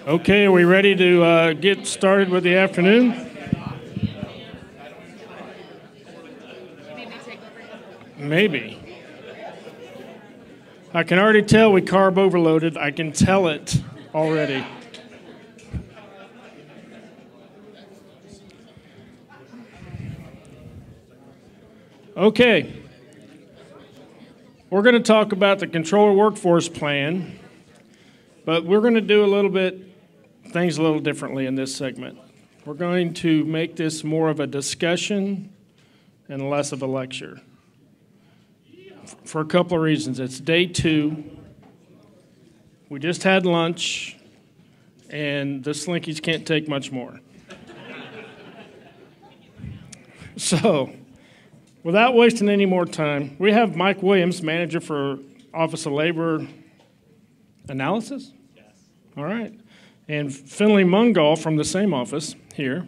Okay, are we ready to get started with the afternoon? Maybe. I can already tell we carb overloaded. I can tell it already. Okay. We're going to talk about the controller workforce plan, but we're going to do things a little differently in this segment. We're going to make this more of a discussion and less of a lecture. For a couple of reasons. It's day 2. We just had lunch, and the Slinkies can't take much more. So, without wasting any more time, we have Mike Williams, manager for Office of Labor Analysis? Yes. All right. And Finley Mungal from the same office here.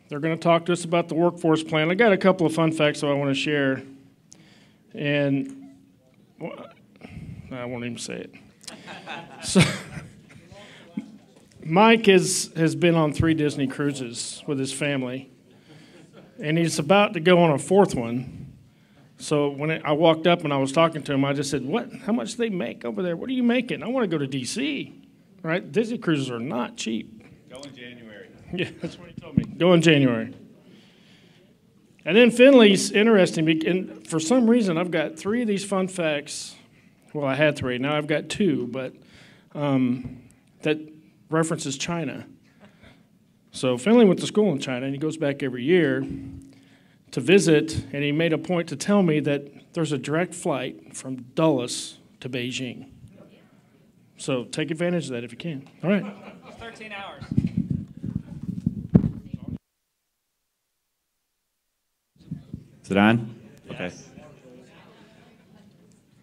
They're going to talk to us about the workforce plan. I got a couple of fun facts that I want to share. And I won't even say it. So, Mike has been on 3 Disney cruises with his family. And he's about to go on a 4th one. So when I walked up and I was talking to him, I just said, "What? How much do they make over there? What are you making? I want to go to D.C." Right? Disney cruises are not cheap. Go in January. Yeah, that's what he told me. Go in January. And then Finley's interesting, and for some reason I've got 3 of these fun facts. Well, I had 3. Now I've got 2, but that references China. So Finley went to school in China, and he goes back every year to visit, and he made a point to tell me that there's a direct flight from Dulles to Beijing. So take advantage of that if you can. All right. 13 hours. Is it on? Okay.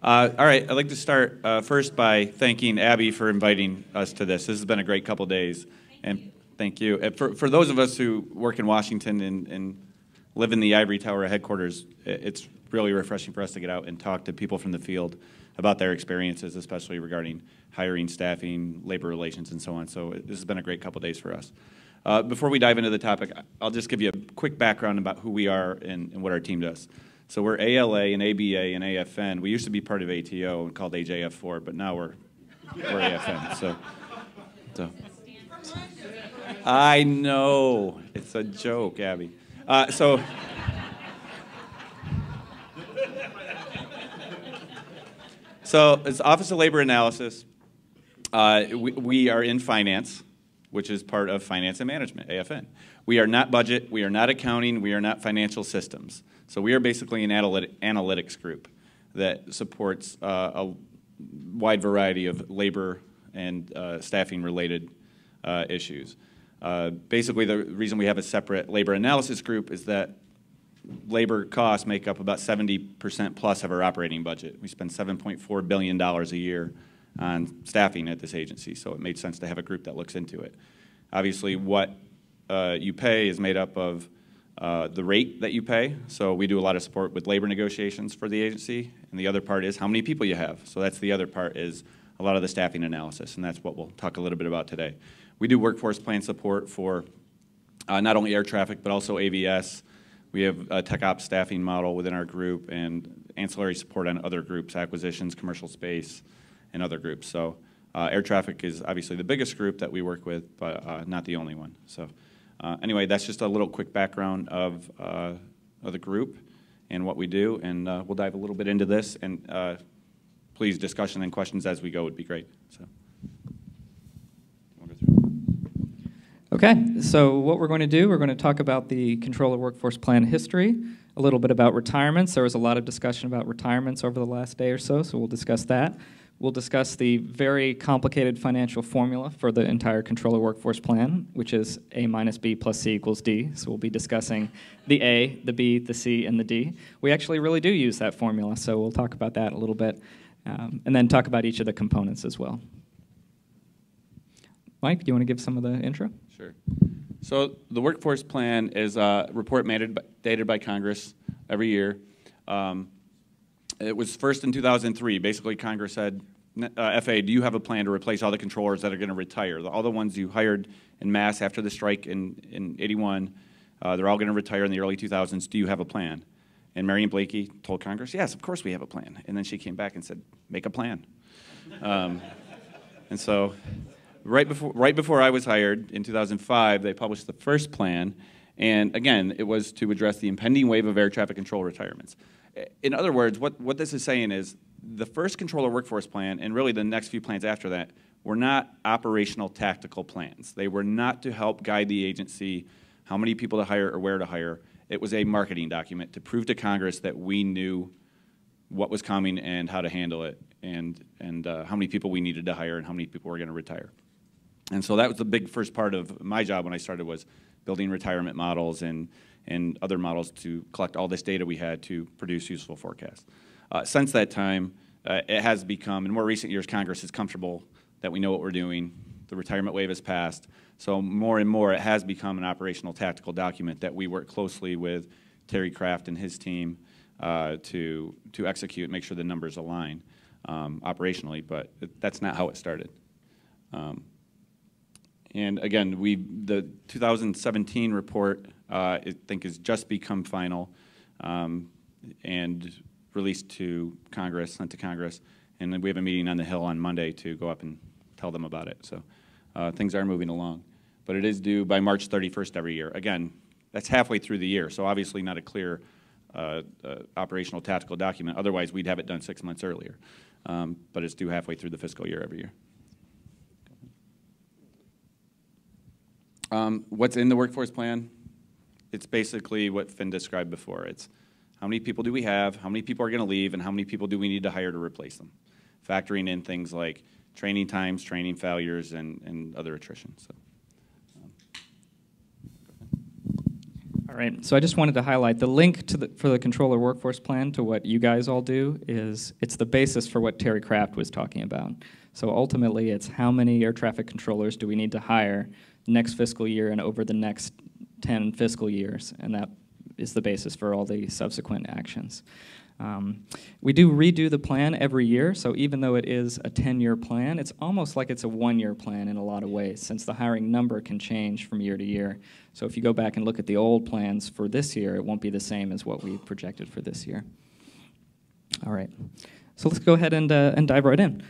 All right, I'd like to start first by thanking Abby for inviting us to this. This has been a great couple days, and thank you. For those of us who work in Washington and live in the Ivory Tower headquarters, it's really refreshing for us to get out and talk to people from the field about their experiences, especially regarding hiring, staffing, labor relations, and so on. So this has been a great couple days for us. Before we dive into the topic, I'll just give you a quick background about who we are and what our team does. So we're ALA and ABA and AFN. We used to be part of ATO and called AJF4, but now we're AFN. So I know. It's a joke, Abby. So it's Office of Labor Analysis. We are in finance, which is part of finance and management, AFN. We are not budget, we are not accounting, we are not financial systems. So we are basically an analytics group that supports a wide variety of labor and staffing-related issues. Basically, the reason we have a separate labor analysis group is that labor costs make up about 70% plus of our operating budget. We spend $7.4 billion a year on staffing at this agency, so it made sense to have a group that looks into it. Obviously, what you pay is made up of the rate that you pay, so we do a lot of support with labor negotiations for the agency, and the other part is how many people you have. So that's the other part, is a lot of the staffing analysis, and that's what we'll talk a little bit about today. We do workforce plan support for not only air traffic, but also AVS. We have a tech ops staffing model within our group and ancillary support on other groups, acquisitions, commercial space, and other groups. So air traffic is obviously the biggest group that we work with, but not the only one. So anyway, that's just a little quick background of the group and what we do, and we'll dive a little bit into this, and please, discussion and questions as we go would be great. So. Okay, so what we're going to do, we're going to talk about the controller workforce plan history, a little bit about retirements. There was a lot of discussion about retirements over the last day or so we'll discuss that. We'll discuss the very complicated financial formula for the entire controller workforce plan, which is A minus B plus C equals D. So we'll be discussing the A, the B, the C, and the D. We actually really do use that formula, so we'll talk about that a little bit, and then talk about each of the components as well. Mike, do you want to give some of the intro? Sure. So the workforce plan is a report mandated by Congress every year. It was first in 2003. Basically, Congress said, FAA, do you have a plan to replace all the controllers that are going to retire? All the ones you hired in mass after the strike in 81, they're all going to retire in the early 2000s. Do you have a plan? And Marion Blakey told Congress, yes, of course we have a plan. And then she came back and said, make a plan. And so right before I was hired in 2005, they published the first plan. And again, it was to address the impending wave of air traffic control retirements. In other words, what this is saying is the first controller workforce plan, and really the next few plans after that, were not operational tactical plans. They were not to help guide the agency how many people to hire or where to hire. It was a marketing document to prove to Congress that we knew what was coming and how to handle it, and how many people we needed to hire and how many people were going to retire. And so that was the big first part of my job when I started, was building retirement models and other models to collect all this data we had to produce useful forecasts. Since that time, it has become, in more recent years, Congress is comfortable that we know what we're doing. The retirement wave has passed. So more and more, it has become an operational tactical document that we work closely with Terry Kraft and his team to execute, make sure the numbers align operationally, but that's not how it started. And again, the 2017 report, I think, has just become final and released to Congress, sent to Congress, and then we have a meeting on the Hill on Monday to go up and tell them about it. So things are moving along. But it is due by March 31st every year. Again, that's halfway through the year, so obviously not a clear operational tactical document. Otherwise, we'd have it done 6 months earlier. But it's due halfway through the fiscal year every year. What's in the workforce plan? It's basically what Finn described before. It's how many people do we have, how many people are going to leave, and how many people do we need to hire to replace them, factoring in things like training times, training failures, and other attrition. So. All right, so I just wanted to highlight the link to for the controller workforce plan to what you guys all do is it's the basis for what Terry Kraft was talking about. So ultimately, it's how many air traffic controllers do we need to hire next fiscal year and over the next 10 fiscal years, and that is the basis for all the subsequent actions. We do redo the plan every year, so even though it is a 10-year plan, it's almost like it's a one-year plan in a lot of ways, since the hiring number can change from year to year. So if you go back and look at the old plans for this year, it won't be the same as what we projected for this year. All right, so let's go ahead and dive right in.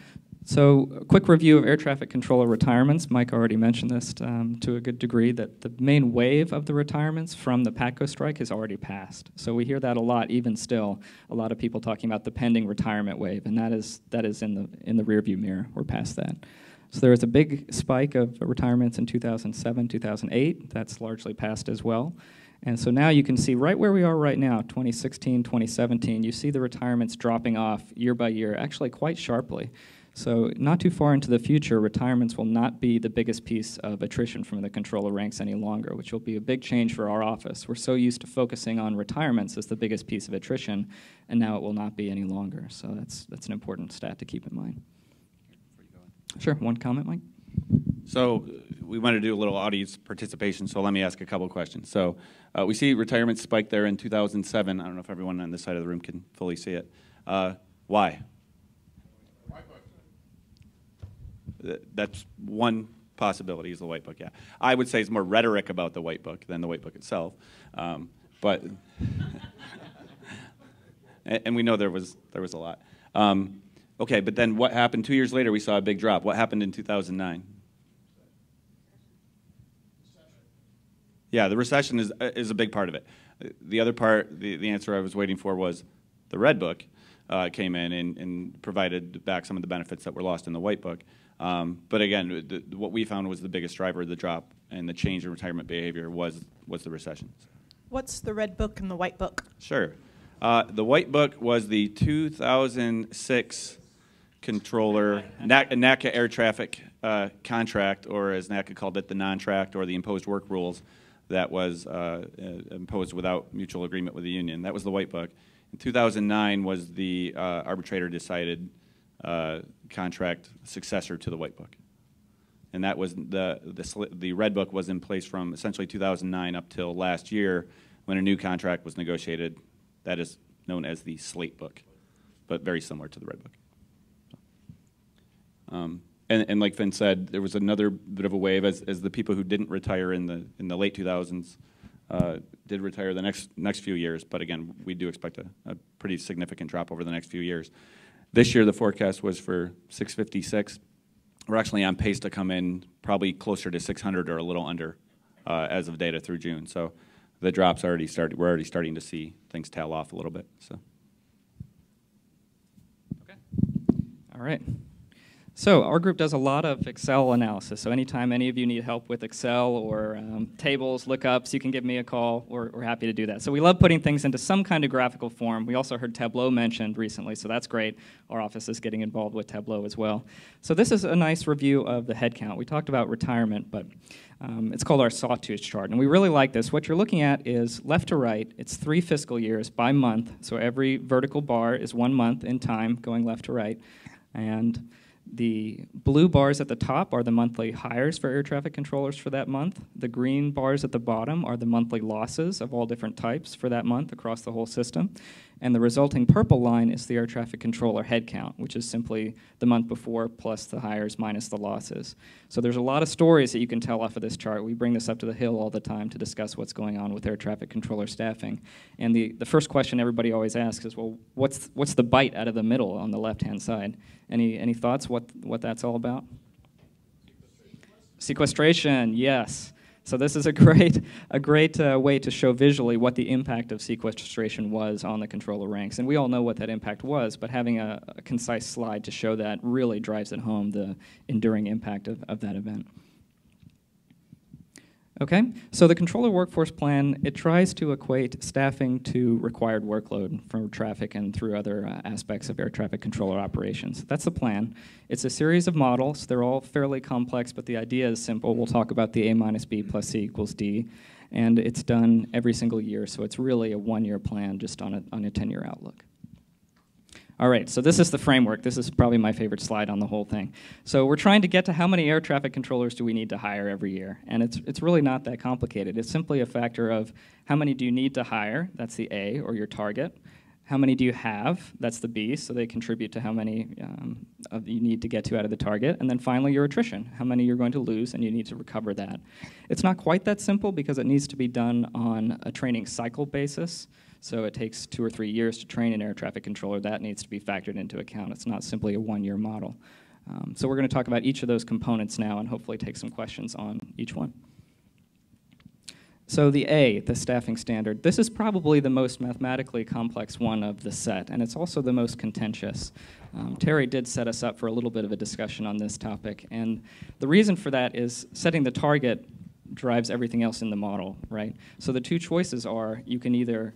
So a quick review of air traffic controller retirements. Mike already mentioned this to a good degree, that the main wave of the retirements from the PATCO strike has already passed. So we hear that a lot, even still, a lot of people talking about the pending retirement wave, and that is in the rearview mirror. We're past that. So there was a big spike of retirements in 2007, 2008. That's largely passed as well. And so now you can see right where we are right now, 2016, 2017, you see the retirements dropping off year by year, actually quite sharply. So not too far into the future, retirements will not be the biggest piece of attrition from the controller ranks any longer, which will be a big change for our office. We're so used to focusing on retirements as the biggest piece of attrition, and now it will not be any longer. So that's an important stat to keep in mind. Sure, one comment, Mike? So we want to do a little audience participation, so let me ask a couple questions. So we see retirement spike there in 2007. I don't know if everyone on this side of the room can fully see it. Why? That's one possibility, is the White Book, yeah. I would say it's more rhetoric about the White Book than the White Book itself. But and we know there was a lot. Okay, but then what happened 2 years later? We saw a big drop. What happened in 2009? Yeah, the recession is a big part of it. The other part, the answer I was waiting for, was the Red Book came in and provided back some of the benefits that were lost in the White Book. But again, what we found was the biggest driver of the drop and the change in retirement behavior was the recession. What's the Red Book and the White Book? Sure. The White Book was the 2006 controller, NACA air traffic contract, or as NACA called it, the non-tract or the imposed work rules that was imposed without mutual agreement with the union. That was the White Book. In 2009 was the arbitrator decided contract successor to the White Book. And that was the Red Book was in place from essentially 2009 up till last year when a new contract was negotiated. That is known as the Slate Book, but very similar to the Red Book. And like Finn said, there was another bit of a wave as the people who didn't retire in the late 2000s did retire the next few years. But again, we do expect a pretty significant drop over the next few years. This year, the forecast was for 656. We're actually on pace to come in probably closer to 600 or a little under as of data through June. So the drops already started. We're already starting to see things tail off a little bit. So. Okay. All right. So our group does a lot of Excel analysis. So anytime any of you need help with Excel or tables, lookups, you can give me a call. We're happy to do that. So we love putting things into some kind of graphical form. We also heard Tableau mentioned recently, so that's great. Our office is getting involved with Tableau as well. So this is a nice review of the headcount. We talked about retirement, but it's called our sawtooth chart. And we really like this. What you're looking at is left to right. It's 3 fiscal years by month. So every vertical bar is 1 month in time going left to right. And the blue bars at the top are the monthly hires for air traffic controllers for that month. The green bars at the bottom are the monthly losses of all different types for that month across the whole system. And the resulting purple line is the air traffic controller headcount, which is simply the month before plus the hires minus the losses. So there's a lot of stories that you can tell off of this chart. We bring this up to the Hill all the time to discuss what's going on with air traffic controller staffing. And the first question everybody always asks is, well, what's the bite out of the middle on the left-hand side? Any thoughts what that's all about? Sequestration, yes. So this is a great way to show visually what the impact of sequestration was on the controller ranks. And we all know what that impact was, but having a concise slide to show that really drives it home, the enduring impact of that event. Okay, so the controller workforce plan, it tries to equate staffing to required workload for traffic and through other aspects of air traffic controller operations. That's the plan. It's a series of models. They're all fairly complex, but the idea is simple. We'll talk about the A minus B plus C equals D, and it's done every single year, so it's really a one-year plan just on a 10-year outlook. All right, so this is the framework. This is probably my favorite slide on the whole thing. So we're trying to get to how many air traffic controllers do we need to hire every year, and it's really not that complicated. It's simply a factor of how many do you need to hire, that's the A, or your target. How many do you have, that's the B, so they contribute to how many you need to get to out of the target. And then finally, your attrition, how many you're going to lose, and you need to recover that. It's not quite that simple because it needs to be done on a training cycle basis. So it takes 2 or 3 years to train an air traffic controller. That needs to be factored into account. It's not simply a one-year model. So we're going to talk about each of those components now and hopefully take some questions on each one. So the A, the staffing standard, this is probably the most mathematically complex one of the set, and it's also the most contentious. Terry did set us up for a little bit of a discussion on this topic, and the reason for that is setting the target drives everything else in the model, right? So the two choices are you can either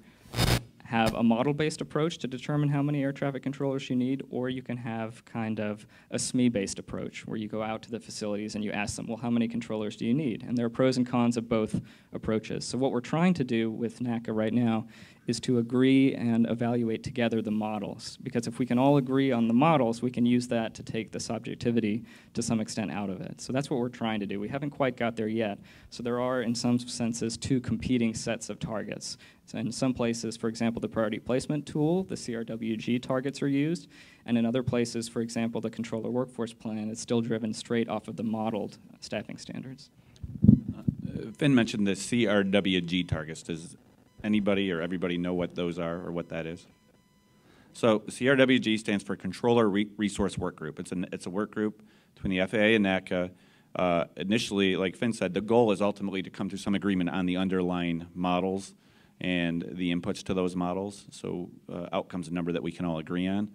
have a model-based approach to determine how many air traffic controllers you need, or you can have kind of a SME-based approach where you go out to the facilities and you ask them, well, how many controllers do you need? And there are pros and cons of both approaches. So what we're trying to do with NACA right now is to agree and evaluate together the models. Because if we can all agree on the models, we can use that to take the subjectivity to some extent out of it. So that's what we're trying to do. We haven't quite got there yet. So there are, in some senses, 2 competing sets of targets. So in some places, for example, the priority placement tool, the CRWG targets are used. And in other places, for example, the controller workforce plan is still driven straight off of the modeled staffing standards. Finn mentioned the CRWG targets. Does anybody or everybody know what those are or what that is? So CRWG stands for Controller Resource Work Group. It's a work group between the FAA and NACA. Initially, like Finn said, the goal is ultimately to come to some agreement on the underlying models and the inputs to those models, so outcomes a number that we can all agree on.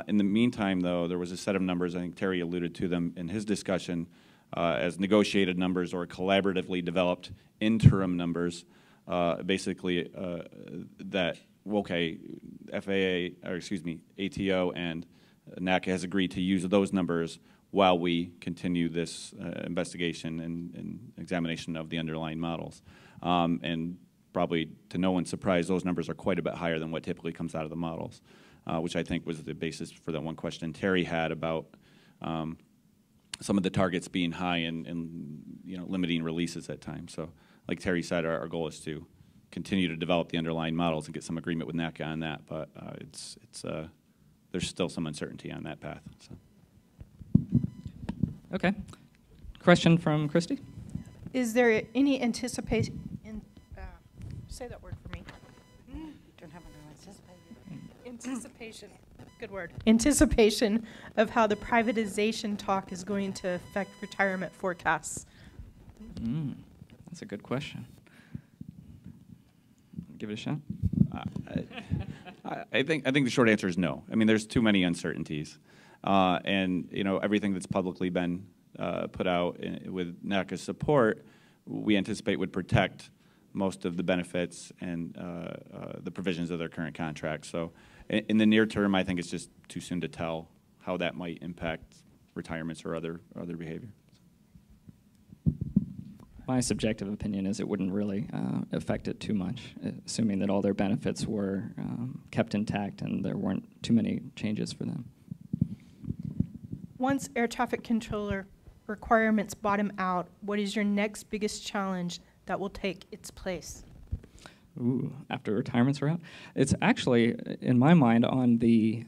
In the meantime, though, there was a set of numbers, I think Terry alluded to them in his discussion, as negotiated numbers or collaboratively developed interim numbers, basically that, okay, FAA, or excuse me, ATO and NACA has agreed to use those numbers while we continue this investigation and examination of the underlying models. And probably to no one's surprise, those numbers are quite a bit higher than what typically comes out of the models, which I think was the basis for that one question Terry had about some of the targets being high and limiting releases at times. So like Terry said, our goal is to continue to develop the underlying models and get some agreement with NACA on that, but there's still some uncertainty on that path. So. Okay. Question from Christy? Is there any anticipation? Say that word for me. Don't have an Anticipation. Good word. Anticipation of how the privatization talk is going to affect retirement forecasts. That's a good question. Give it a shot. I think the short answer is no. I mean, there's too many uncertainties, and everything that's publicly been put out with NACA's support, we anticipate would protect most of the benefits and the provisions of their current contract. So, in the near term, I think it's just too soon to tell how that might impact retirements or other behavior. My subjective opinion is it wouldn't really affect it too much, assuming that all their benefits were kept intact and there weren't too many changes for them. Once air traffic controller requirements bottom out, what is your next biggest challenge that will take its place? Ooh, after retirements are out? It's actually, in my mind, on the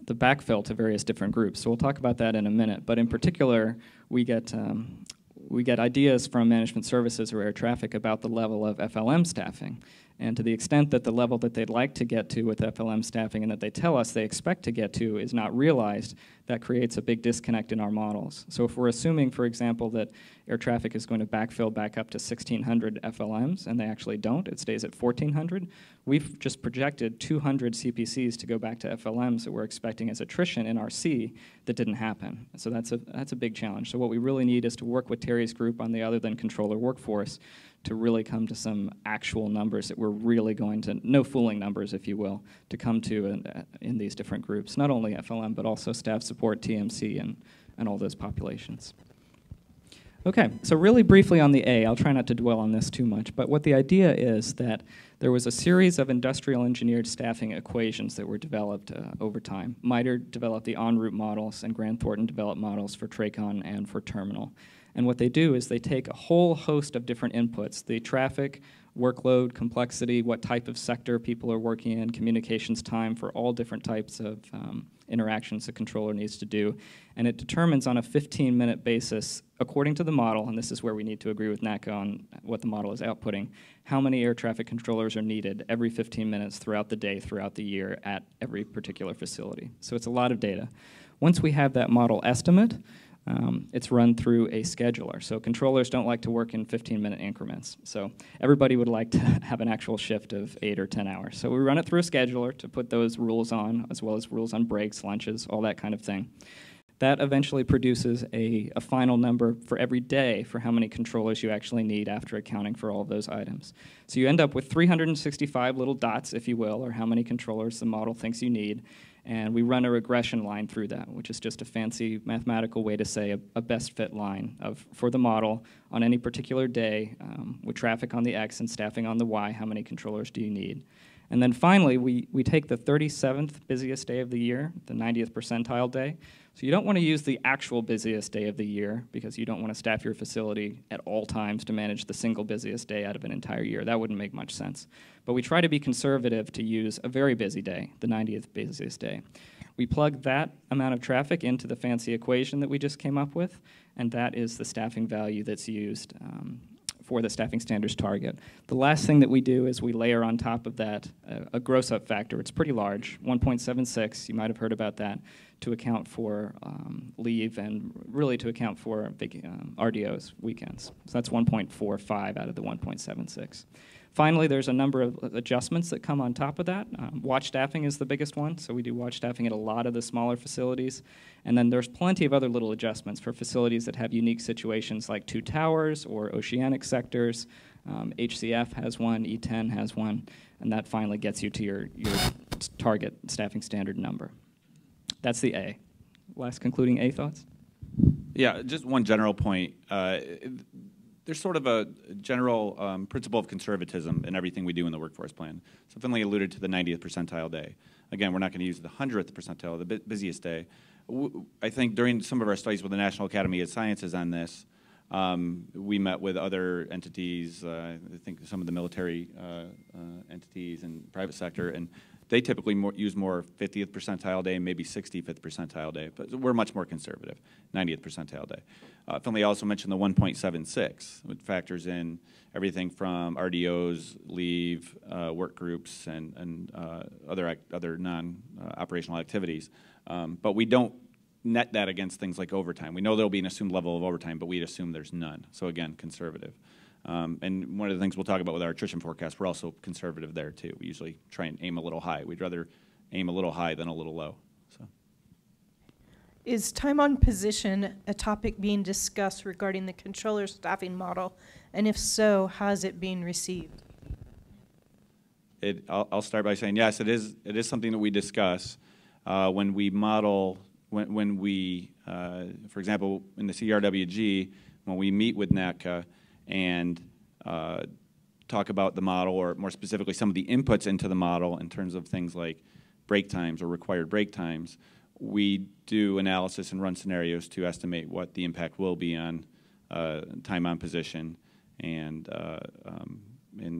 backfill to various different groups. So we'll talk about that in a minute. But in particular, we get ideas from management services or air traffic about the level of FLM staffing. And to the extent that the level that they'd like to get to with FLM staffing and that they tell us they expect to get to is not realized, that creates a big disconnect in our models. So if we're assuming, for example, that air traffic is going to backfill back up to 1,600 FLMs, and they actually don't, it stays at 1,400, we've just projected 200 CPCs to go back to FLMs that we're expecting as attrition in RC that didn't happen. So that's a big challenge. So what we really need is to work with Terry's group on the other than controller workforce to really come to some actual numbers that we're really going to, no fooling numbers, if you will, to come to in these different groups, not only FLM, but also staff support, TMC, and all those populations. Okay, so really briefly on the A, I'll try not to dwell on this too much, but what the idea is that there was a series of industrial engineered staffing equations that were developed over time. MITRE developed the en route models, and Grant Thornton developed models for TRACON and for terminal. And what they do is they take a whole host of different inputs, the traffic, workload, complexity, what type of sector people are working in, communications time for all different types of interactions the controller needs to do, and it determines on a 15-minute basis, according to the model, and this is where we need to agree with NACA on what the model is outputting, how many air traffic controllers are needed every 15 minutes throughout the day, throughout the year, at every particular facility. So it's a lot of data. Once we have that model estimate, it's run through a scheduler. So controllers don't like to work in 15-minute increments. So everybody would like to have an actual shift of 8 or 10 hours. So we run it through a scheduler to put those rules on, as well as rules on breaks, lunches, all that kind of thing. That eventually produces a final number for every day for how many controllers you actually need after accounting for all of those items. So you end up with 365 little dots, if you will, or how many controllers the model thinks you need. And we run a regression line through that, which is just a fancy mathematical way to say a best fit line for the model on any particular day with traffic on the X and staffing on the Y, how many controllers do you need? And then finally, we take the 37th busiest day of the year, the 90th percentile day. So you don't want to use the actual busiest day of the year because you don't want to staff your facility at all times to manage the single busiest day out of an entire year. That wouldn't make much sense. But we try to be conservative to use a very busy day, the 90th busiest day. We plug that amount of traffic into the fancy equation that we just came up with, and that is the staffing value that's used for the staffing standards target. The last thing that we do is we layer on top of that a gross up factor. It's pretty large, 1.76. You might have heard about that, to account for leave and really to account for RDOs, weekends. So that's 1.45 out of the 1.76. Finally, there's a number of adjustments that come on top of that. Watch staffing is the biggest one, so we do watch staffing at a lot of the smaller facilities. And then there's plenty of other little adjustments for facilities that have unique situations like 2 towers or oceanic sectors. HCF has one, E10 has one, and that finally gets you to your target staffing standard number. That's the A. Last concluding A thoughts? Yeah, just one general point. There's sort of a general principle of conservatism in everything we do in the workforce plan. So Finley alluded to the 90th percentile day. Again, we're not going to use the 100th percentile, the busiest day. I think during some of our studies with the National Academy of Sciences on this, we met with other entities, I think some of the military entities and private sector, and They typically use more 50th percentile day, maybe 65th percentile day, but we're much more conservative, 90th percentile day. Finley also mentioned the 1.76, which factors in everything from RDOs, leave, work groups, and other non-operational activities. But we don't net that against things like overtime. We know there'll be an assumed level of overtime, but we'd assume there's none. So again, conservative. And one of the things we'll talk about with our attrition forecast, we're also conservative there too. We usually try and aim a little high. We'd rather aim a little high than a little low. So, Is time on position a topic being discussed regarding the controller staffing model? And if so, how is it being received? I'll start by saying yes, it is something that we discuss when we model, when we, for example, in the CRWG, when we meet with NATCA and talk about the model, or more specifically some of the inputs into the model in terms of things like break times or required break times, we do analysis and run scenarios to estimate what the impact will be on time on position and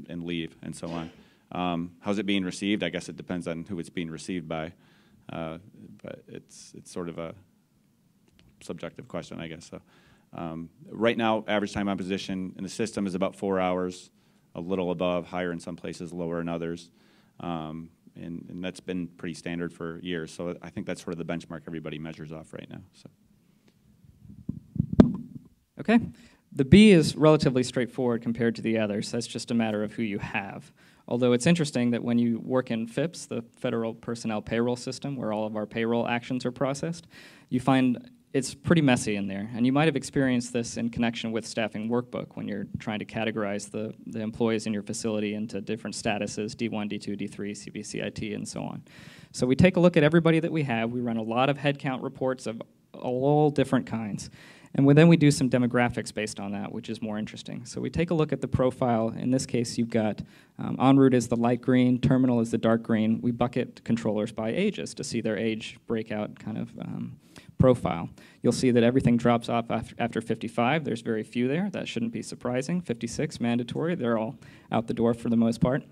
leave and so on. How's it being received? I guess it depends on who it's being received by, but it's sort of a subjective question, I guess. So. Right now, average time on position in the system is about 4 hours, a little above, higher in some places, lower in others. And that's been pretty standard for years. So I think that's sort of the benchmark everybody measures off right now. So. Okay. The B is relatively straightforward compared to the others. That's just a matter of who you have. Although it's interesting that when you work in FIPS, the Federal Personnel Payroll System, where all of our payroll actions are processed, you find it's pretty messy in there, and you might have experienced this in connection with Staffing Workbook when you're trying to categorize the employees in your facility into different statuses, D1, D2, D3, CBCIT, and so on. So we take a look at everybody that we have. We run a lot of headcount reports of all different kinds, and then we do some demographics based on that, which is more interesting. So we take a look at the profile. In this case, you've got en route is the light green, terminal is the dark green. We bucket controllers by ages to see their age breakout kind of profile. You'll see that everything drops off after 55. There's very few there. That shouldn't be surprising. 56, mandatory. They're all out the door for the most part.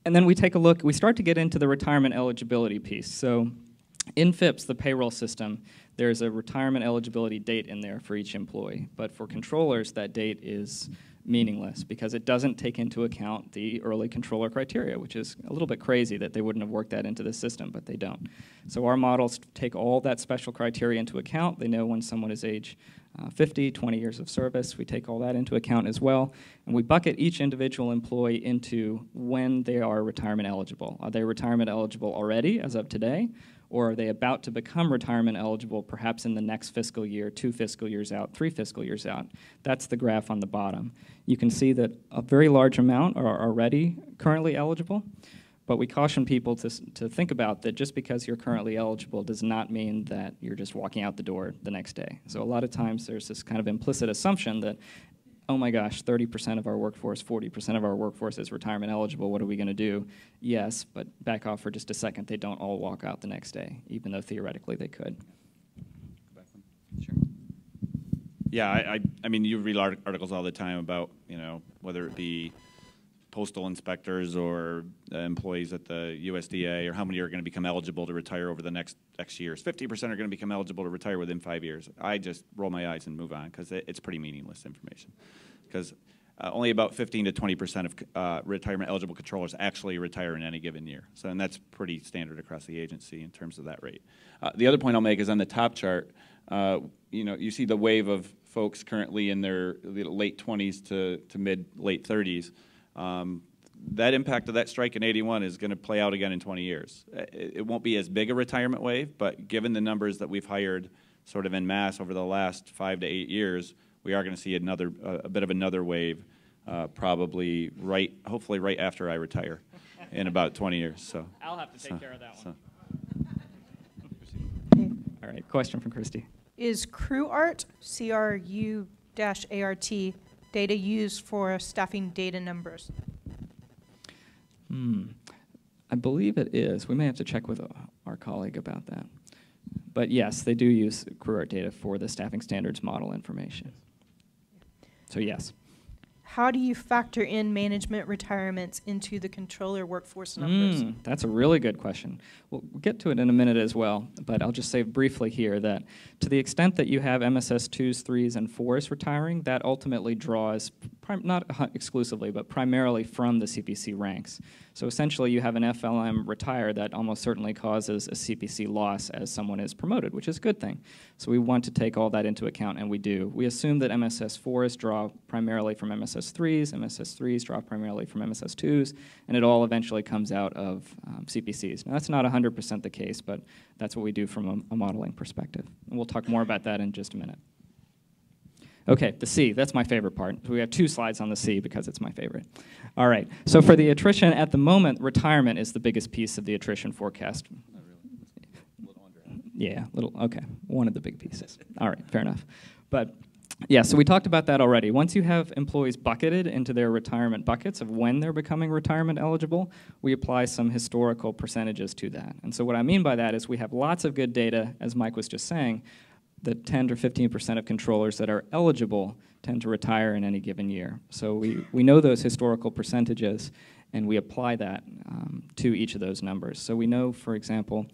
And then we take a look. We start to get into the retirement eligibility piece. So in FIPS, the payroll system, there's a retirement eligibility date in there for each employee. But for controllers, that date is meaningless because it doesn't take into account the early controller criteria, which is a little bit crazy that they wouldn't have worked that into the system, but they don't. So our models take all that special criteria into account. They know when someone is age 50, 20 years of service. We take all that into account as well. And we bucket each individual employee into when they are retirement eligible. Are they retirement eligible already as of today? Or are they about to become retirement eligible perhaps in the next fiscal year, 2 fiscal years out, 3 fiscal years out? That's the graph on the bottom. You can see that a very large amount are already currently eligible, but we caution people to think about that just because you're currently eligible does not mean that you're just walking out the door the next day. So a lot of times there's this kind of implicit assumption that, oh my gosh, 30% of our workforce, 40% of our workforce is retirement eligible, what are we going to do? Yes, but back off for just a second. They don't all walk out the next day, even though theoretically they could. Sure. Yeah, I mean, you read articles all the time about, you know, whether it be postal inspectors or employees at the USDA, or how many are going to become eligible to retire over the next X years. 50% are going to become eligible to retire within 5 years. I just roll my eyes and move on because it's pretty meaningless information. Because only about 15 to 20% of retirement eligible controllers actually retire in any given year. So, and that's pretty standard across the agency in terms of that rate. The other point I'll make is on the top chart, you know, you see the wave of folks currently in their late 20s to mid-late 30s. That impact of that strike in 81 is going to play out again in 20 years. It won't be as big a retirement wave, but given the numbers that we've hired sort of en masse over the last 5 to 8 years, we are going to see a bit of another wave, probably hopefully right after I retire in about 20 years. So I'll have to take care of that one. All right, question from Christy. Is CRUART, CRU-ART, data used for staffing data numbers? I believe it is. We may have to check with our colleague about that. But yes, they do use CRUART data for the staffing standards model information. So yes. How do you factor in management retirements into the controller workforce numbers? That's a really good question. We'll get to it in a minute as well, but I'll just say briefly here that to the extent that you have MSS 2s, 3s, and 4s retiring, that ultimately draws, not exclusively, but primarily from the CPC ranks. So essentially you have an FLM retire that almost certainly causes a CPC loss as someone is promoted, which is a good thing. So we want to take all that into account, and we do. We assume that MSS 4s draw primarily from MSS 3s, MSS 3s draw primarily from MSS 2s, and it all eventually comes out of CPCs. Now that's not 100% the case, but that's what we do from a modeling perspective. And we'll talk more about that in just a minute. Okay, the C, that's my favorite part. We have 2 slides on the C because it's my favorite. All right, so for the attrition, at the moment, retirement is the biggest piece of the attrition forecast. Not really. A little under. Yeah, okay, one of the big pieces. All right, fair enough. But yeah, so we talked about that already. Once you have employees bucketed into their retirement buckets of when they're becoming retirement eligible, we apply some historical percentages to that. And so what I mean by that is we have lots of good data, as Mike was just saying, that 10 to 15% of controllers that are eligible tend to retire in any given year. So we know those historical percentages, and we apply that to each of those numbers. So we know, for example,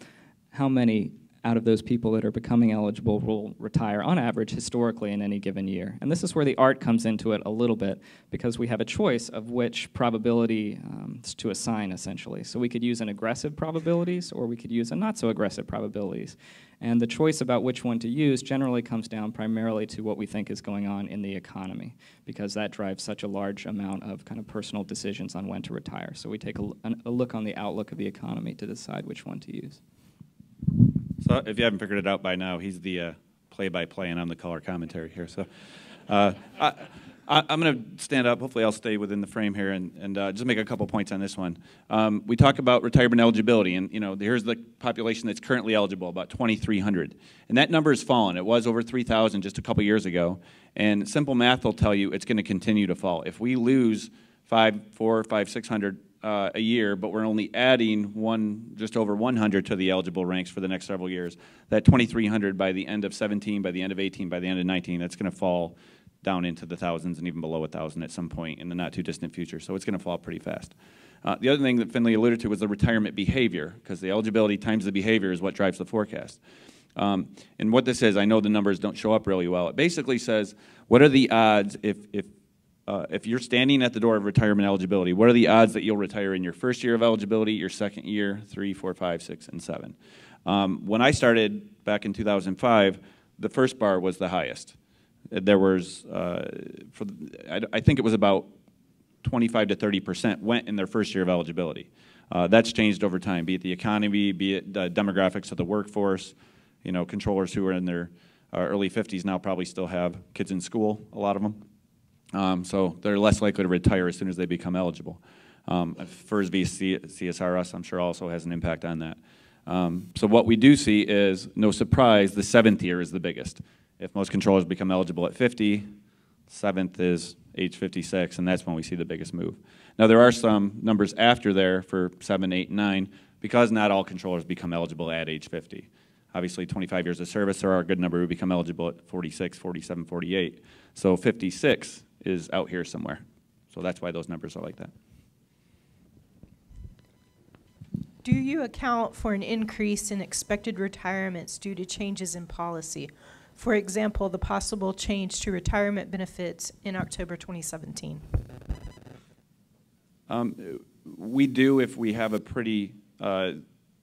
how many out of those people that are becoming eligible will retire on average historically in any given year. And this is where the art comes into it a little bit, because we have a choice of which probability to assign, essentially. So we could use an aggressive probabilities, or we could use a not so aggressive probabilities. And the choice about which one to use generally comes down primarily to what we think is going on in the economy, because that drives such a large amount of kind of personal decisions on when to retire. So we take a look on the outlook of the economy to decide which one to use. So if you haven't figured it out by now, he's the play-by-play, and I'm the color commentary here. So I'm going to stand up. Hopefully I'll stay within the frame here and just make a couple points on this one. We talk about retirement eligibility, and here's the population that's currently eligible, about 2,300. And that number has fallen. It was over 3,000 just a couple years ago. And simple math will tell you it's going to continue to fall. If we lose 600 a year, but we're only adding just over 100 to the eligible ranks for the next several years, that 2,300 by the end of 17, by the end of 18, by the end of 19, that's going to fall down into the thousands and even below 1,000 at some point in the not too distant future. So it's going to fall pretty fast. The other thing that Finley alluded to was the retirement behavior, because the eligibility times the behavior is what drives the forecast. And what this is, I know the numbers don't show up really well. It basically says, what are the odds if you're standing at the door of retirement eligibility, what are the odds that you'll retire in your first year of eligibility, your second year, 3, 4, 5, 6, and 7? When I started back in 2005, the first bar was the highest. There was, I think it was about 25 to 30% went in their first year of eligibility. That's changed over time, be it the economy, be it the demographics of the workforce. Controllers who are in their early 50s now probably still have kids in school, a lot of them. So they're less likely to retire as soon as they become eligible. FERS v. CSRS, I'm sure, also has an impact on that. So what we do see is, no surprise, the 7th year is the biggest. If most controllers become eligible at 50, 7th is age 56, and that's when we see the biggest move. Now, there are some numbers after there for 7, 8, and 9, because not all controllers become eligible at age 50. Obviously, 25 years of service, there are a good number who become eligible at 46, 47, 48. So 56 is out here somewhere. So that's why those numbers are like that. Do you account for an increase in expected retirements due to changes in policy? For example, the possible change to retirement benefits in October 2017. We do if we have a pretty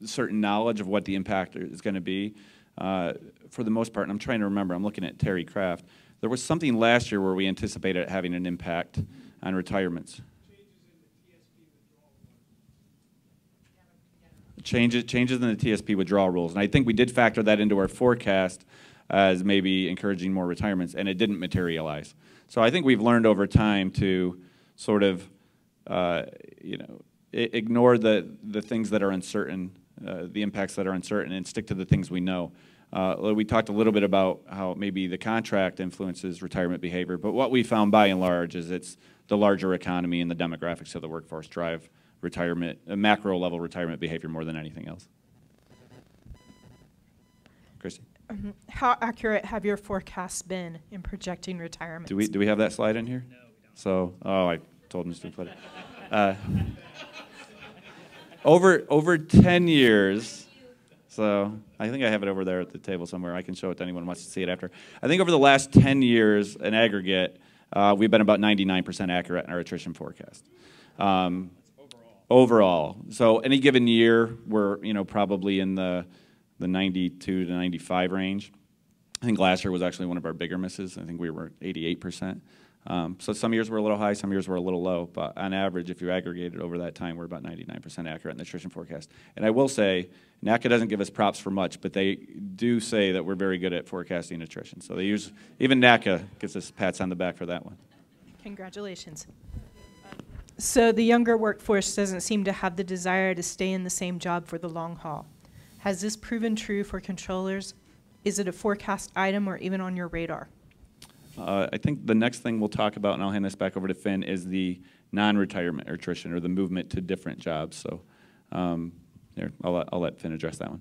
certain knowledge of what the impact is going to be. For the most part, and I'm trying to remember, I'm looking at Terry Kraft, there was something last year where we anticipated it having an impact on retirements. Changes in the TSP withdrawal rules. And I think we did factor that into our forecast as maybe encouraging more retirements, and it didn't materialize. So I think we've learned over time to sort of, ignore the things that are uncertain, the impacts that are uncertain, and stick to the things we know. We talked a little bit about how maybe the contract influences retirement behavior, but what we found by and large is it's the larger economy and the demographics of the workforce drive retirement, macro level retirement behavior more than anything else. Christy? How accurate have your forecasts been in projecting retirement? Do we have that slide in here? No, we don't. So, I told Mr. to put it. Over 10 years, so I think I have it over there at the table somewhere. I can show it to anyone who wants to see it after. I think over the last 10 years, in aggregate, we've been about 99% accurate in our attrition forecast. Overall. So any given year, we're probably in the 92 to 95 range. I think last year was actually one of our bigger misses. I think we were 88%. So some years were a little high, some years were a little low, but on average, if you aggregate it over that time, we're about 99% accurate in the attrition forecast. And I will say, NACA doesn't give us props for much, but they do say that we're very good at forecasting attrition. So even NACA gives us pats on the back for that one. Congratulations. So the younger workforce doesn't seem to have the desire to stay in the same job for the long haul. Has this proven true for controllers? Is it a forecast item or even on your radar? I think the next thing we'll talk about, and I'll hand this back over to Finn, is the non-retirement attrition or the movement to different jobs. So there, I'll let Finn address that one.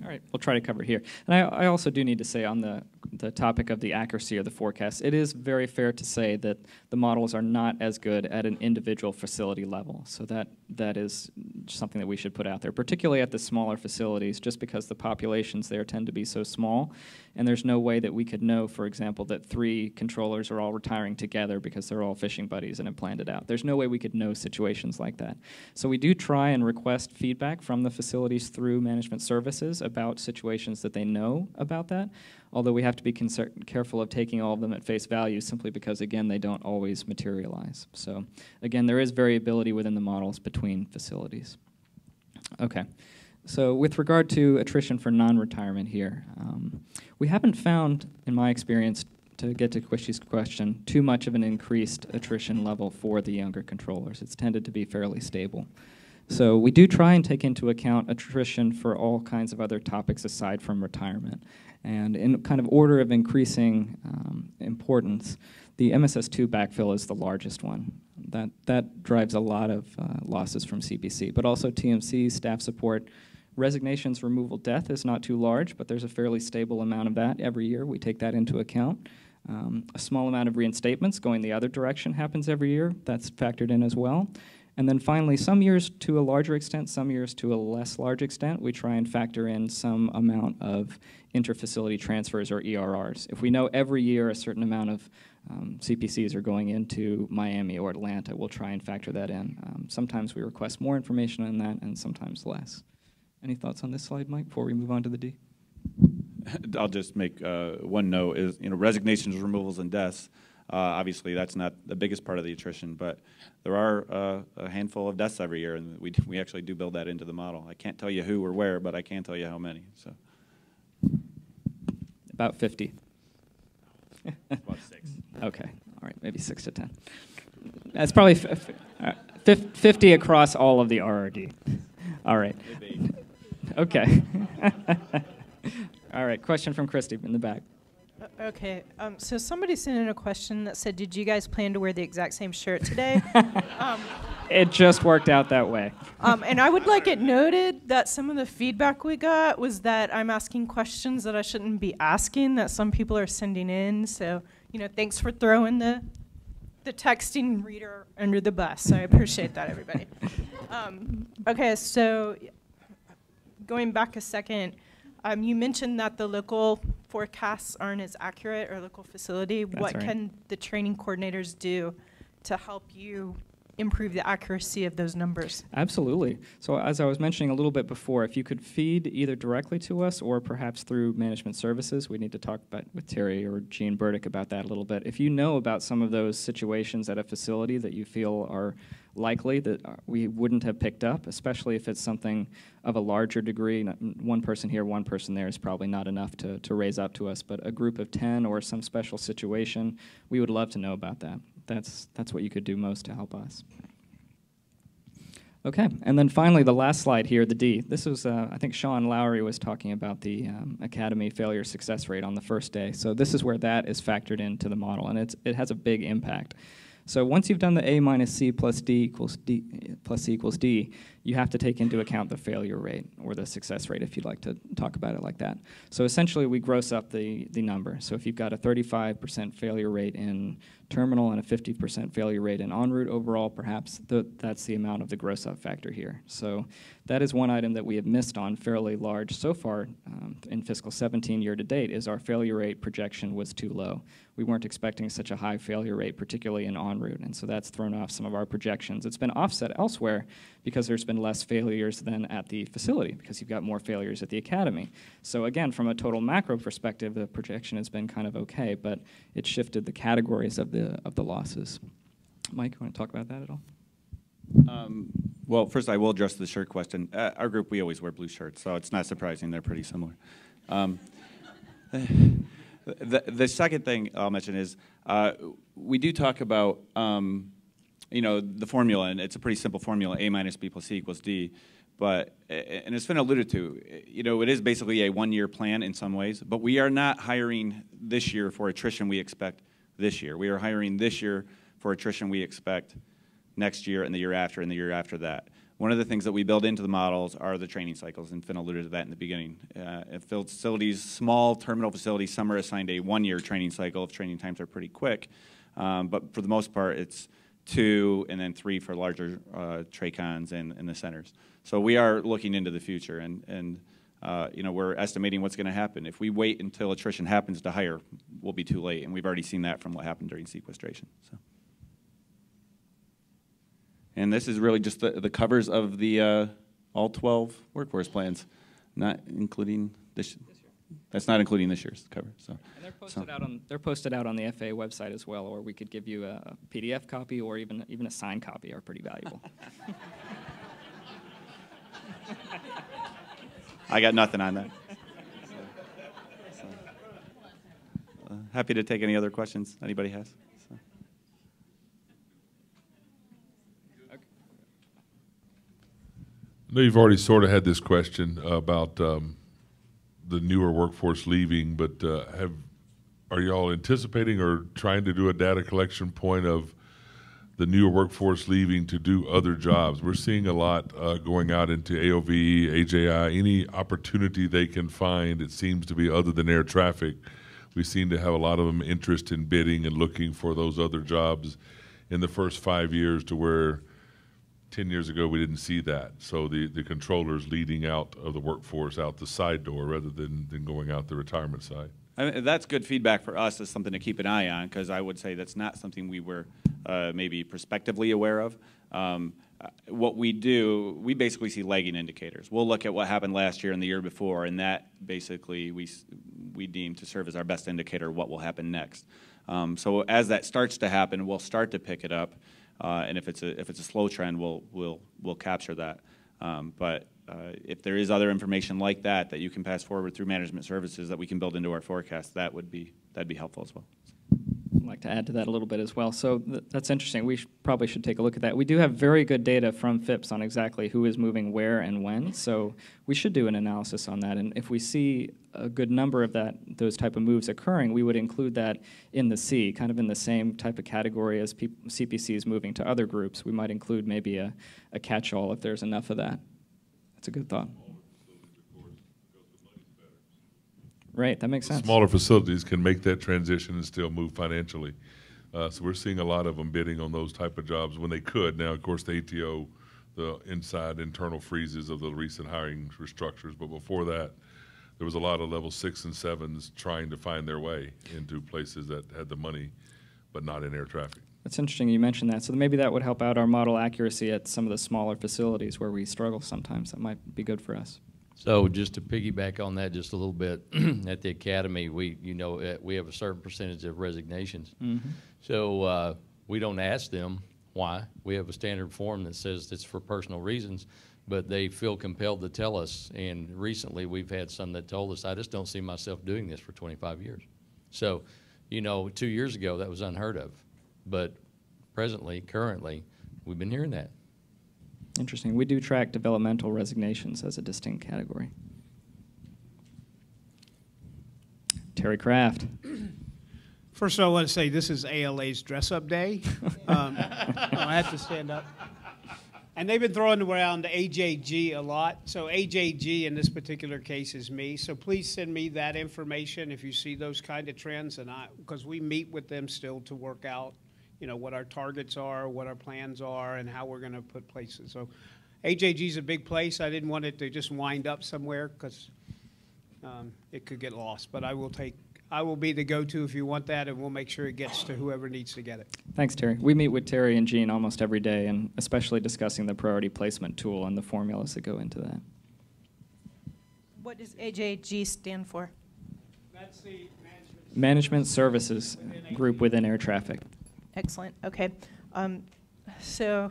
All right, we'll try to cover it here. And I also do need to say on the topic of the accuracy of the forecast, it is very fair to say that the models are not as good at an individual facility level. So that is something that we should put out there, particularly at the smaller facilities, just because the populations there tend to be so small. And there's no way that we could know, for example, that 3 controllers are all retiring together because they're all fishing buddies and have planned it out. There's no way we could know situations like that. So we do try and request feedback from the facilities through management services about situations that they know about that, although we have to be careful of taking all of them at face value simply because, again, they don't always materialize. So, again, there is variability within the models between facilities. Okay. So with regard to attrition for non-retirement here, we haven't found, in my experience, to get to Quishy's question, too much of an increased attrition level for the younger controllers. It's tended to be fairly stable. So we do try and take into account attrition for all kinds of other topics aside from retirement. And in kind of order of increasing importance, the MSS2 backfill is the largest one. That drives a lot of losses from CPC, but also TMC, staff support. Resignations, removal, death is not too large, but there's a fairly stable amount of that every year. We take that into account. A small amount of reinstatements going the other direction happens every year. That's factored in as well. And then finally, some years to a larger extent, some years to a less large extent, we try and factor in some amount of interfacility transfers or ERRs. If we know every year a certain amount of CPCs are going into Miami or Atlanta, we'll try and factor that in. Sometimes we request more information on that and sometimes less. Any thoughts on this slide, Mike, before we move on to the D? I'll just make one note, is resignations, removals, and deaths. Obviously, that's not the biggest part of the attrition, but there are a handful of deaths every year, and we actually do build that into the model. I can't tell you who or where, but I can tell you how many. So about 50. About 6. Okay, all right, maybe 6 to 10. That's probably 50 across all of the RRD. All right. Okay. All right, question from Christy in the back. Okay, so somebody sent in a question that said, did you guys plan to wear the exact same shirt today? It just worked out that way. And I would like it noted that some of the feedback we got was that I'm asking questions that I shouldn't be asking, that some people are sending in. So, thanks for throwing the texting reader under the bus. I appreciate that, everybody. Okay, so going back a second, you mentioned that the local forecasts aren't as accurate, or local facility. What can the training coordinators do to help you improve the accuracy of those numbers? Absolutely. So as I was mentioning a little bit before, if you could feed either directly to us or perhaps through management services, we need to talk with Terry or Gene Burdick about that a little bit. If you know about some of those situations at a facility that you feel are likely that we wouldn't have picked up, especially if it's something of a larger degree. One person here, one person there is probably not enough to raise up to us, but a group of 10 or some special situation, we would love to know about that. That's what you could do most to help us. Okay, and then finally the last slide here, the D. This was, I think Sean Lowry was talking about the academy failure success rate on the first day. So this is where that is factored into the model, and it has a big impact. So once you've done the A minus C plus D equals D plus C equals D, you have to take into account the failure rate or the success rate if you'd like to talk about it like that. So essentially we gross up the number. So if you've got a 35% failure rate in terminal and a 50% failure rate in en route overall, perhaps that's the amount of the gross up factor here. So that is one item that we have missed on fairly large so far in fiscal 17 year to date, is our failure rate projection was too low. We weren't expecting such a high failure rate, particularly in en route, and so that's thrown off some of our projections. It's been offset elsewhere because there's been less failures than at the facility, because you've got more failures at the academy. So again, from a total macro perspective, the projection has been kind of okay, but it shifted the categories of the losses. Mike, you want to talk about that at all? Well, first I will address the shirt question. Our group, we always wear blue shirts, so it's not surprising they're pretty similar. The second thing I'll mention is we do talk about the formula, and it's a pretty simple formula: A minus B plus C equals D. But and it's been alluded to, it is basically a one-year plan in some ways. But we are not hiring this year for attrition we expect this year. We are hiring this year for attrition we expect next year and the year after and the year after that. One of the things that we build into the models are the training cycles, and Finn alluded to that in the beginning. At facilities, small terminal facilities, some are assigned a one-year training cycle if training times are pretty quick. But for the most part, it's 2 and then 3 for larger TRACONs and the centers. So we are looking into the future, and we're estimating what's going to happen. If we wait until attrition happens to hire, we'll be too late, and we've already seen that from what happened during sequestration. So. And this is really just the covers of the all 12 workforce plans, not including this. That's not including this year's cover. So. And they're posted out on the FAA website as well, or we could give you a PDF copy, or even a signed copy are pretty valuable. I got nothing on that. Happy to take any other questions anybody has. So. I know you've already sort of had this question about the newer workforce leaving, but are you all anticipating or trying to do a data collection point of the newer workforce leaving to do other jobs? We're seeing a lot going out into AOV, AJI, any opportunity they can find, it seems to be, other than air traffic. We seem to have a lot of them interest in bidding and looking for those other jobs in the first 5 years, to where 10 years ago we didn't see that. So the controllers leading out of the workforce out the side door rather than going out the retirement side. I mean, that's good feedback for us as something to keep an eye on, because I would say that's not something we were maybe prospectively aware of. What we do, we basically see lagging indicators. We'll look at what happened last year and the year before, and that basically we deem to serve as our best indicator of what will happen next. So as that starts to happen, we'll start to pick it up, and if it's a slow trend, we'll capture that. But if there is other information like that you can pass forward through management services that we can build into our forecast, that'd be helpful as well. I'd like to add to that a little bit as well. So that's interesting. We probably should take a look at that. We do have very good data from FIPS on exactly who is moving where and when, so we should do an analysis on that. And if we see a good number of those type of moves occurring, we would include that in the C, kind of in the same type of category as CPCs moving to other groups. We might include maybe a catch-all if there's enough of that. That's a good thought. Right, that makes sense. Smaller facilities can make that transition and still move financially. So we're seeing a lot of them bidding on those type of jobs when they could. Now, of course, the ATO, the internal freezes of the recent hiring restructures, but before that, there was a lot of level 6 and 7s trying to find their way into places that had the money, but not in air traffic. That's interesting you mentioned that. So maybe that would help out our model accuracy at some of the smaller facilities where we struggle sometimes. That might be good for us. So just to piggyback on that just a little bit, at the academy, we have a certain percentage of resignations. Mm-hmm. So we don't ask them why. We have a standard form that says it's for personal reasons, but they feel compelled to tell us. And recently we've had some that told us, I just don't see myself doing this for 25 years. So, 2 years ago that was unheard of. But currently, we've been hearing that. Interesting. We do track developmental resignations as a distinct category. Terry Kraft. First of all, I want to say this is ALA's dress-up day. I have to stand up. And they've been throwing around AJG a lot. So AJG in this particular case is me. So please send me that information if you see those kind of trends, and because we meet with them still to work out, you know, what our targets are, what our plans are, and how we're going to put places. So AJG is a big place. I didn't want it to just wind up somewhere because it could get lost. But I will be the go-to if you want that, and we'll make sure it gets to whoever needs to get it. Thanks, Terry. We meet with Terry and Jean almost every day, and especially discussing the priority placement tool and the formulas that go into that. What does AJG stand for? That's the Management Services Group within air traffic. Excellent. Okay. So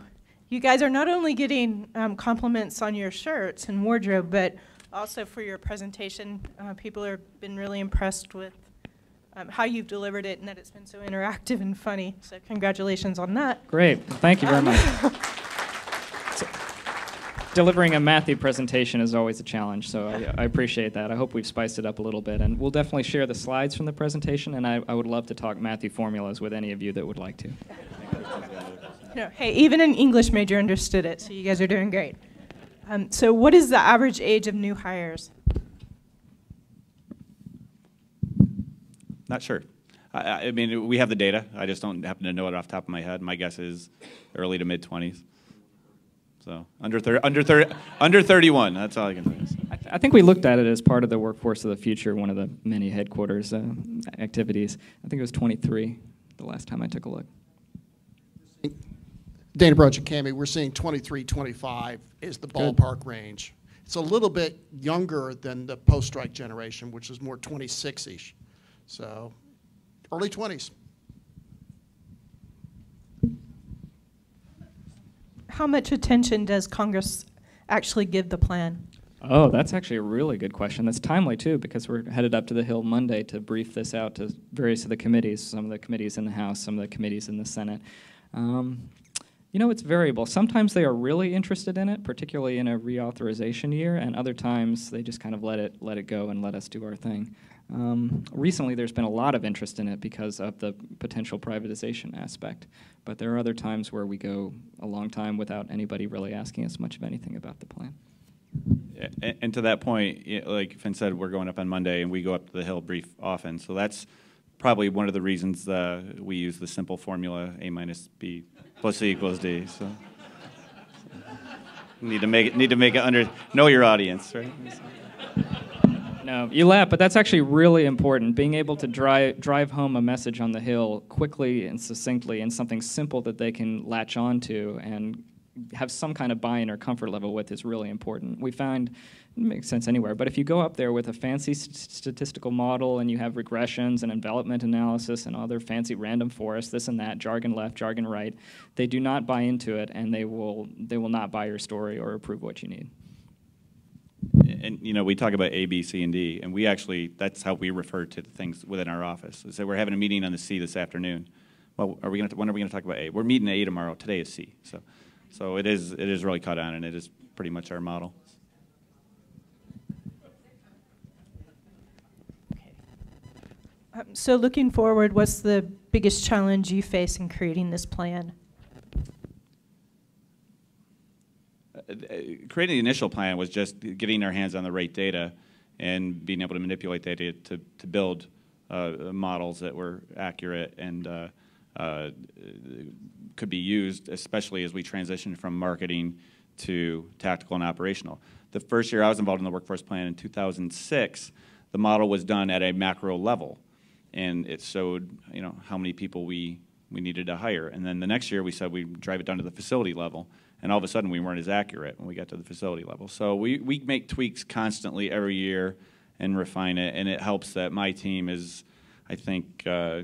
you guys are not only getting compliments on your shirts and wardrobe, but also for your presentation. People have been really impressed with how you've delivered it and that it's been so interactive and funny. So congratulations on that. Great. Thank you very much. So, delivering a mathy presentation is always a challenge, so I appreciate that. I hope we've spiced it up a little bit. And we'll definitely share the slides from the presentation, and I would love to talk mathy formulas with any of you that would like to. No, hey, even an English major understood it, so you guys are doing great. So what is the average age of new hires? Not sure. I mean, we have the data. I just don't happen to know it off the top of my head. My guess is early to mid-20s. So under 31. That's all I can say. I think we looked at it as part of the Workforce of the Future, one of the many headquarters activities. I think it was 23 the last time I took a look. Dana Broach and Cami, we're seeing 23, 25 is the ballpark range. It's a little bit younger than the post-strike generation, which is more 26-ish. So early 20s. How much attention does Congress actually give the plan? Oh, that's actually a really good question. That's timely, too, because we're headed up to the Hill Monday to brief this out to various of the committees, some of the committees in the House, some of the committees in the Senate. You know, it's variable. Sometimes they are really interested in it, particularly in a reauthorization year, and other times they just kind of let it go and let us do our thing. Recently, there's been a lot of interest in it because of the potential privatization aspect, but there are other times where we go a long time without anybody really asking us much of anything about the plan. And to that point, like Finn said, we're going up on Monday, and we go up to the Hill brief often. So that's probably one of the reasons we use the simple formula A minus B plus C equals D. So need to make it know your audience, right? No, you laugh, but that's actually really important. Being able to drive home a message on the Hill quickly and succinctly, and something simple that they can latch on to and have some kind of buy-in or comfort level with is really important. We find, it makes sense anywhere, but if you go up there with a fancy statistical model and you have regressions and envelopment analysis and other fancy random forests, this and that, jargon left, jargon right, they do not buy into it, and they will not buy your story or approve what you need. And you know, we talk about A, B, C, and D, and we actually, that's how we refer to the things within our office. So we're having a meeting on the C this afternoon. Well, when are we going to talk about A? We're meeting at A tomorrow. Today is C. So it is really caught on, and it is pretty much our model. Okay. So looking forward, what's the biggest challenge you face in creating this plan? Creating the initial plan was just getting our hands on the right data and being able to manipulate data to build models that were accurate and could be used, especially as we transition from marketing to tactical and operational. The first year I was involved in the workforce plan in 2006, the model was done at a macro level, and it showed, you know, how many people we needed to hire. And then the next year we said we'd drive it down to the facility level, and all of a sudden we weren't as accurate when we got to the facility level. So we make tweaks constantly every year and refine it, and it helps that my team is, I think, I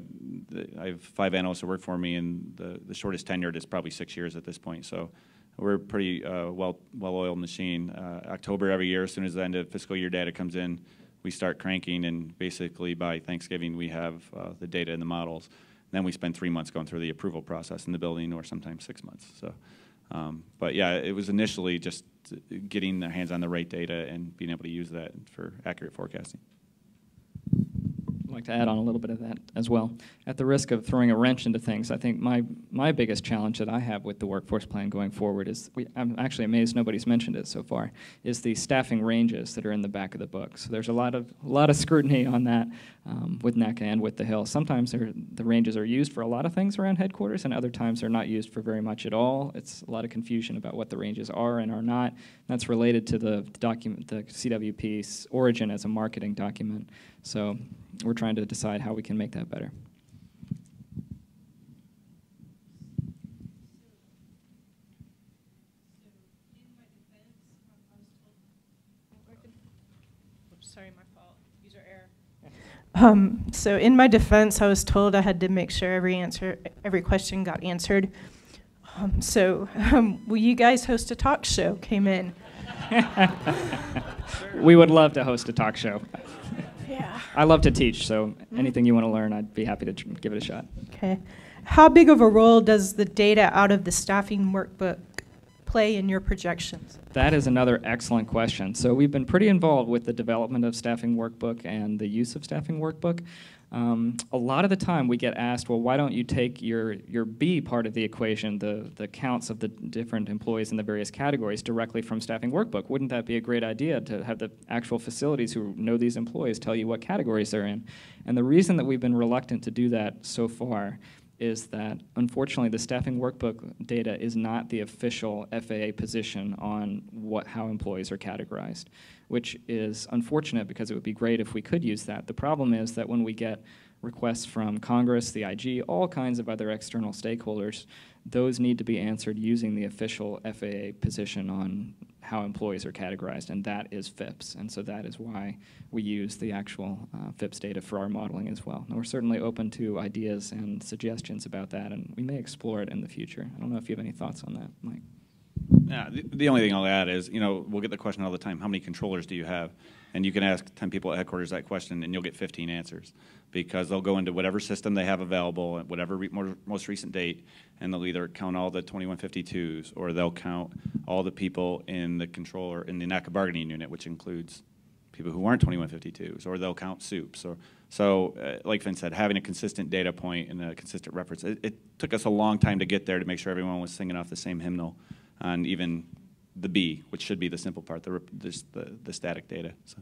have 5 analysts that work for me, and the shortest tenured is probably 6 years at this point. So we're a pretty well-oiled machine. October every year, as soon as the end of fiscal year data comes in, we start cranking, and basically by Thanksgiving we have the data and the models. Then we spend 3 months going through the approval process in the building, or sometimes 6 months. So, but yeah, it was initially just getting their hands on the right data and being able to use that for accurate forecasting. like to add on a little bit of that as well. At the risk of throwing a wrench into things, I think my biggest challenge that I have with the workforce plan going forward is, I'm actually amazed nobody's mentioned it so far, is the staffing ranges that are in the back of the book. So there's a lot of scrutiny on that with NACA and with the Hill. Sometimes the ranges are used for a lot of things around headquarters, and other times they're not used for very much at all. It's a lot of confusion about what the ranges are and are not. That's related to the document, the CWP's origin as a marketing document. So we're trying to decide how we can make that better. Sorry, my fault. User error. So in my defense, I was told I had to make sure every question got answered. Will you guys host a talk show? Came in. We would love to host a talk show. Yeah. I love to teach, so anything you want to learn, I'd be happy to give it a shot. Okay. How big of a role does the data out of the staffing workbook play in your projections? That is another excellent question. So we've been pretty involved with the development of staffing workbook and the use of staffing workbook. A lot of the time we get asked, well, why don't you take your B part of the equation, the counts of the different employees in the various categories, directly from staffing workbook? Wouldn't that be a great idea to have the actual facilities who know these employees tell you what categories they're in? And the reason that we've been reluctant to do that so far is that, unfortunately, the staffing workbook data is not the official FAA position on how employees are categorized, which is unfortunate because it would be great if we could use that. The problem is that when we get requests from Congress, the IG, all kinds of other external stakeholders, those need to be answered using the official FAA position on how employees are categorized, and that is FIPS. And so that is why we use the actual FIPS data for our modeling as well. And we're certainly open to ideas and suggestions about that, and we may explore it in the future. I don't know if you have any thoughts on that, Mike. Yeah, the only thing I'll add is, we'll get the question all the time, how many controllers do you have? And you can ask 10 people at headquarters that question, and you'll get 15 answers, because they'll go into whatever system they have available at whatever most recent date, and they'll either count all the 2152s, or they'll count all the people in the controller, in the NACA bargaining unit, which includes people who aren't 2152s, or they'll count soups. So like Finn said, having a consistent data point and a consistent reference, it took us a long time to get there to make sure everyone was singing off the same hymnal on even the B, which should be the simple part, the static data. So.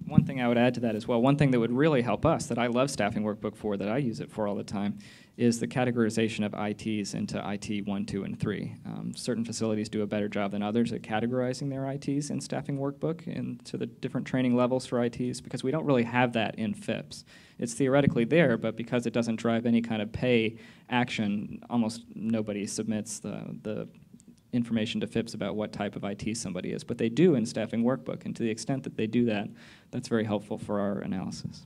One thing I would add to that as well, one thing that would really help us, that I love Staffing Workbook for, that I use it for all the time, is the categorization of ITs into IT 1, 2, and 3. Certain facilities do a better job than others at categorizing their ITs in Staffing Workbook into the different training levels for ITs, because we don't really have that in FIPS. It's theoretically there, but because it doesn't drive any kind of pay action, almost nobody submits the information to FIPS about what type of IT somebody is. But they do in Staffing Workbook, and to the extent that they do that, that's very helpful for our analysis.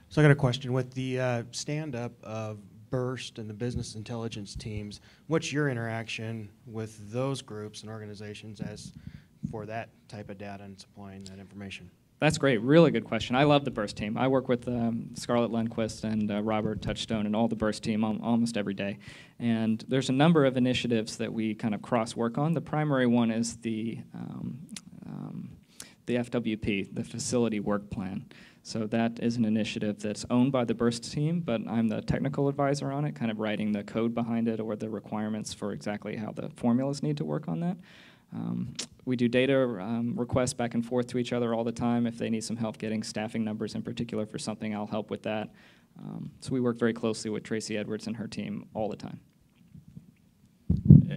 So I got a question. With the stand-up of BURST and the business intelligence teams, what's your interaction with those groups and organizations as for that type of data and supplying that information? That's great. Really good question. I love the BURST team. I work with Scarlett Lundquist and Robert Touchstone and all the BURST team almost every day. And there's a number of initiatives that we kind of cross-work on. The primary one is the FWP, the Facility Work Plan. So that is an initiative that's owned by the BURST team, but I'm the technical advisor on it, kind of writing the code behind it or the requirements for exactly how the formulas need to work on that. We do data requests back and forth to each other all the time. If they need some help getting staffing numbers in particular for something, I'll help with that. So we work very closely with Tracy Edwards and her team all the time.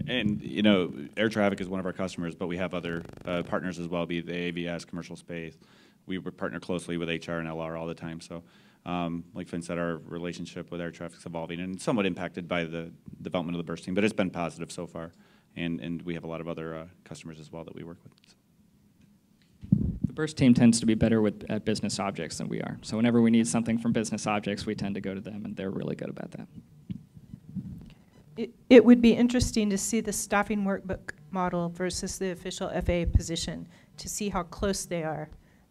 And, air traffic is one of our customers, but we have other partners as well, be it the AVS, commercial space. We partner closely with HR and LR all the time. So, like Finn said, our relationship with air traffic is evolving and somewhat impacted by the development of the BURST team, but it's been positive so far. And we have a lot of other customers as well that we work with. The BURST team tends to be better at business objects than we are. So whenever we need something from business objects, we tend to go to them, and they're really good about that. It would be interesting to see the staffing workbook model versus the official FAA position, to see how close they are.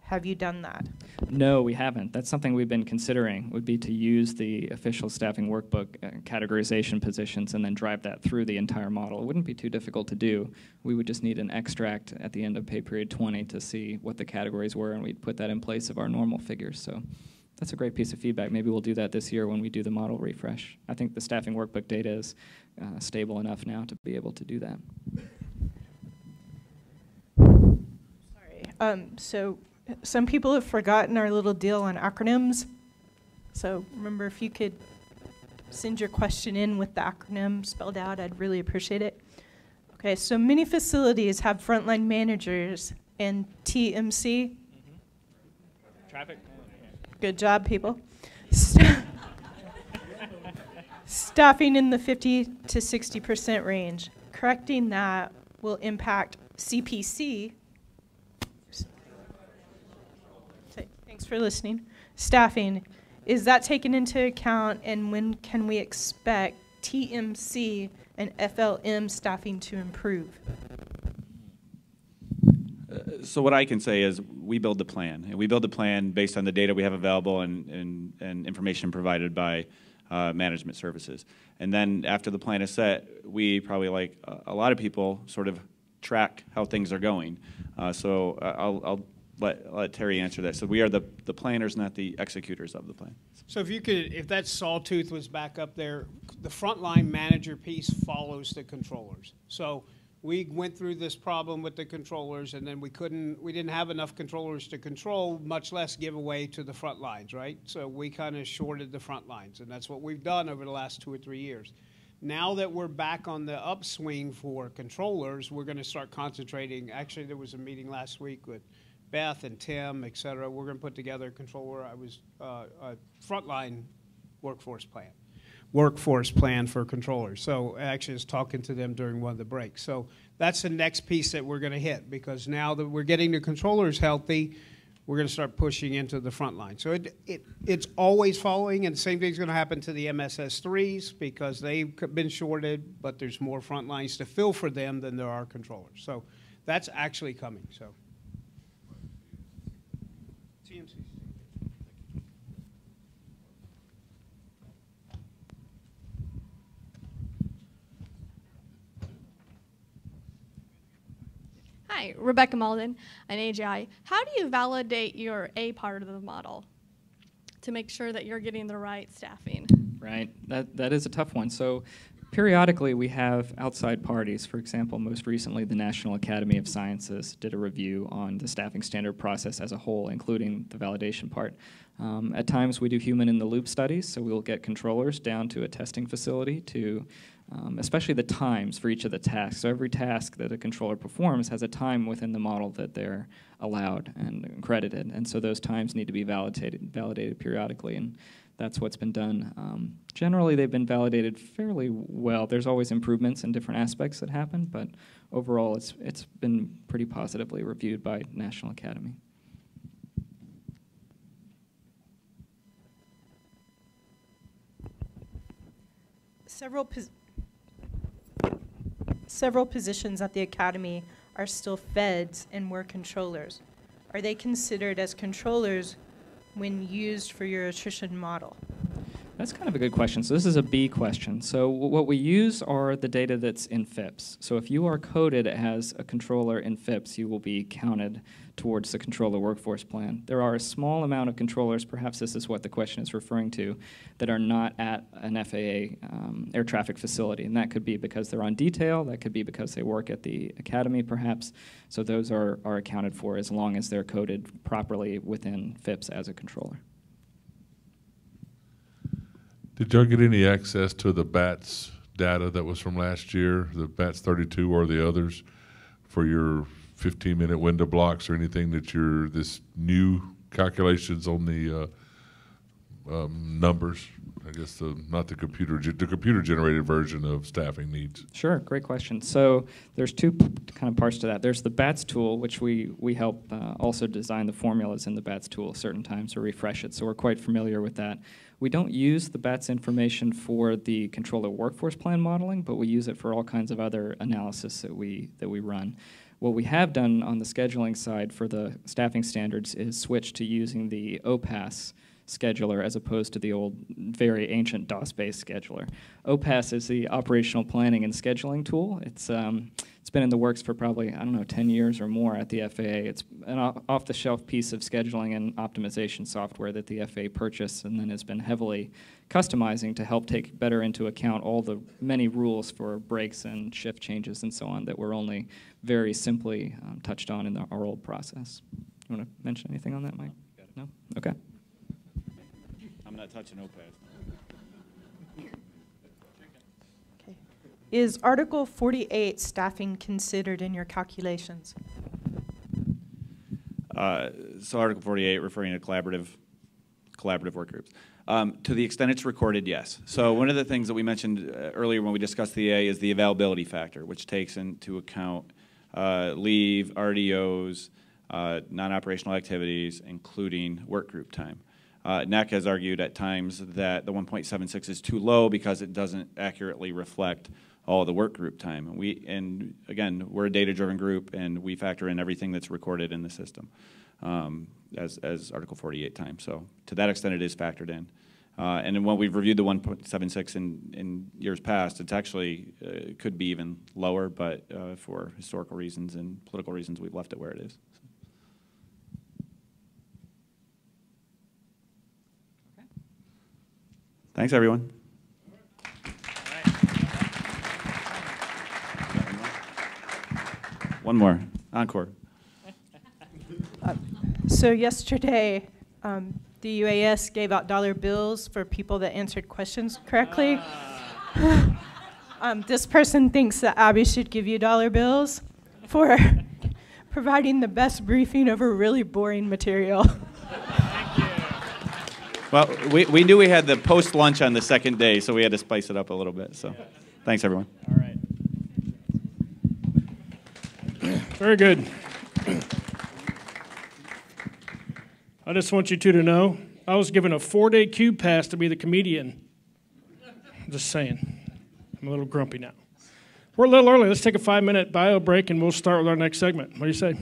Have you done that? No, we haven't. That's something we've been considering, would be to use the official staffing workbook categorization positions and then drive that through the entire model. It wouldn't be too difficult to do. We would just need an extract at the end of pay period 20 to see what the categories were, and we'd put that in place of our normal figures. So that's a great piece of feedback. Maybe we'll do that this year when we do the model refresh. I think the staffing workbook data is stable enough now to be able to do that. Sorry. So some people have forgotten our little deal on acronyms. So remember, if you could send your question in with the acronym spelled out, I'd really appreciate it. Okay, so many facilities have frontline managers and TMC. Traffic. Good job, people. Staffing in the 50 to 60% range. Correcting that will impact CPC. Thanks for listening. Staffing, is that taken into account, and when can we expect TMC and FLM staffing to improve? So what I can say is we build the plan, and we build the plan based on the data we have available and information provided by management services. And then after the plan is set, we probably, like a lot of people, sort of track how things are going. So I'll let Terry answer that. So we are the planners, not the executors of the plan. So if that sawtooth was back up there, the frontline manager piece follows the controllers. So we went through this problem with the controllers, and then we didn't have enough controllers to control, much less give away to the front lines, right? So we kind of shorted the front lines, and that's what we've done over the last 2 or 3 years. Now that we're back on the upswing for controllers, we're going to start concentrating. Actually, there was a meeting last week with Beth and Tim, et cetera. We're going to put together a controller. A frontline workforce plan for controllers. So actually, I was talking to them during one of the breaks. So that's the next piece that we're going to hit, because now that we're getting the controllers healthy, we're going to start pushing into the front line. So it's always following, and the same thing's going to happen to the MSS3s, because they've been shorted, but there's more front lines to fill for them than there are controllers. So that's actually coming. So. Hi, Rebecca Malden, an AGI. How do you validate your A part of the model to make sure that you're getting the right staffing? Right, that is a tough one. So periodically we have outside parties. For example, most recently the National Academy of Sciences did a review on the staffing standard process as a whole, including the validation part. At times we do human-in-the-loop studies, so we'll get controllers down to a testing facility to especially the times for each of the tasks. So every task that a controller performs has a time within the model that they're allowed and credited, and so those times need to be validated periodically, and that's what's been done. Generally, they've been validated fairly well. There's always improvements in different aspects that happen, but overall, it's been pretty positively reviewed by National Academy. Several positions at the Academy are still feds and were controllers. Are they considered as controllers when used for your attrition model? That's kind of a good question. So this is a B question. So what we use are the data that's in FIPS. So if you are coded as a controller in FIPS, you will be counted towards the controller workforce plan. There are a small amount of controllers, perhaps this is what the question is referring to, that are not at an FAA air traffic facility. And that could be because they're on detail, that could be because they work at the academy perhaps. So those are accounted for as long as they're coded properly within FIPS as a controller. Did y'all get any access to the BATS data that was from last year, the BATS 32 or the others, for your 15-minute window blocks or anything that this new calculations on the numbers? I guess not the computer-generated version of staffing needs. Sure, great question. So there's two kind of parts to that. There's the BATS tool, which we help also design the formulas in the BATS tool certain times to refresh it. So we're quite familiar with that. We don't use the BATS information for the controller workforce plan modeling, but we use it for all kinds of other analysis that we run. What we have done on the scheduling side for the staffing standards is switch to using the OPAS scheduler as opposed to the old, very ancient DOS-based scheduler. OPAS is the operational planning and scheduling tool. It's been in the works for probably, 10 years or more at the FAA. It's an off-the-shelf piece of scheduling and optimization software that the FAA purchased and then has been heavily customizing to help take better into account all the many rules for breaks and shift changes and so on that were only very simply touched on in our old process. You want to mention anything on that, Mike? No? Okay. I'm not touching OPAS. Is Article 48 staffing considered in your calculations? So Article 48 referring to collaborative work groups. To the extent it's recorded, yes. So one of the things that we mentioned earlier when we discussed the EA is the availability factor, which takes into account leave, RDOs, non-operational activities, including work group time. NEC has argued at times that the 1.76 is too low because it doesn't accurately reflect all the work group time. And again, we're a data-driven group, and we factor in everything that's recorded in the system as Article 48 time. So to that extent, it is factored in. And then when we've reviewed the 1.76 in years past, it's actually could be even lower, but for historical reasons and political reasons, we've left it where it is. Thanks, everyone. One more. Encore. So yesterday, the UAS gave out dollar bills for people that answered questions correctly. This person thinks that Abby should give you dollar bills for providing the best briefing over really boring material. Well, we knew we had the post-lunch on the second day, so we had to spice it up a little bit. So thanks, everyone. All right. Very good. I just want you two to know, I was given a 4-day cube pass to be the comedian. I'm just saying. I'm a little grumpy now. We're a little early. Let's take a 5-minute bio break, and we'll start with our next segment. What do you say?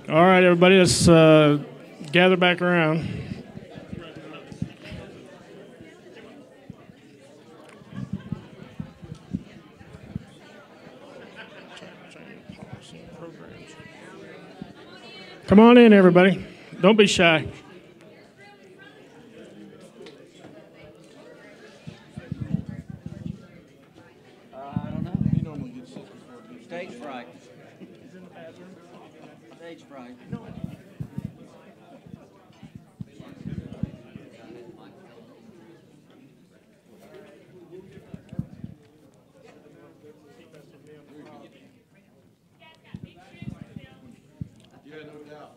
All right, everybody, let's gather back around. Come on in, everybody. Don't be shy. I don't know. He normally gets sick before he stage fright. He's in the bathroom. Stage fright. Yeah, no doubt.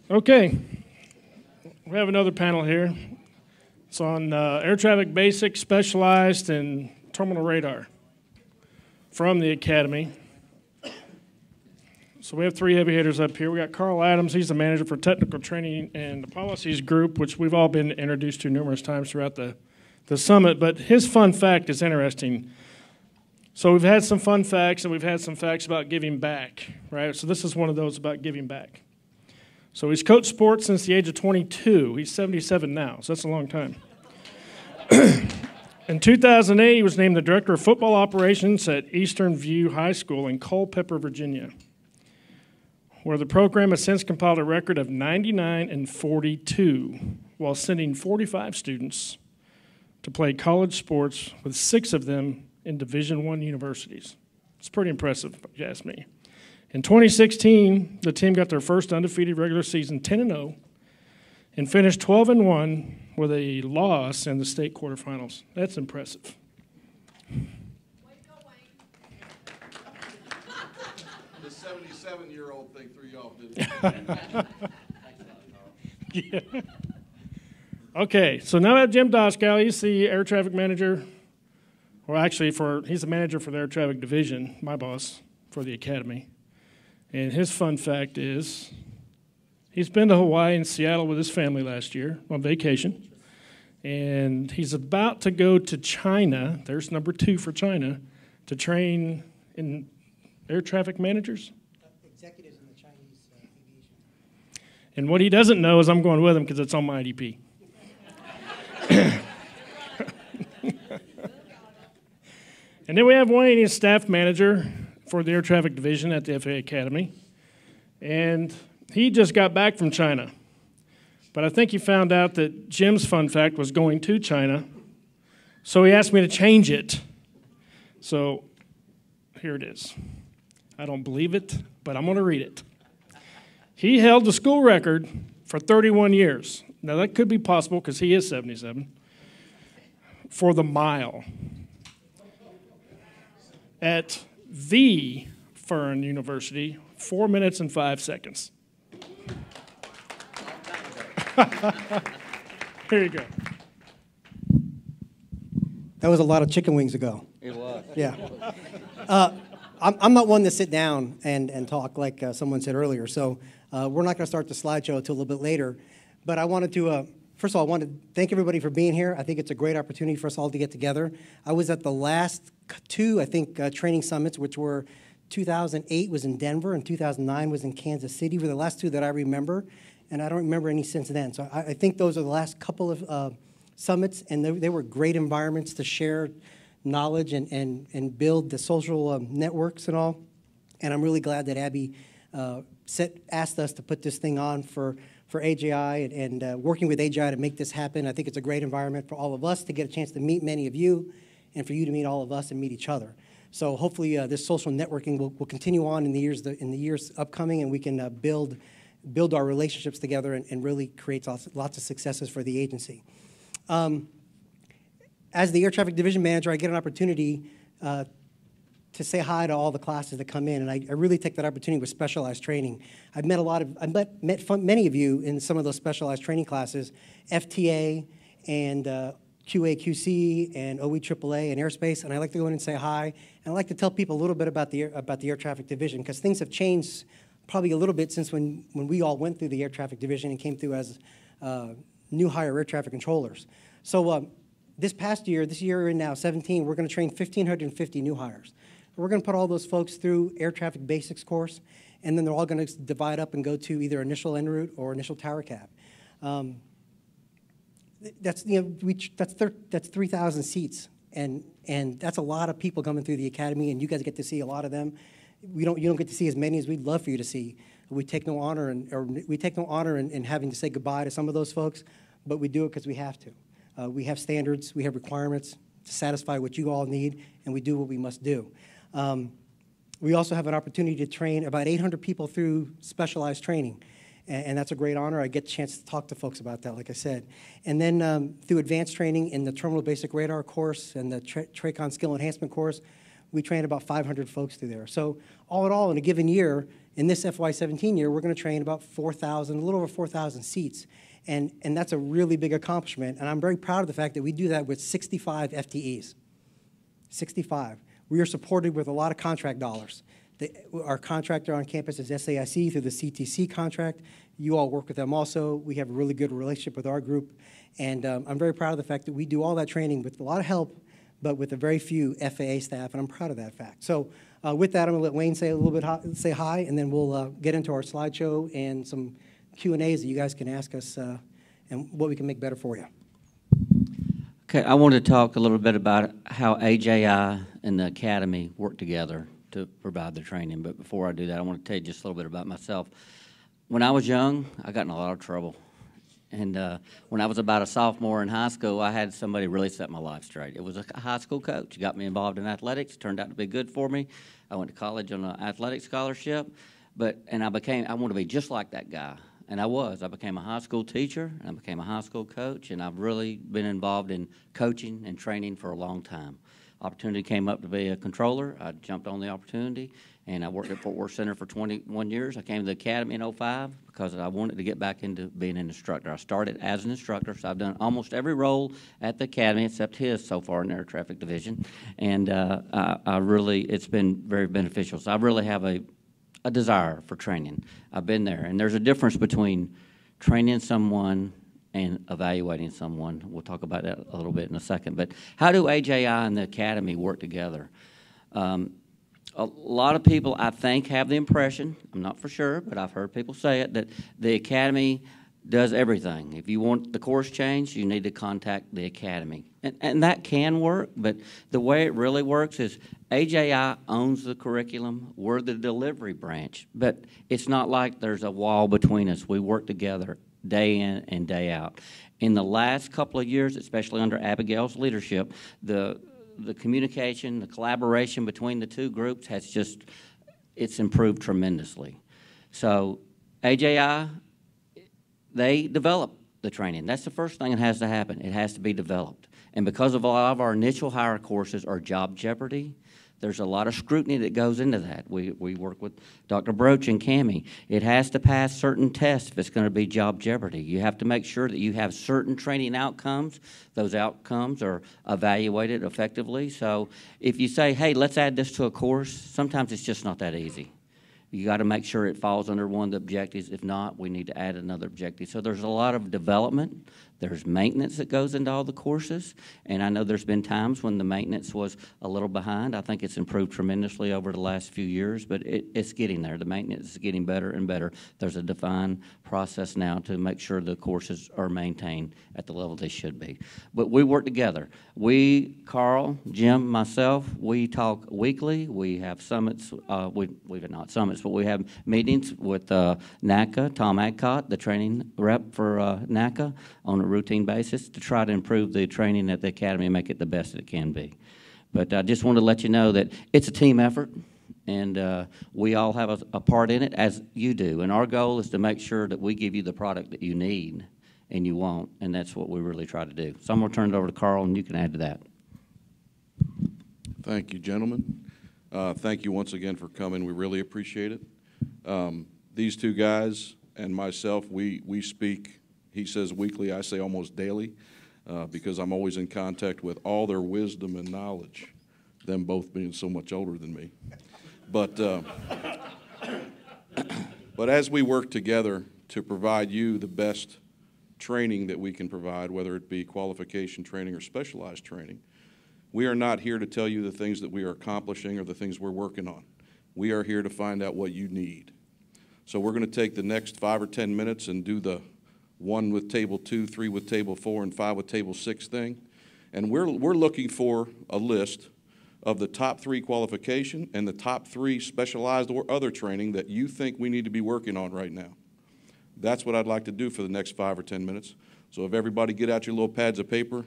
Okay, we have another panel here. It's on air traffic basics, specialized, and terminal radar from the Academy. So we have three heavy hitters up here. We got Carl Adams. He's the manager for technical training and the policies group, which we've all been introduced to numerous times throughout the summit. But his fun fact is interesting. So we've had some fun facts, and we've had some facts about giving back, right? So this is one of those about giving back. So he's coached sports since the age of 22. He's 77 now, so that's a long time. In 2008, he was named the director of football operations at Eastern View High School in Culpeper, Virginia, where the program has since compiled a record of 99-42 while sending 45 students to play college sports, with 6 of them in Division I universities. It's pretty impressive, if you ask me. In 2016, the team got their first undefeated regular season, 10-0, and finished 12-1 with a loss in the state quarterfinals. That's impressive. The 77-year-old thing threw you off, didn't it? Yeah. Okay, so now I have Jim Doskow. He's the air traffic manager. Well, actually, he's the manager for the air traffic division, my boss, for the Academy. And his fun fact is he's been to Hawaii and Seattle with his family last year on vacation. And he's about to go to China, there's number 2 for China, to train in air traffic managers. Executives in the Chinese aviation. And what he doesn't know is I'm going with him because it's on my IDP. And then we have Wayne, he's staff manager for the air traffic division at the FAA Academy. And he just got back from China. But I think he found out that Jim's fun fact was going to China. So he asked me to change it. So here it is. I don't believe it, but I'm going to read it. He held the school record for 31 years. Now that could be possible because he is 77. For the mile at the Fern University, 4 minutes and 5 seconds. Here you go. That was a lot of chicken wings ago. It was. Yeah. I'm not one to sit down and talk like someone said earlier, so we're not going to start the slideshow until a little bit later. But I wanted to, first of all, I want to thank everybody for being here. I think it's a great opportunity for us all to get together. I was at the last 2, I think, training summits, which were 2008 was in Denver and 2009 was in Kansas City, were the last 2 that I remember, and I don't remember any since then. So I think those are the last couple of summits, and they were great environments to share knowledge and build the social networks and all. And I'm really glad that Abby asked us to put this thing on for AJI and working with AJI to make this happen. I think it's a great environment for all of us to get a chance to meet many of you and for you to meet all of us and meet each other. So hopefully this social networking will continue on in the years upcoming, and we can build our relationships together and really create lots of successes for the agency. As the air traffic division manager, I get an opportunity to say hi to all the classes that come in, and I really take that opportunity with specialized training. I've met many of you in some of those specialized training classes, FTA and QA, QC, and OE, AAA, and airspace, and I like to go in and say hi, and I like to tell people a little bit about the air traffic division, because things have changed probably a little bit since when we all went through the air traffic division and came through as new hire air traffic controllers. So this past year, this year we're in now, 17, we're going to train 1,550 new hires. We're going to put all those folks through air traffic basics course, and then they're all going to divide up and go to either initial en route or initial tower cap. That's 3,000 seats, and that's a lot of people coming through the academy, and you guys get to see a lot of them. You don't get to see as many as we'd love for you to see. We take no honor in having to say goodbye to some of those folks, but we do it because we have to. We have standards, we have requirements to satisfy what you all need, and we do what we must do. We also have an opportunity to train about 800 people through specialized training, and that's a great honor. I get a chance to talk to folks about that, like I said. And then through advanced training in the Terminal Basic Radar course and the TRACON Skill Enhancement course, we train about 500 folks through there. So all in all, in a given year, in this FY17 year, we're going to train about 4,000, a little over 4,000 seats. And that's a really big accomplishment. And I'm very proud of the fact that we do that with 65 FTEs. 65. We are supported with a lot of contract dollars. Our contractor on campus is SAIC through the CTC contract. You all work with them also. We have a really good relationship with our group. And I'm very proud of the fact that we do all that training with a lot of help, but with a very few FAA staff, and I'm proud of that fact. So with that, I'm going to let Wayne say a little bit, say hi, and then we'll get into our slideshow and some Q&As that you guys can ask us and what we can make better for you. Okay, I want to talk a little bit about how AJI and the Academy work together to provide the training. But before I do that, I want to tell you just a little bit about myself. When I was young, I got in a lot of trouble. And when I was about a sophomore in high school, I had somebody really set my life straight. It was a high school coach. He got me involved in athletics. Turned out to be good for me. I went to college on an athletic scholarship. And I wanted to be just like that guy. And I was. I became a high school teacher, and I became a high school coach, and I've really been involved in coaching and training for a long time. Opportunity came up to be a controller. I jumped on the opportunity, and I worked at Fort Worth Center for 21 years. I came to the Academy in 2005 because I wanted to get back into being an instructor. I started as an instructor, so I've done almost every role at the Academy except his so far in the Air Traffic Division, and it's been very beneficial. So I really have a desire for training. I've been there, and there's a difference between training someone and evaluating someone. We'll talk about that a little bit in a second. But how do AJI and the Academy work together? A lot of people, I think, have the impression, I'm not for sure, but I've heard people say it, that the Academy does everything. If you want the course changed, you need to contact the Academy. And that can work, but the way it really works is AJI owns the curriculum. We're the delivery branch. But it's not like there's a wall between us. We work together day in and day out. In the last couple of years, especially under Abigail's leadership, the communication, the collaboration between the two groups it's improved tremendously. So AJI, they develop the training. That's the first thing that has to happen. It has to be developed. And because of a lot of our initial hire courses are job jeopardy, there's a lot of scrutiny that goes into that. We work with Dr. Broach and Cammie. It has to pass certain tests if it's going to be job jeopardy. You have to make sure that you have certain training outcomes. Those outcomes are evaluated effectively. So if you say, hey, let's add this to a course, sometimes it's just not that easy. You got to make sure it falls under one of the objectives. If not, we need to add another objective. So there's a lot of development. There's maintenance that goes into all the courses, and I know there's been times when the maintenance was a little behind. I think it's improved tremendously over the last few years, but it's getting there. The maintenance is getting better and better. There's a defined process now to make sure the courses are maintained at the level they should be. But we work together. We, Carl, Jim, myself, we talk weekly. We have summits. We've not summits, but we have meetings with NACA, Tom Adcott, the training rep for NACA, on a routine basis to try to improve the training at the Academy and make it the best that it can be. But I just want to let you know that it's a team effort, and we all have a part in it, as you do. And our goal is to make sure that we give you the product that you need and you want, and that's what we really try to do. So I'm going to turn it over to Carl, and you can add to that. Thank you, gentlemen. Thank you once again for coming. We really appreciate it. These two guys and myself, we speak, he says weekly, I say almost daily. because I'm always in contact with all their wisdom and knowledge, them both being so much older than me. But, but as we work together to provide you the best training that we can provide, whether it be qualification training or specialized training, we are not here to tell you the things that we are accomplishing or the things we're working on. We are here to find out what you need. So we're going to take the next 5 or 10 minutes and do the 1 with table 2, 3 with table 4, and 5 with table 6 thing. And we're looking for a list of the top 3 qualification and the top 3 specialized or other training that you think we need to be working on right now. That's what I'd like to do for the next 5 or 10 minutes. So if everybody get out your little pads of paper,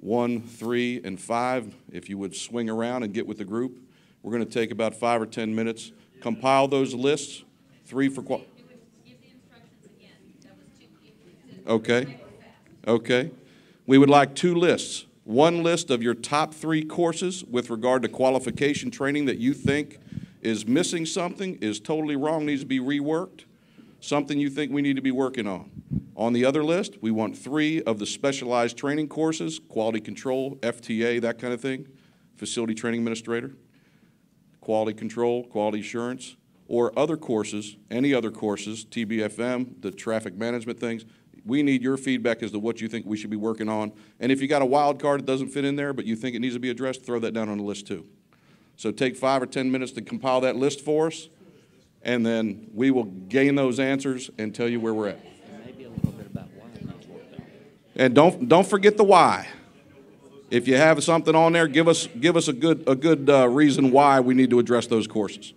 1, 3, and 5, if you would swing around and get with the group. We're going to take about 5 or 10 minutes, compile those lists, 3 for Okay. Okay. We would like 2 lists. 1 list of your top 3 courses with regard to qualification training that you think is missing something, is totally wrong, needs to be reworked, something you think we need to be working on. On the other list, we want 3 of the specialized training courses, quality control, FTA, that kind of thing, facility training administrator, quality control, quality assurance, or other courses, any other courses, TBFM, the traffic management things. We need your feedback as to what you think we should be working on. And if you got a wild card that doesn't fit in there, but you think it needs to be addressed, throw that down on the list too. So take 5 or 10 minutes to compile that list for us, and then we will gain those answers and tell you where we're at. Maybe a little bit about why. And don't forget the why. If you have something on there, give us a good reason why we need to address those courses.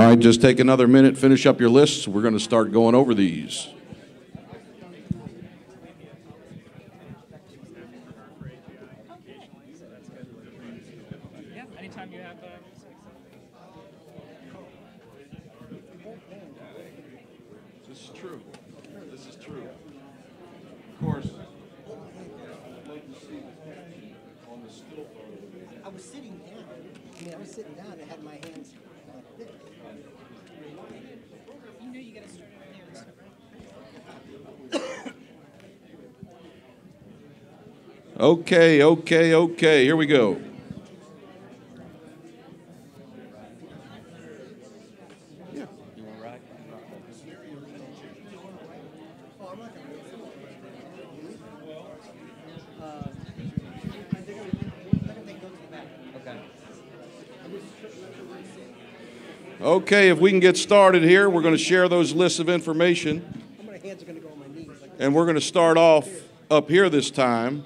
right, just take another minute, finish up your lists. We're going to start going over these. Yeah, anytime you have. This is true. This is true. Of course. I was sitting down. I mean, I was sitting down and had my hands like this. You know you got to start over there. Okay. Here we go. Yeah. You want to ride? Okay, if we can get started here, we're going to share those lists of information. My hands are going to go on my knees. And we're going to start off up here this time.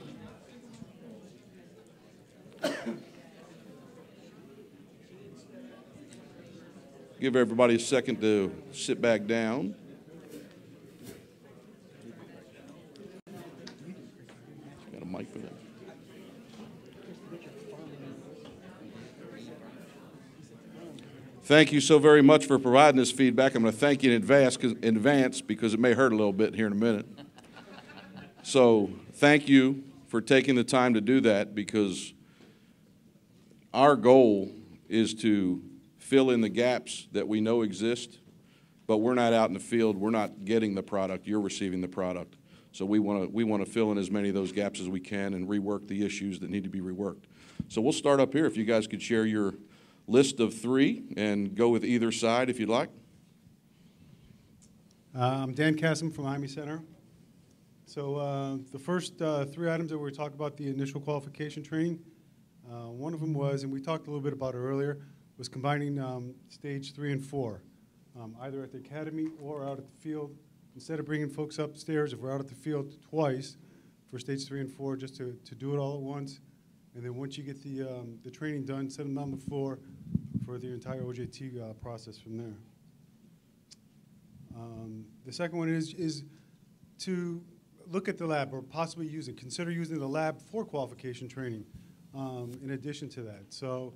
Give everybody a second to sit back down. Got a mic for that. Thank you so very much for providing this feedback. I'm going to thank you in advance because it may hurt a little bit here in a minute. So thank you for taking the time to do that, because our goal is to fill in the gaps that we know exist, but we're not out in the field. We're not getting the product. You're receiving the product. So we want to fill in as many of those gaps as we can and rework the issues that need to be reworked. So we'll start up here. If you guys could share your list of 3 and go with either side if you'd like. I'm Dan Kassem from Miami Center. So the first 3 items that we were talking about, the initial qualification training, one of them was, and we talked a little bit about it earlier, was combining stage 3 and 4, either at the academy or out at the field. Instead of bringing folks upstairs, if we're out at the field twice for stage 3 and 4, just to do it all at once. And then once you get the training done, send them on the floor for the entire OJT process from there. The second one is to look at the lab, or possibly consider using the lab for qualification training in addition to that. So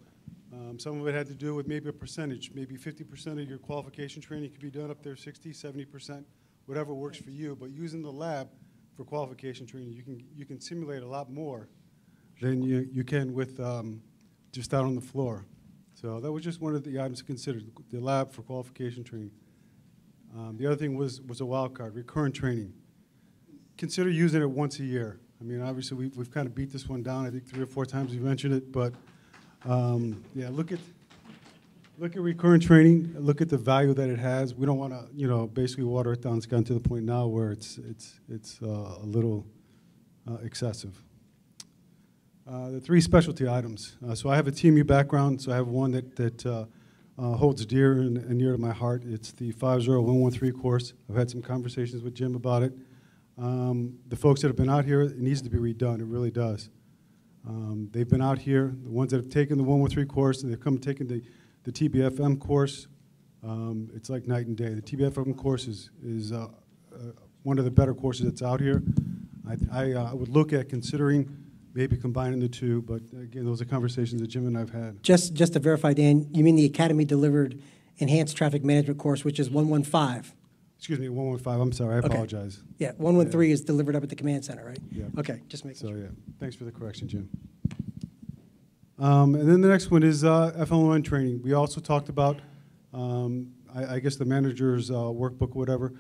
some of it had to do with maybe a percentage, maybe 50% of your qualification training could be done up there, 60, 70%, whatever works for you. But using the lab for qualification training, you can simulate a lot more than you can with just out on the floor. So that was just one of the items to consider, the lab for qualification training. The other thing was a wild card, recurrent training. Consider using it once a year. I mean, obviously, we've kind of beat this one down. I think 3 or 4 times we mentioned it, but yeah, look at recurrent training. Look at the value that it has. We don't want to, basically water it down. It's gotten to the point now where it's a little excessive. The 3 specialty items. So I have a TMU background, so I have one that holds dear and near to my heart. It's the 50113 course. I've had some conversations with Jim about it. The folks that have been out here, it needs to be redone. It really does. They've been out here. The ones that have taken the 113 course, and they've come and taken the TBFM course, it's like night and day. The TBFM course is one of the better courses that's out here. I would look at considering maybe combining the 2, but again, those are conversations that Jim and I have had. Just to verify, Dan, you mean the Academy delivered Enhanced Traffic Management course, which is 115? Excuse me, 115. I'm sorry. I apologize. Yeah, 113 is delivered up at the command center, right? Yeah. Okay, just making sure. So yeah, thanks for the correction, Jim. And then the next one is FLON training. We also talked about, I guess, the manager's workbook or whatever.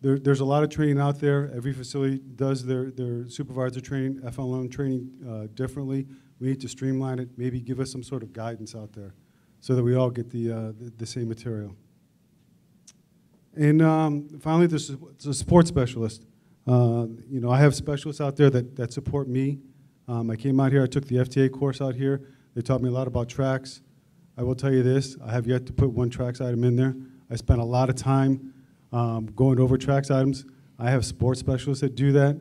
There's a lot of training out there. Every facility does their supervisor training, FLON training differently. We need to streamline it, maybe give us some sort of guidance out there so that we all get the same material. And finally, there's a support specialist. I have specialists out there that support me. I came out here, I took the FTA course out here. They taught me a lot about tracks. I will tell you this, I have yet to put one tracks item in there. I spent a lot of time going over tracks items. I have support specialists that do that.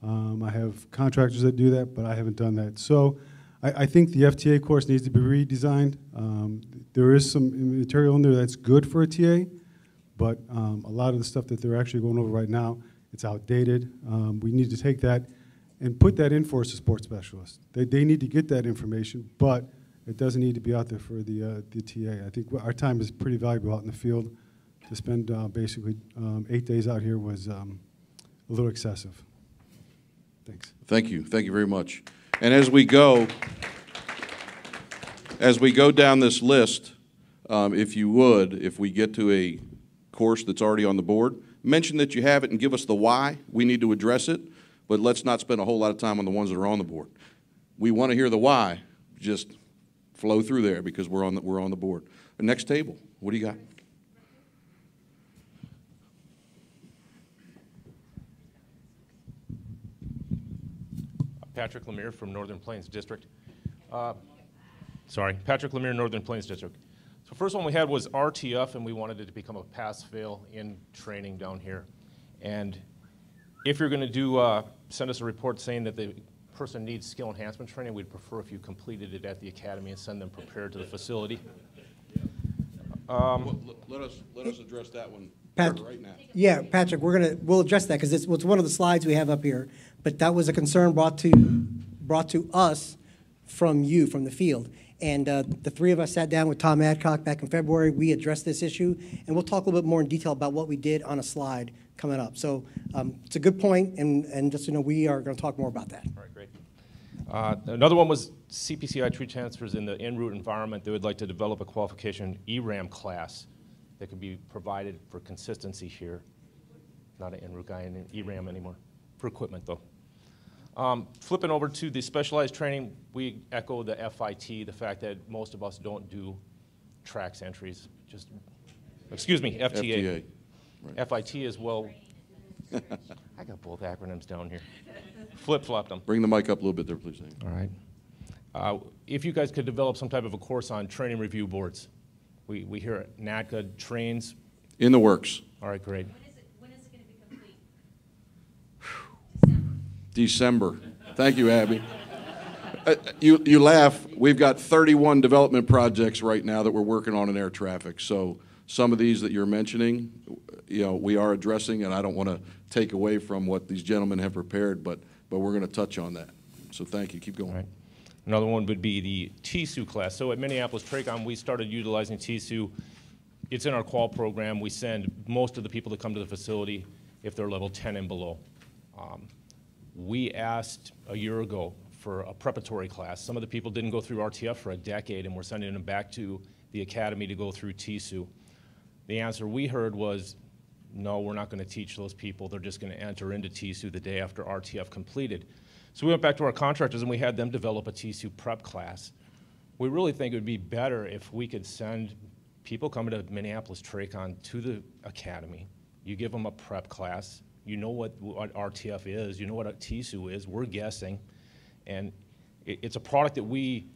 I have contractors that do that, but I haven't done that. So I think the FTA course needs to be redesigned. There is some material in there that's good for a TA, but a lot of the stuff that they're actually going over right now, it's outdated. We need to take that and put that in for us as sports specialists. They need to get that information, but it doesn't need to be out there for the TA. I think our time is pretty valuable out in the field. To spend basically 8 days out here was a little excessive. Thanks. Thank you. Thank you very much. And as we go down this list, if you would, if we get to a course that's already on the board, mention that you have it and give us the why. We need to address it, but let's not spend a whole lot of time on the ones that are on the board. We want to hear the why. Just flow through there because we're on the board. The next table, what do you got? Patrick Lemire from Northern Plains District. Patrick Lemire, Northern Plains District. So first one we had was RTF, and we wanted it to become a pass-fail in training down here. And if you're going to send us a report saying that the person needs skill enhancement training, we'd prefer if you completed it at the academy and send them prepared to the facility. Let us address that one right now. Yeah, Patrick, we'll address that because it's one of the slides we have up here. But that was a concern brought to us from you, from the field. And the three of us sat down with Tom Adcock back in February. We addressed this issue, and we'll talk a little bit more in detail about what we did on a slide coming up. So it's a good point, and just so you know, we are going to talk more about that. All right, great. Another one was CPCI tree transfers in the en route environment. They would like to develop a qualification ERAM class that could be provided for consistency here. Not an en route guy in ERAM anymore, for equipment though. Flipping over to the specialized training, we echo the FIT, the fact that most of us don't do tracks entries. FTA. FTA. Right. FIT as well. I got both acronyms down here. Flip-flopped them. Bring the mic up a little bit there, please. All right. If you guys could develop some type of a course on training review boards. We hear NATCA trains. In the works. All right, great. When is it going to be complete? December. Thank you, Abby. You laugh. We've got 31 development projects right now that we're working on in air traffic. So some of these that you're mentioning, we are addressing, and I don't want to take away from what these gentlemen have prepared, but we're going to touch on that. So thank you. Keep going. All right. Another one would be the TSU class. So at Minneapolis TRACON, we started utilizing TSU. It's in our qual program. We send most of the people that come to the facility if they're level 10 and below. We asked a year ago for a preparatory class. Some of the people didn't go through RTF for a decade, and we're sending them back to the academy to go through TSU. The answer we heard was, no, we're not going to teach those people. They're just going to enter into TSU the day after RTF completed. So we went back to our contractors and we had them develop a TSU prep class. We really think it would be better if we could send people coming to Minneapolis TRACON to the academy. You give them a prep class. You know what RTF is. You know what a TSU is. We're guessing. And it's a product that we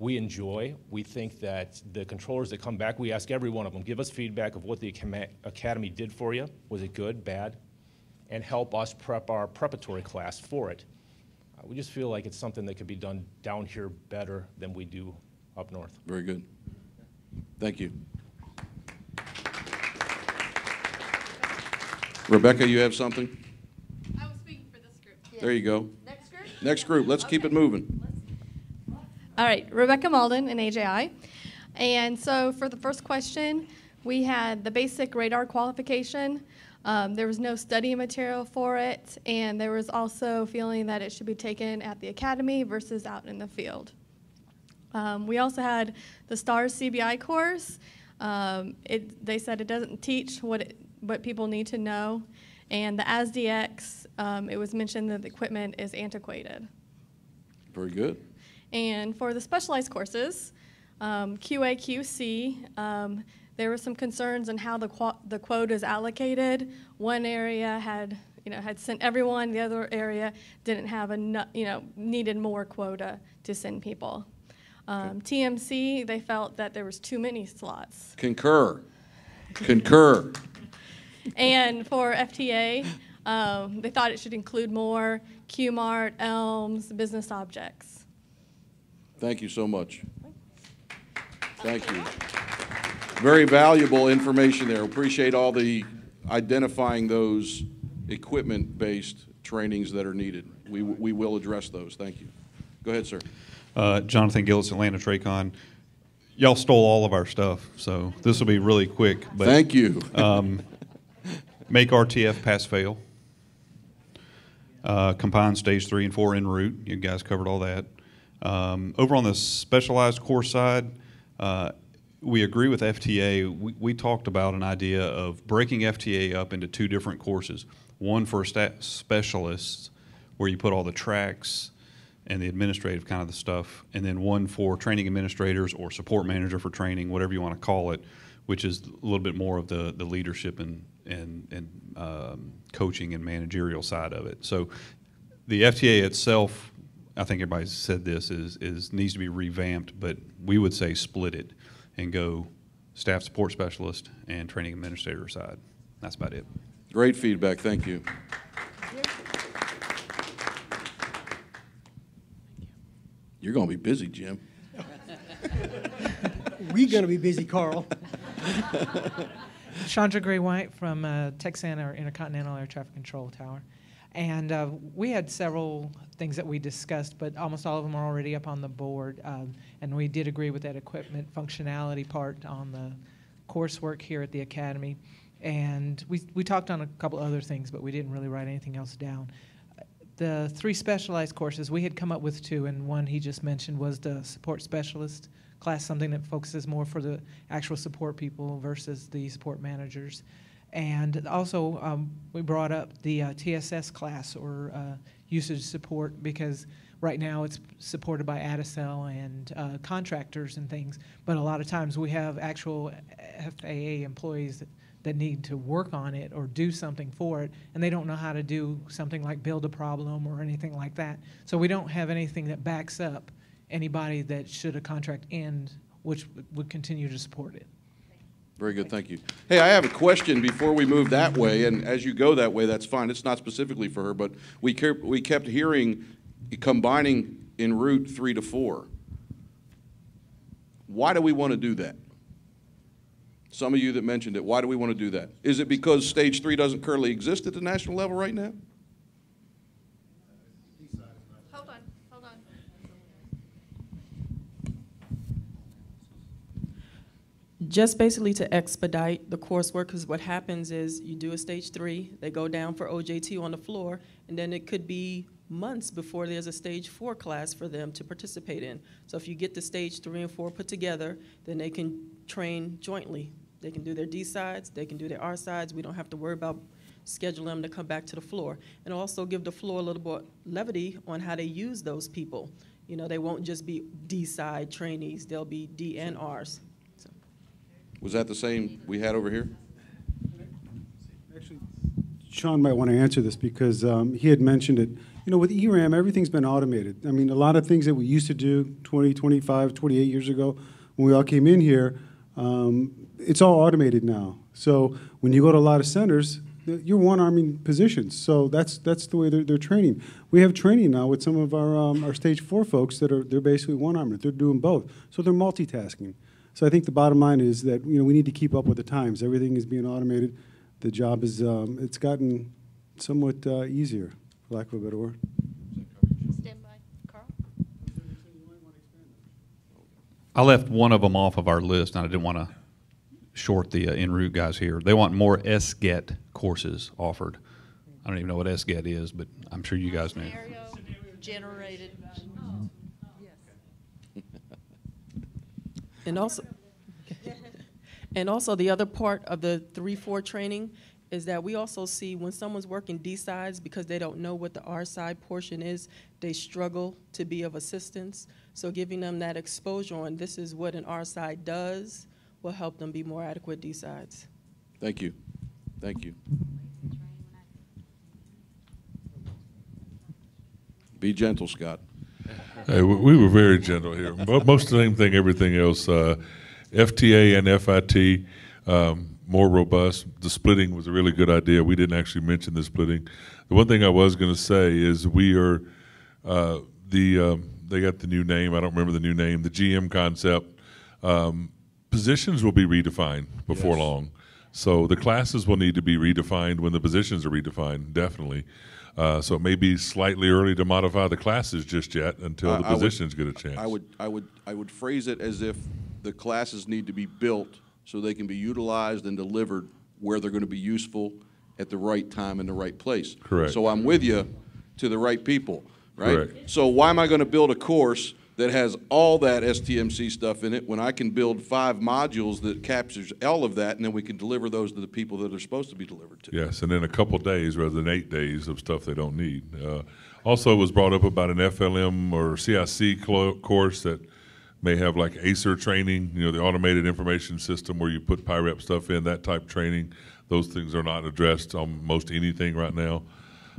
enjoy. We think that the controllers that come back, we ask every one of them, give us feedback of what the academy did for you. Was it good, bad? And help us prep our preparatory class for it. We just feel like it's something that could be done down here better than we do up north. Very good. Thank you. Rebecca, you have something? I was speaking for this group. There you go. Next group? Next group. Let's keep it moving. All right, Rebecca Malden in AJI. And so for the first question, we had the basic radar qualification. There was no study material for it, and there was also feeling that it should be taken at the academy versus out in the field. We also had the STARS CBI course. They said it doesn't teach what people need to know. And the ASDX, it was mentioned that the equipment is antiquated. Very good. And for the specialized courses, QA, QC, there were some concerns on how the quota is allocated. One area had sent everyone. The other area didn't have enough, needed more quota to send people. TMC, they felt that there was too many slots. Concur. And for FTA, they thought it should include more QMART, ELMS, business objects. Thank you so much. Thank you. Very valuable information there. Appreciate all the identifying those equipment-based trainings that are needed. We will address those. Thank you. Go ahead, sir. Jonathan Gillis, Atlanta Tracon. Y'all stole all of our stuff, so this will be really quick. But, thank you. Make RTF pass-fail. Combine stage 3 and 4 en route. You guys covered all that. Over on the specialized course side, we agree with FTA. We talked about an idea of breaking FTA up into 2 different courses. One for specialists, where you put all the tracks and the administrative kind of the stuff, and then one for training administrators or support manager for training, whatever you want to call it, which is a little bit more of the leadership and coaching and managerial side of it. So the FTA itself, I think everybody said this, is needs to be revamped, but we would say split it and go staff support specialist and training administrator side. That's about it. Great feedback. Thank you. You're going to be busy, Jim. We're going to be busy, Carl. Chandra Gray-White from Texan, our Intercontinental Air Traffic Control Tower. And we had several things that we discussed, but almost all of them are already up on the board. And we did agree with that equipment functionality part on the coursework here at the Academy. And we talked on a couple other things, but we didn't really write anything else down. The 3 specialized courses, we had come up with 2, and one he just mentioned was the support specialist class, something that focuses more for the actual support people versus the support managers. And also, we brought up the TSS class, or usage support, because right now it's supported by ADICEL and contractors and things, but a lot of times we have actual FAA employees that need to work on it or do something for it, and they don't know how to do something like build a problem or anything like that. So we don't have anything that backs up anybody that should a contract end, which would continue to support it. Very good, thank you. Hey, I have a question before we move that way, and as you go that way, that's fine. It's not specifically for her, but we kept hearing combining en route 3 to 4. Why do we want to do that? Some of you that mentioned it, why do we want to do that? Is it because stage 3 doesn't currently exist at the national level right now? Hold on. Just basically to expedite the coursework, because what happens is you do a stage 3, they go down for OJT on the floor, and then it could be months before there's a stage 4 class for them to participate in. So if you get the stage 3 and 4 put together, then they can train jointly. They can do their D sides, they can do their R sides. We don't have to worry about scheduling them to come back to the floor. And also give the floor a little bit levity on how they use those people. You know, they won't just be D side trainees, they'll be D and Rs. So. Was that the same we had over here? Actually, Sean might want to answer this because he had mentioned it. You know, with ERAM, everything's been automated. I mean, a lot of things that we used to do 20, 25, 28 years ago when we all came in here, it's all automated now. So when you go to a lot of centers, you're one-arming positions. So that's the way they're training. We have training now with some of our stage 4 folks they're basically one-armed. They're doing both. So they're multitasking. So I think the bottom line is that, you know, we need to keep up with the times. Everything is being automated. The job is, it's gotten somewhat easier, for lack of a better word. Stand by. Carl? I left one of them off of our list, and I didn't want to short the en route guys here. They want more SGET courses offered. I don't even know what SGET is, but I'm sure you guys know. Scenario generated. And also the other part of the 3-4 training is that we also see when someone's working D sides because they don't know what the R side portion is, they struggle to be of assistance. So giving them that exposure on this is what an R side does will help them be more adequate D sides. Thank you. Thank you. Be gentle, Scott. Hey, we were very gentle here. Most of the same thing, everything else. FTA and FIT, more robust. The splitting was a really good idea. We didn't actually mention the splitting. The one thing I was going to say is we are, the they got the new name. I don't remember the new name. The GM concept. Positions will be redefined before long. So the classes will need to be redefined when the positions are redefined, definitely. So it may be slightly early to modify the classes just yet until the positions get a chance. I would phrase it as if the classes need to be built so they can be utilized and delivered where they're going to be useful at the right time in the right place. Correct. So I'm with you to the right people, right? Correct. So why am I going to build a course that has all that STMC stuff in it when I can build 5 modules that captures all of that, and then we can deliver those to the people that are supposed to be delivered to? Yes, and in a couple days rather than 8 days of stuff they don't need. Also, it was brought up about an FLM or CIC course that may have like ACER training, the automated information system where you put PIREP stuff in, that type training. Those things are not addressed on most anything right now.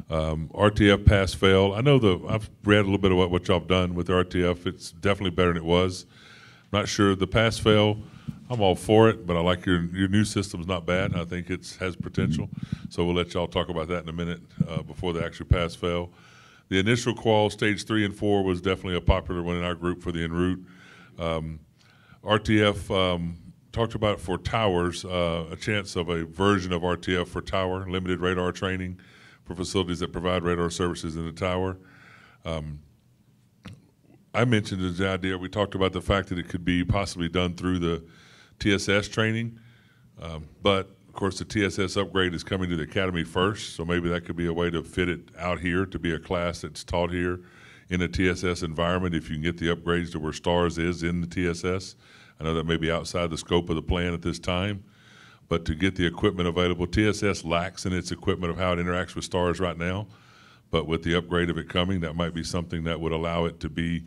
RTF pass-fail. I know I've read a little bit of what y'all have done with RTF. It's definitely better than it was. I'm not sure the pass-fail, I'm all for it, but I like your new system's not bad. I think it has potential. So we'll let y'all talk about that in a minute before the actual pass-fail. The initial qual, stage 3 and 4, was definitely a popular one in our group for the en route. RTF talked about for towers, a chance of a version of RTF for tower, limited radar training for facilities that provide radar services in the tower. I mentioned the idea, we talked about the fact that it could be possibly done through the TSS training, but of course the TSS upgrade is coming to the academy first, so maybe that could be a way to fit it out here to be a class that's taught here in a TSS environment if you can get the upgrades to where STARS is in the TSS. I know that may be outside the scope of the plan at this time, but to get the equipment available, TSS lacks in its equipment of how it interacts with STARS right now, but with the upgrade of it coming, that might be something that would allow it to be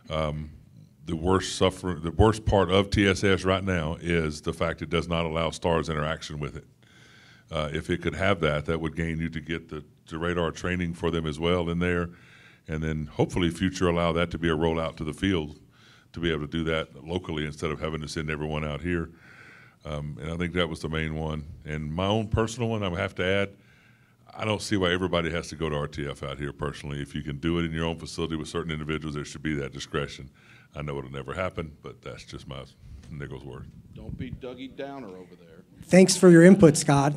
the worst part of TSS right now is the fact it does not allow STARS interaction with it. If it could have that, that would gain you to get the radar training for them as well in there, and then hopefully future allow that to be a rollout to the field to be able to do that locally instead of having to send everyone out here. And I think that was the main one. And my own personal one, I would have to add, I don't see why everybody has to go to RTF out here personally. If you can do it in your own facility with certain individuals, there should be that discretion. I know it'll never happen, but that's just my nickel's worth. Don't be Dougie Downer over there. Thanks for your input, Scott.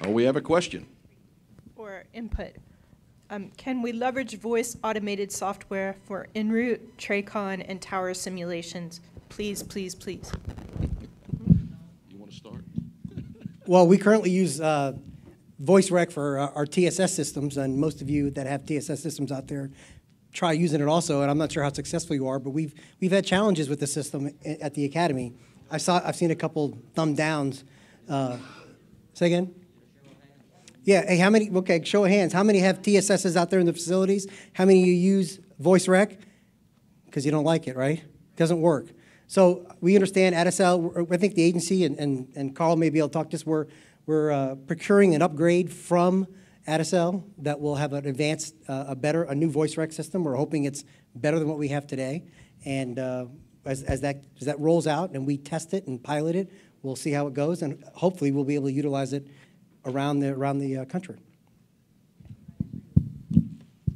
Oh, we have a question. Or input. Can we leverage voice automated software for en route, TRACON, and tower simulations? Please, please, please. You want to start? Well, we currently use voice rec for our TSS systems, and most of you that have TSS systems out there try using it also, and I'm not sure how successful you are, but we've had challenges with the system at the academy. I've seen a couple thumb downs. Say again? Yeah, hey, how many, okay, show of hands. How many have TSSs out there in the facilities? How many of you use voice rec? Because you don't like it, right? Doesn't work. So we understand ADSL, I think the agency, and Carl may be able to talk to us, we're procuring an upgrade from ADSL that will have an advanced, a new voice rec system. We're hoping it's better than what we have today. And as that rolls out and we test it and pilot it, we'll see how it goes, and hopefully we'll be able to utilize it around the country.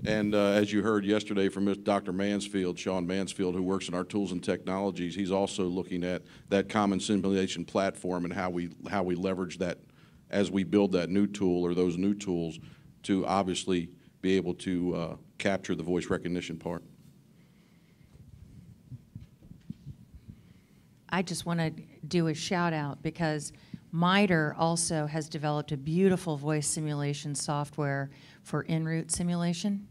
And as you heard yesterday from Dr. Mansfield, Sean Mansfield, who works in our tools and technologies, he's also looking at that common simulation platform and how we leverage that as we build that new tool or those new tools to obviously be able to capture the voice recognition part. I just want to do a shout out because MITRE also has developed a beautiful voice simulation software for en route simulation.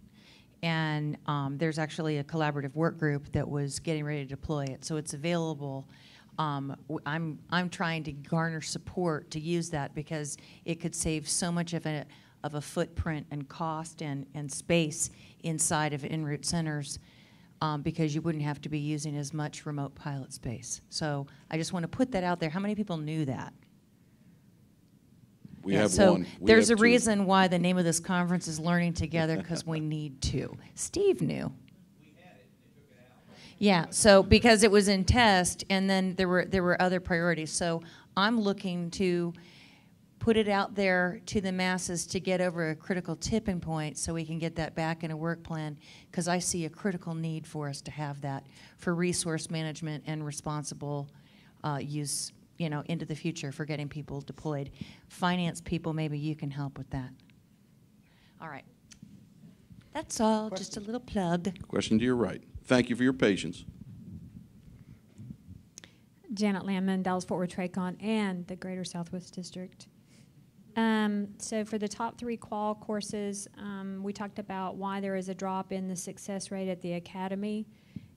And there's actually a collaborative work group that was getting ready to deploy it. So it's available. I'm trying to garner support to use that because it could save so much of a footprint and cost and space inside of en route centers because you wouldn't have to be using as much remote pilot space. So I just want to put that out there. How many people knew that? We have so one. There's a reason why the name of this conference is Learning Together, because we need to. Steve knew. Yeah, so because it was in test, and then there were other priorities. So I'm looking to put it out there to the masses to get over a critical tipping point so we can get that back in a work plan, because I see a critical need for us to have that for resource management and responsible use, you know, into the future for getting people deployed. Finance people, maybe you can help with that. All right. That's all, just a little plug. Question to your right. Thank you for your patience. Janet Landman, Dallas-Fort Worth TRACON, and the Greater Southwest District. So for the top 3 qual courses, we talked about why there is a drop in the success rate at the academy,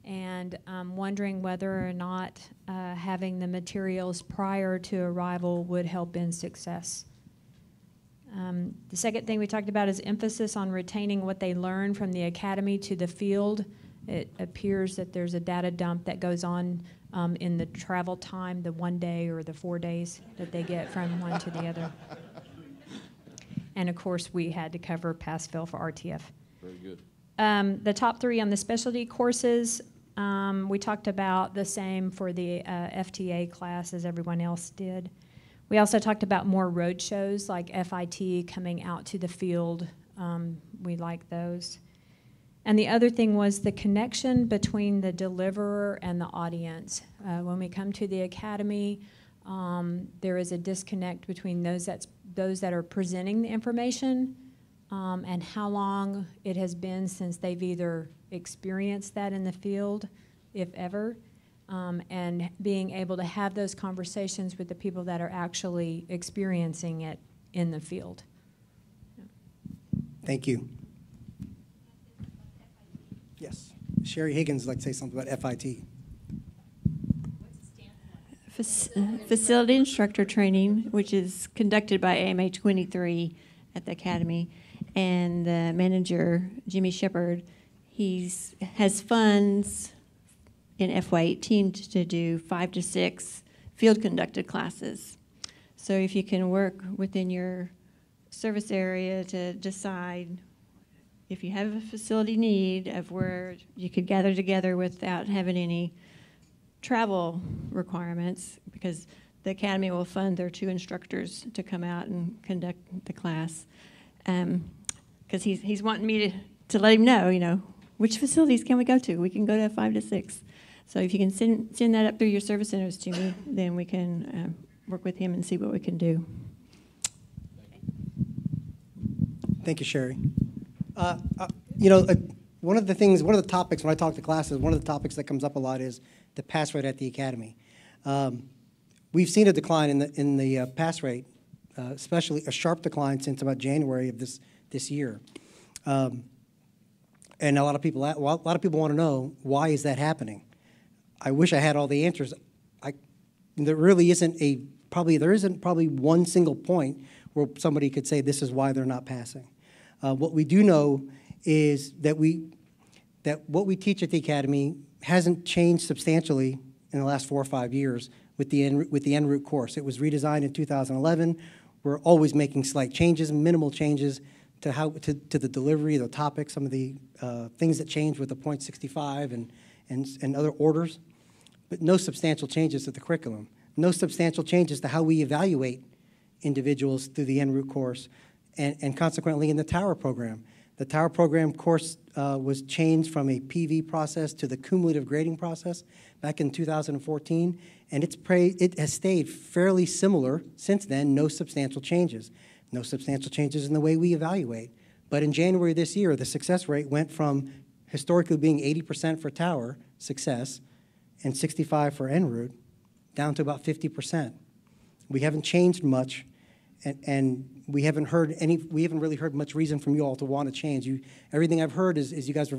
and wondering whether or not having the materials prior to arrival would help in success. The second thing we talked about is emphasis on retaining what they learn from the academy to the field. It appears that there's a data dump that goes on in the travel time, the 1 day or the 4 days that they get from one to the other. And of course, we had to cover pass-fail for RTF. Very good. The top 3 on the specialty courses, we talked about the same for the FTA class as everyone else did. We also talked about more road shows like FIT coming out to the field. We like those. And the other thing was the connection between the deliverer and the audience. When we come to the academy, there is a disconnect between those that are presenting the information and how long it has been since they've either experienced that in the field, if ever, and being able to have those conversations with the people that are actually experiencing it in the field. Thank you. Yes. Sherry Higgins would like to say something about FIT. Facility instructor training, which is conducted by AMA 23 at the academy, and the manager, Jimmy Shepard, has funds in FY18 to do 5 to 6 field conducted classes. So if you can work within your service area to decide if you have a facility need of where you could gather together without having any travel requirements, because the academy will fund their 2 instructors to come out and conduct the class. Because he's wanting me to let him know, you know, which facilities can we go to? We can go to 5 to 6. So if you can send that up through your service centers to me, then we can work with him and see what we can do. Thank you, Sherry. You know, one of the topics when I talk to classes, one of the topics that comes up a lot is the pass rate at the academy. We've seen a decline in the pass rate, especially a sharp decline since about January of this year. And a lot of people want to know, why is that happening? I wish I had all the answers. There really isn't probably one single point where somebody could say this is why they're not passing. What we do know is that what we teach at the academy hasn't changed substantially in the last 4 or 5 years with the en route course. It was redesigned in 2011. We're always making slight changes, minimal changes to the delivery, the topics, some of the things that change with the .65 and other orders, but no substantial changes to the curriculum. No substantial changes to how we evaluate individuals through the en route course, and consequently in the Tower program. The Tower program course was changed from a PV process to the cumulative grading process back in 2014, and it has stayed fairly similar since then, no substantial changes. No substantial changes in the way we evaluate. But in January this year, the success rate went from historically being 80% for Tower success and 65% for en route down to about 50%. We haven't changed much, and we haven't really heard much reason from you all to want to change. Everything I've heard is you guys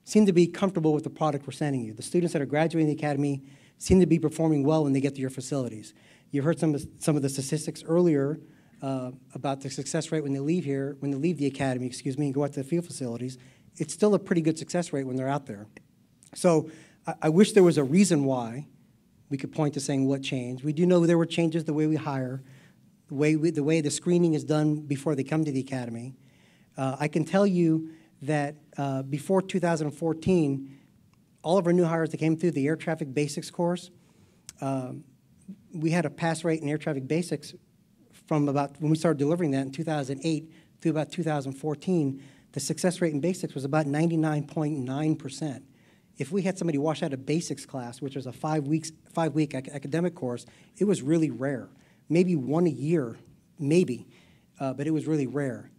seem to be comfortable with the product we're sending you. The students that are graduating the academy seem to be performing well when they get to your facilities. You heard some of the statistics earlier about the success rate when they leave the academy, and go out to the field facilities. It's still a pretty good success rate when they're out there. So I wish there was a reason why we could point to saying what changed. We do know there were changes the way we hire, the way the screening is done before they come to the academy. I can tell you that before 2014, all of our new hires that came through the air traffic basics course, we had a pass rate in air traffic basics from about when we started delivering that in 2008 through about 2014, the success rate in basics was about 99.9%. If we had somebody wash out a basics class, which was a 5-week academic course, it was really rare. Maybe one a year, maybe, but it was really rare.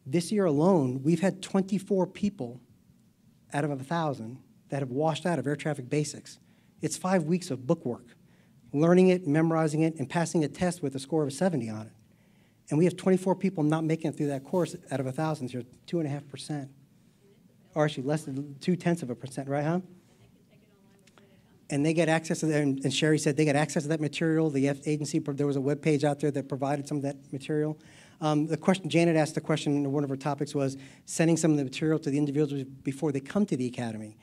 This year alone, we've had 24 people out of 1,000 that have washed out of air traffic basics. It's 5 weeks of book work, learning it, memorizing it, and passing a test with a score of 70 on it. And we have 24 people not making it through that course out of 1,000, so 2.5%. Or actually less than 0.2%, right, huh? And they get access to that, and Sherry said they get access to that material. The agency, there was a web page out there that provided some of that material. The question, Janet asked the question, one of her topics was sending some of the material to the individuals before they come to the academy.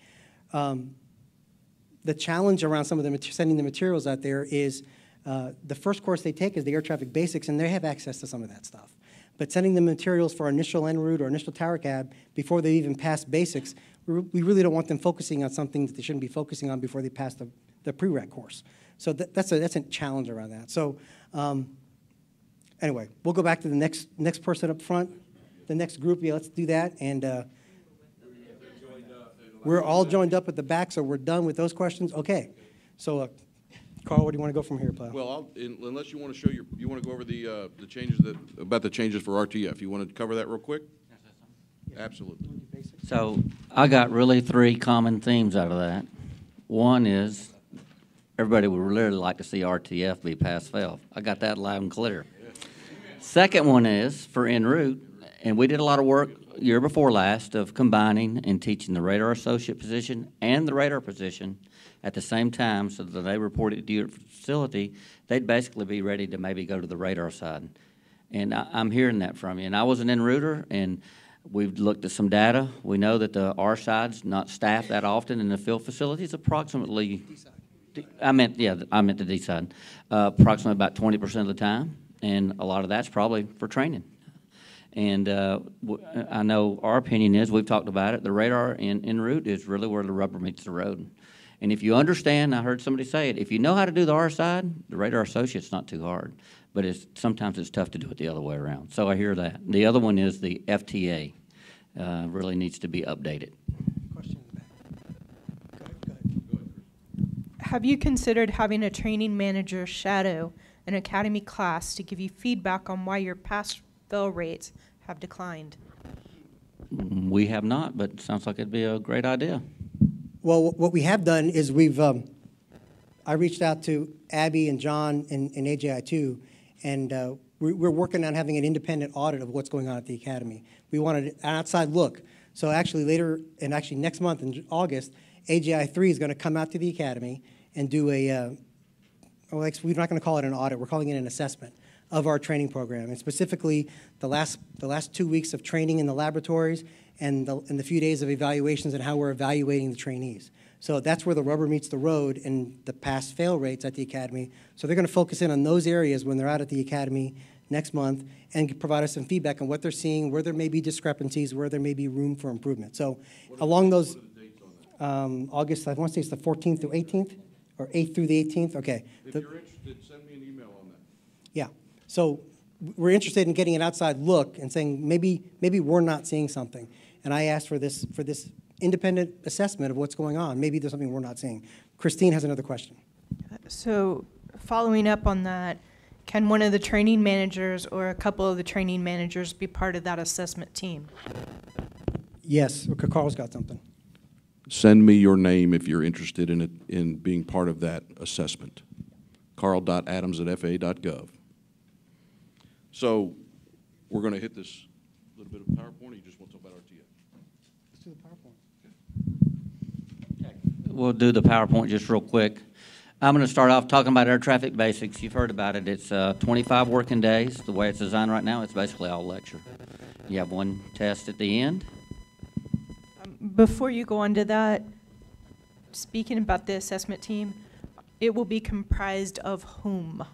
The challenge around some of the sending the materials out there is the first course they take is the air traffic basics, and they have access to some of that stuff. But sending them materials for initial en route or initial tower cab before they even pass basics, we really don't want them focusing on something that they shouldn't be focusing on before they pass the prereq course. So that's a challenge around that. So anyway, we'll go back to the next person up front, the next group. Yeah, let's do that. And we're all joined up at the back, so we're done with those questions. Okay. So Carl, where do you want to go from here, pal? Well, unless you want to show you want to go over the changes about the changes for RTF. You want to cover that real quick? Absolutely. So I got really 3 common themes out of that. One is everybody would really like to see RTF be pass-fail. I got that loud and clear. Second one is for en route, and we did a lot of work year before last of combining and teaching the radar associate position and the radar position at the same time, so that they reported to your facility, they'd basically be ready to maybe go to the radar side. And I'm hearing that from you. And I was an en router, and we've looked at some data. We know that the R side's not staffed that often in the field facilities. Approximately, I meant the D side. Approximately about 20% of the time, and a lot of that's probably for training. And I know our opinion is, we've talked about it, the radar en route is really where the rubber meets the road. And if you understand, I heard somebody say it, if you know how to do the R side, the radar associate's not too hard. But sometimes it's tough to do it the other way around. So I hear that. The other one is the FTA really needs to be updated. Question in the back. Go ahead. Have you considered having a training manager shadow an academy class to give you feedback on why your pass-fail rates have declined? We have not, but it sounds like it'd be a great idea. Well, what we have done is I reached out to Abby and John and AJI too, and we're working on having an independent audit of what's going on at the academy. We wanted an outside look. So actually next month in August, AJI 3 is going to come out to the academy and do we're not going to call it an audit, we're calling it an assessment of our training program, and specifically the last 2 weeks of training in the laboratories and the few days of evaluations and how we're evaluating the trainees. So that's where the rubber meets the road and the pass-fail rates at the academy. So they're going to focus in on those areas when they're out at the academy next month and provide us some feedback on what they're seeing, where there may be discrepancies, where there may be room for improvement. So along those, August, I want to say it's the 14th through 18th, or 8th through the 18th. Okay. If you're interested, send me an email on that. Yeah. So we're interested in getting an outside look and saying maybe we're not seeing something. And I asked for this independent assessment of what's going on. Maybe there's something we're not seeing. Christine has another question. So following up on that, can one of the training managers or a couple of the training managers be part of that assessment team? Yes. Okay, Carl's got something. Send me your name if you're interested in being part of that assessment. carl.adams@faa.gov. So we're going to hit this little bit of PowerPoint, or you just want to talk about RTF? Let's do the PowerPoint. We'll do the PowerPoint just real quick. I'm going to start off talking about air traffic basics. You've heard about it. It's 25 working days. The way it's designed right now, it's basically all lecture. You have one test at the end. Before you go on to that, speaking about the assessment team, it will be comprised of whom?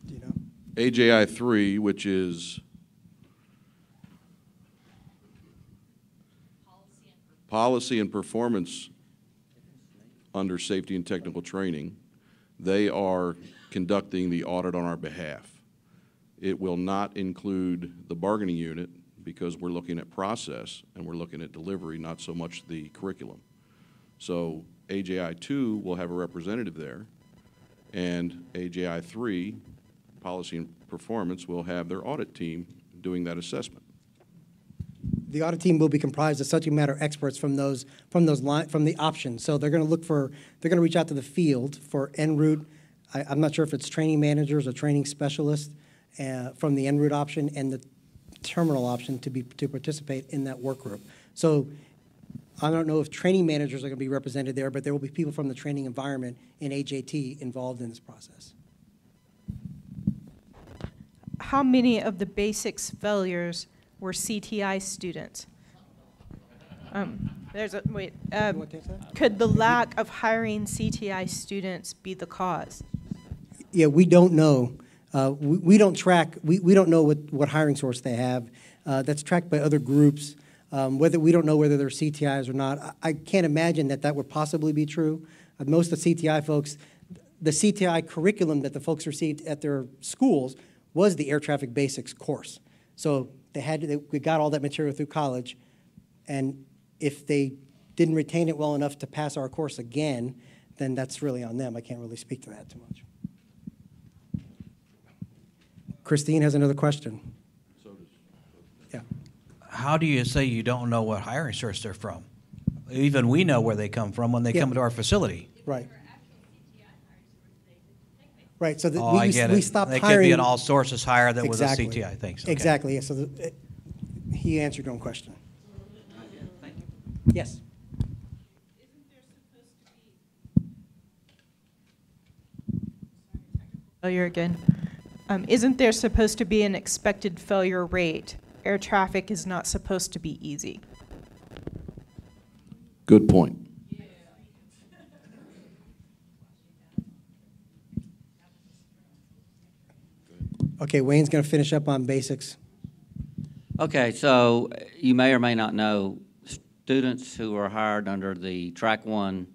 Do you know? AJI 3, which is policy and performance under safety and technical training. They are conducting the audit on our behalf. It will not include the bargaining unit because we're looking at process and we're looking at delivery, not so much the curriculum. So AJI 2 will have a representative there, and AJI 3, Policy and Performance, will have their audit team doing that assessment. The audit team will be comprised of subject matter experts from the options. So they're going to reach out to the field for en route. I'm not sure if it's training managers or training specialists from the en route option and the terminal option to participate in that work group. So I don't know if training managers are going to be represented there, but there will be people from the training environment in AJT involved in this process. How many of the basics failures were CTI students? Could the lack of hiring CTI students be the cause? Yeah, we don't know. We don't track. We don't know what hiring source they have. That's tracked by other groups. We don't know whether they're CTIs or not. I can't imagine that would possibly be true. Most of the CTI folks, the CTI curriculum that the folks received at their schools was the air traffic basics course. So we got all that material through college, and if they didn't retain it well enough to pass our course again, then that's really on them. I can't really speak to that too much. Christine has another question. Yeah. How do you say you don't know what hiring source they're from? Even we know where they come from when they come to our facility. Right. Right. So I get we it. stopped they hiring. Could be an all sources hire that Exactly. was a CTI. Thanks. Okay. Exactly. Yeah. So he answered your own question. Yes. Failure again. Isn't there supposed to be an expected failure rate? Air traffic is not supposed to be easy. Good point. Okay, Wayne's going to finish up on basics. Okay, so you may or may not know, students who are hired under the Track 1,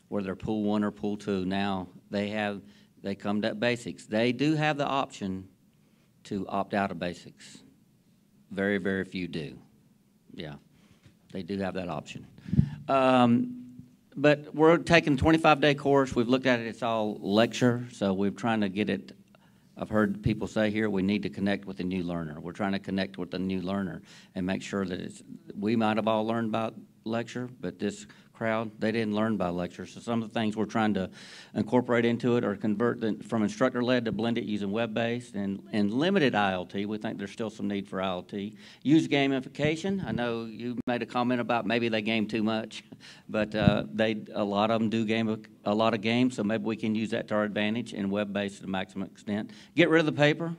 whether they're Pool 1 or Pool 2, now they come to basics. They do have the option to opt out of basics. Very, very few do. Yeah, they do have that option. But we're taking a 25-day course. We've looked at it. It's all lecture, so we're trying to get it. I've heard people say here we need to connect with the new learner. We're trying to connect with the new learner and make sure that we might have all learned about lecture, but this crowd, they didn't learn by lecture. So some of the things we're trying to incorporate into it or convert from instructor-led to blend it using web-based and limited ILT. We think there's still some need for ILT. Use gamification. I know you made a comment about maybe they game too much, but a lot of them do game a lot of games, so maybe we can use that to our advantage and web-based to the maximum extent. Get rid of the paper.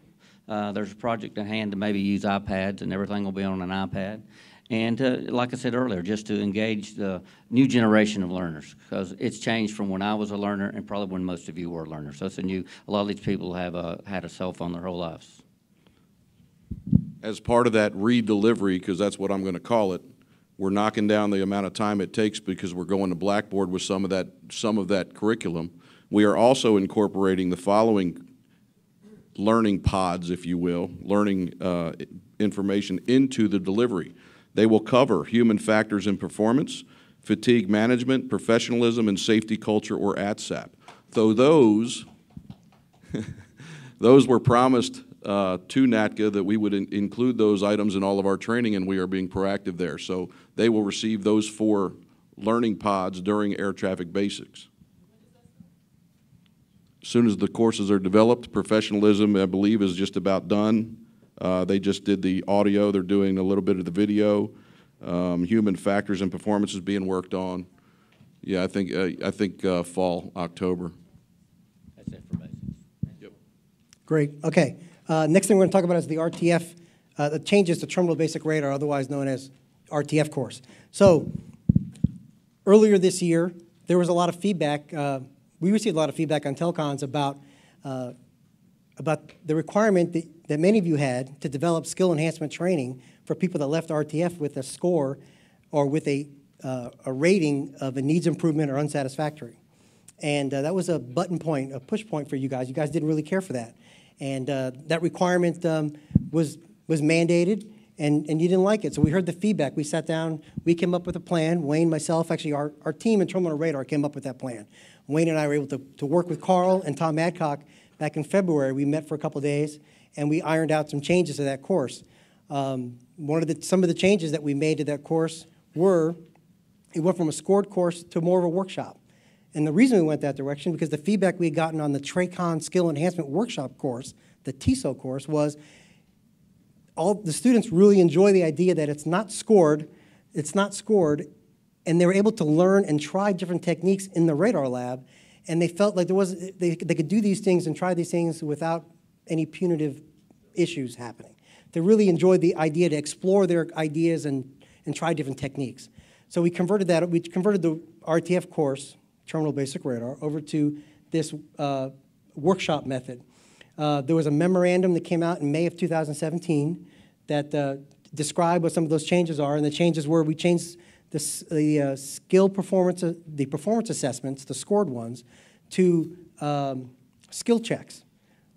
There's a project at hand to maybe use iPads and everything will be on an iPad. And like I said earlier, just to engage the new generation of learners, because it's changed from when I was a learner and probably when most of you were learners. So it's a lot of these people have had a cell phone their whole lives. As part of that re-delivery, because that's what I'm going to call it, we're knocking down the amount of time it takes because we're going to Blackboard with some of that curriculum. We are also incorporating the following learning pods, if you will, learning information into the delivery. They will cover human factors in performance, fatigue management, professionalism, and safety culture, or ATSAP. Though those were promised to NATCA that we would include those items in all of our training, and we are being proactive there. So they will receive those 4 learning pods during air traffic basics. As soon as the courses are developed, professionalism, I believe, is just about done. They just did the audio. They're doing a little bit of the video. Human factors and performance is being worked on. Yeah, I think fall, October. That's it for basics. Yep. Great. Okay. Next thing we're going to talk about is the RTF, the changes to Terminal Basic Radar, otherwise known as RTF course. So earlier this year, there was a lot of feedback. We received a lot of feedback on telecons about the requirement that many of you had to develop skill enhancement training for people that left RTF with a score or with a rating of a needs improvement or unsatisfactory. And that was a button point, a push point for you guys. You guys didn't really care for that. And that requirement was mandated, and you didn't like it. So we heard the feedback. We sat down. We came up with a plan. Wayne, myself, actually our team in Terminal Radar came up with that plan. Wayne and I were able to work with Carl and Tom Adcock back in February. We met for a couple of days, and we ironed out some changes to that course. Some of the changes that we made to that course were, it went from a scored course to more of a workshop. And the reason we went that direction, because the feedback we had gotten on the TRACON Skill Enhancement Workshop course, the TESO course, was all the students really enjoy the idea that it's not scored, and they were able to learn and try different techniques in the radar lab, and they felt like they could do these things and try these things without any punitive issues happening. They really enjoyed the idea to explore their ideas and try different techniques. So we converted the RTF course, Terminal Basic Radar, over to this workshop method. There was a memorandum that came out in May of 2017 that described what some of those changes are, and the changes were we changed the skill performance, the performance assessments, the scored ones, to skill checks.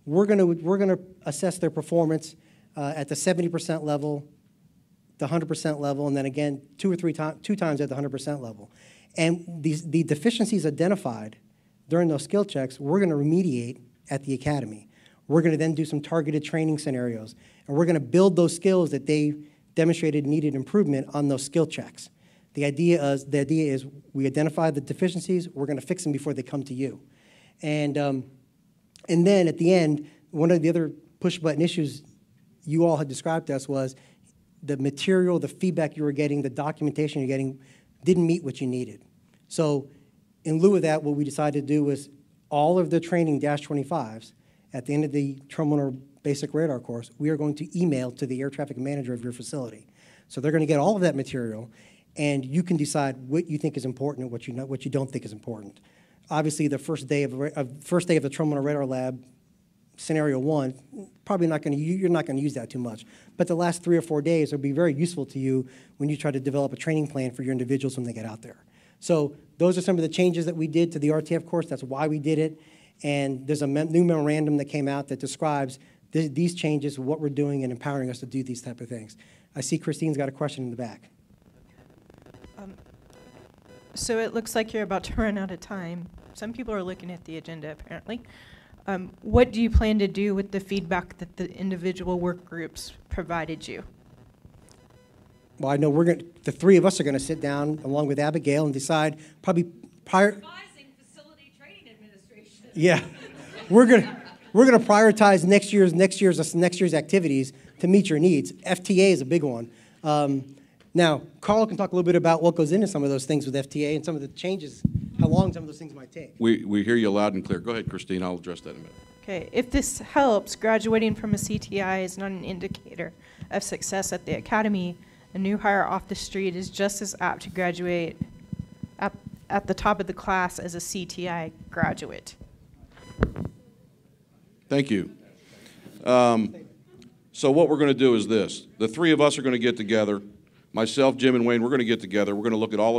We're going to assess their performance at the 70% level, the 100% level, and then again two times at the 100% level. And the deficiencies identified during those skill checks, we're going to remediate at the academy. We're going to then do some targeted training scenarios, and we're going to build those skills that they demonstrated needed improvement on those skill checks. The idea is we identify the deficiencies, we're going to fix them before they come to you. And then at the end, one of the other push-button issues you all had described to us was the material, the feedback you were getting, the documentation you're getting didn't meet what you needed. So in lieu of that, what we decided to do was all of the training -25s at the end of the Terminal Basic Radar course, we are going to email to the air traffic manager of your facility. So they're going to get all of that material, and you can decide what you think is important and what you don't think is important. Obviously, the first day of the Terminal Radar Lab, scenario 1, you're not going to use that too much. But the last 3 or 4 days will be very useful to you when you try to develop a training plan for your individuals when they get out there. So those are some of the changes that we did to the RTF course. That's why we did it. And there's a new memorandum that came out that describes these changes, what we're doing, and empowering us to do these type of things. I see Christine's got a question in the back. So it looks like you're about to run out of time. Some people are looking at the agenda, apparently. What do you plan to do with the feedback that the individual work groups provided you? Well, I know the three of us are going to sit down along with Abigail and decide probably prior. Advising facility training administration. Yeah, we're gonna prioritize next year's activities to meet your needs. FTA is a big one. Now, Carl can talk a little bit about what goes into some of those things with FTA and some of the changes, how long some of those things might take. We hear you loud and clear. Go ahead, Christine. I'll address that in a minute. Okay, if this helps, graduating from a CTI is not an indicator of success at the academy. A new hire off the street is just as apt to graduate at the top of the class as a CTI graduate. Thank you. So what we're going to do is this. The three of us are going to get together. Myself, Jim, and Wayne, we're going to get together. We're going to look at all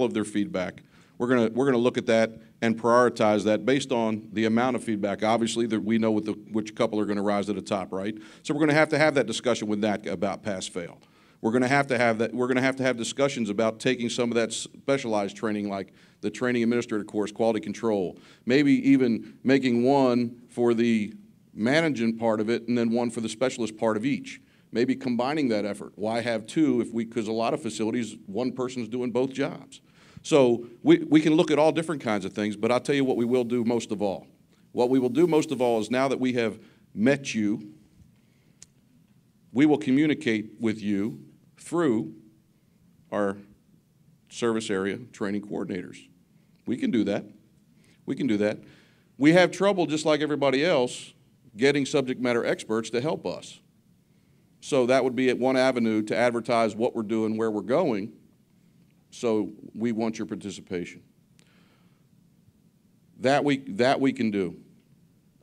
of their feedback. We're going to look at that and prioritize that based on the amount of feedback. Obviously, that we know which couple are going to rise to the top, right? So we're going to have that discussion with that about pass-fail. We're going to have to have that. We're going to have discussions about taking some of that specialized training, like the training administrator course, quality control. Maybe even making one for the management part of it, and then one for the specialist part of each. Maybe combining that effort. Why have two because a lot of facilities, one person's doing both jobs. So we can look at all different kinds of things, but I'll tell you what we will do most of all. What we will do most of all is now that we have met you, we will communicate with you through our service area training coordinators. We can do that. We can do that. We have trouble, just like everybody else, getting subject matter experts to help us. So that would be at one avenue to advertise what we're doing, where we're going. So we want your participation. That we can do.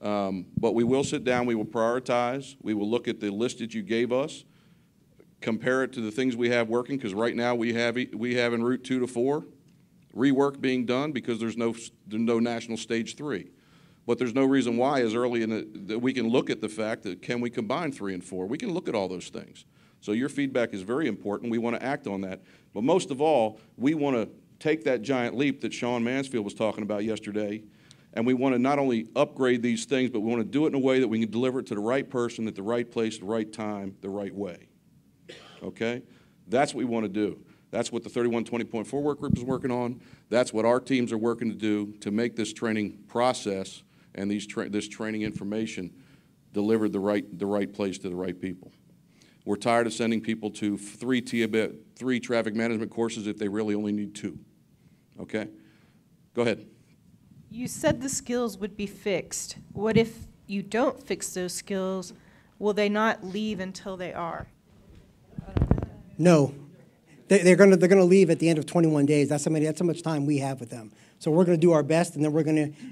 But we will sit down, we will prioritize, we will look at the list that you gave us, compare it to the things we have working, because right now we have en route 2 to 4. rework being done because there's no national stage 3. But there's no reason why as early that we can look at the fact that can we combine 3 and 4? We can look at all those things. So your feedback is very important. We want to act on that. But most of all, we want to take that giant leap that Sean Mansfield was talking about yesterday, and we want to not only upgrade these things, but we want to do it in a way that we can deliver it to the right person at the right place, the right time, the right way. Okay? That's what we want to do. That's what the 3120.4 work group is working on. That's what our teams are working to do to make this training process and this training information delivered the right place to the right people. We're tired of sending people to three traffic management courses if they really only need 2. Okay? Go ahead. You said the skills would be fixed. What if you don't fix those skills? Will they not leave until they are? No. They're going to leave at the end of 21 days. That's how much time we have with them. So we're going to do our best, and then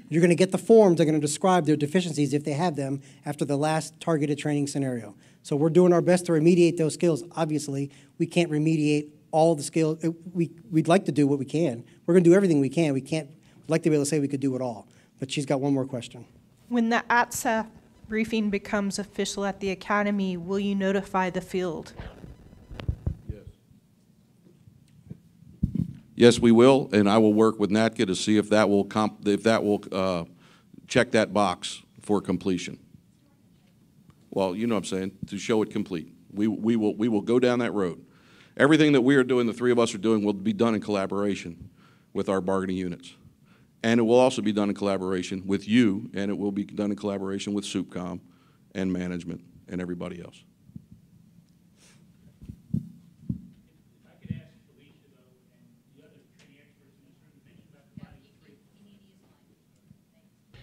you're going to get the forms that are going to describe their deficiencies if they have them after the last targeted training scenario. So we're doing our best to remediate those skills. Obviously, we can't remediate all the skills. We'd like to do what we can. We're going to do everything we can. We'd like to be able to say we could do it all. But she's got one more question. When the ATSA briefing becomes official at the Academy, will you notify the field? Yes, we will, and I will work with NATCA to see if that will check that box for completion. Well, you know what I'm saying, to show it complete. We will go down that road. Everything that we are doing, the 3 of us are doing, will be done in collaboration with our bargaining units. And it will also be done in collaboration with you, and it will be done in collaboration with SUPCOM and management and everybody else.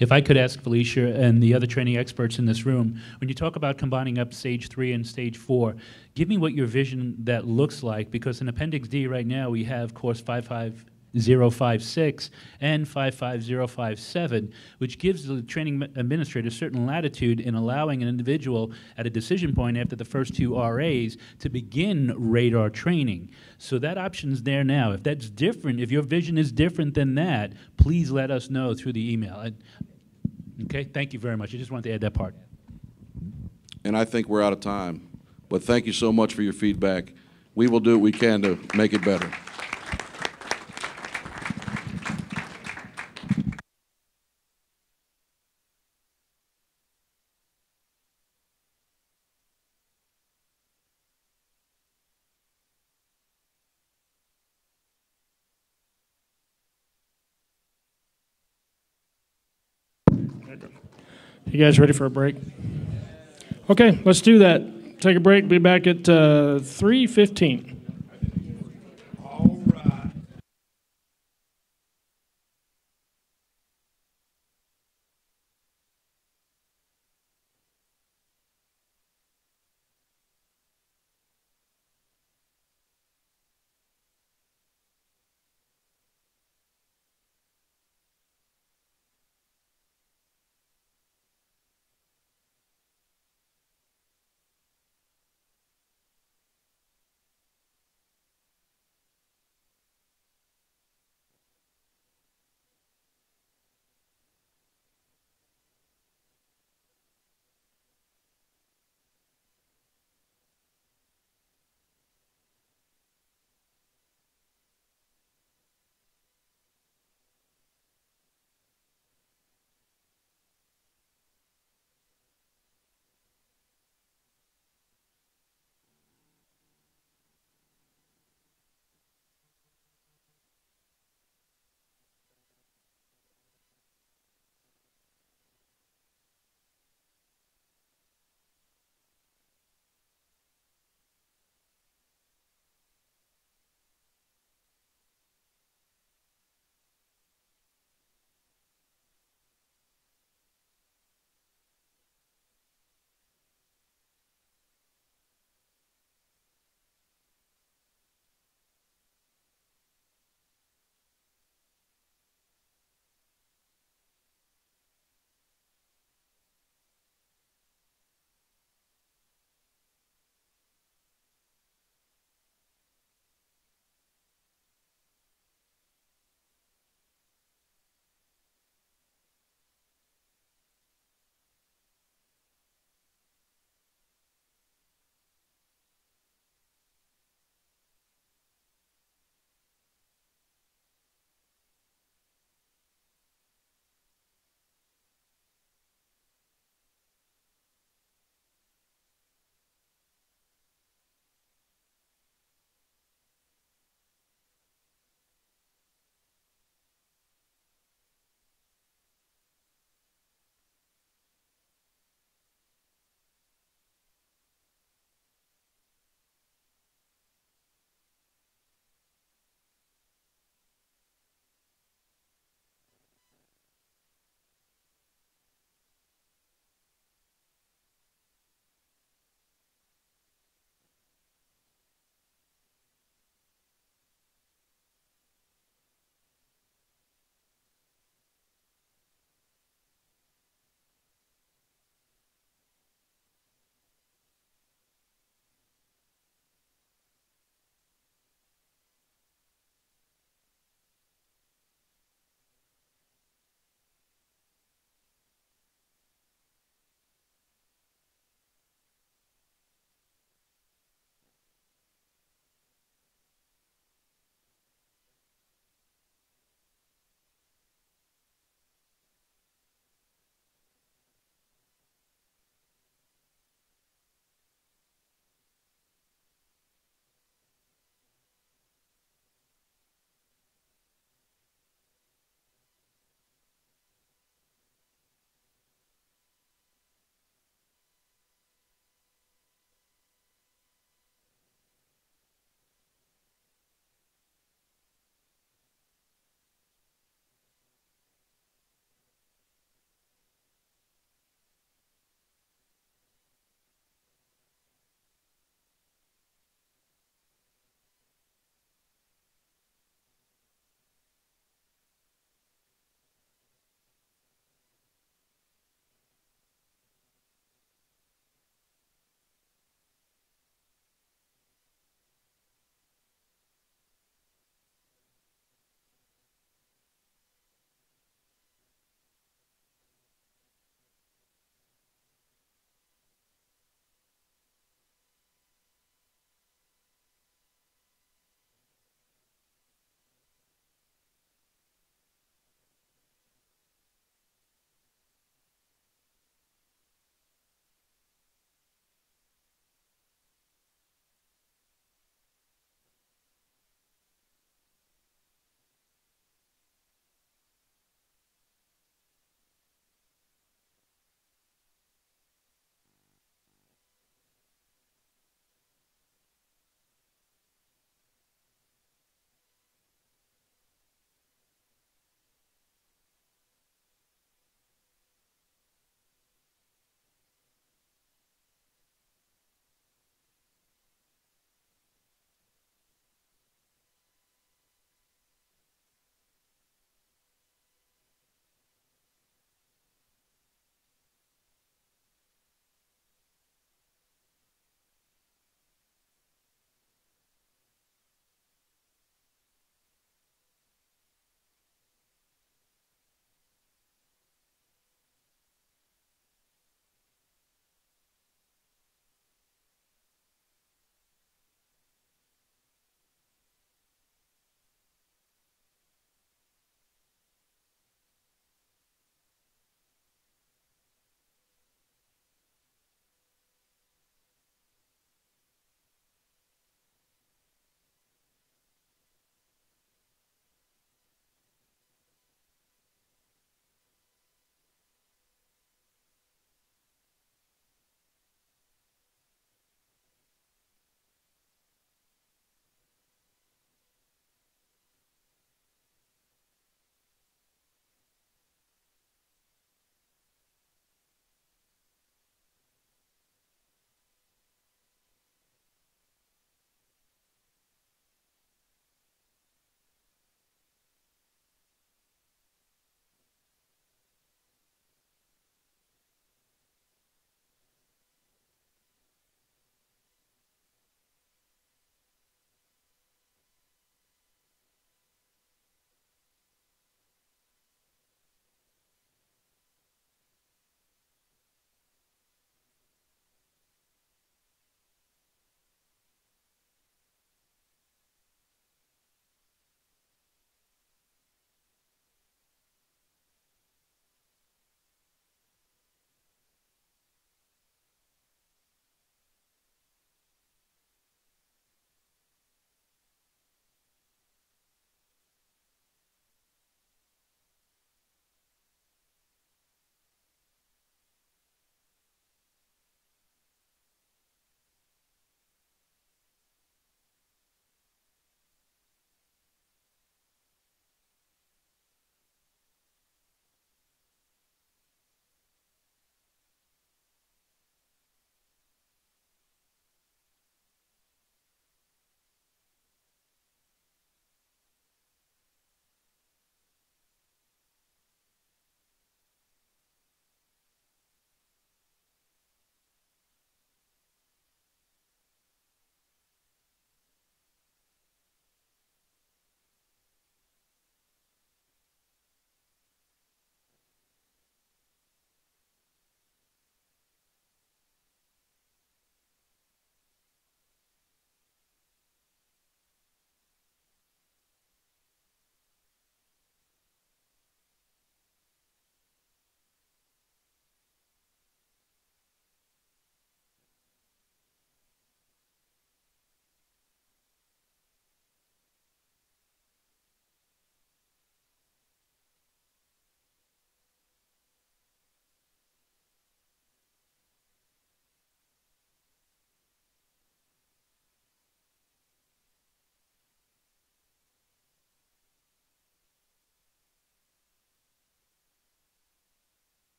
If I could ask Felicia and the other training experts in this room, when you talk about combining up stage 3 and stage 4, give me what your vision that looks like, because in Appendix D right now we have course 55056 and 55057, which gives the training administrator certain latitude in allowing an individual at a decision point after the first 2 RAs to begin radar training. So that option's there now. If that's different, if your vision is different than that, please let us know through the email. Okay, thank you very much. I just wanted to add that part. And I think we're out of time, but thank you so much for your feedback. We will do what we can to make it better. You guys ready for a break? Okay, let's do that. Take a break. Be back at 3:15.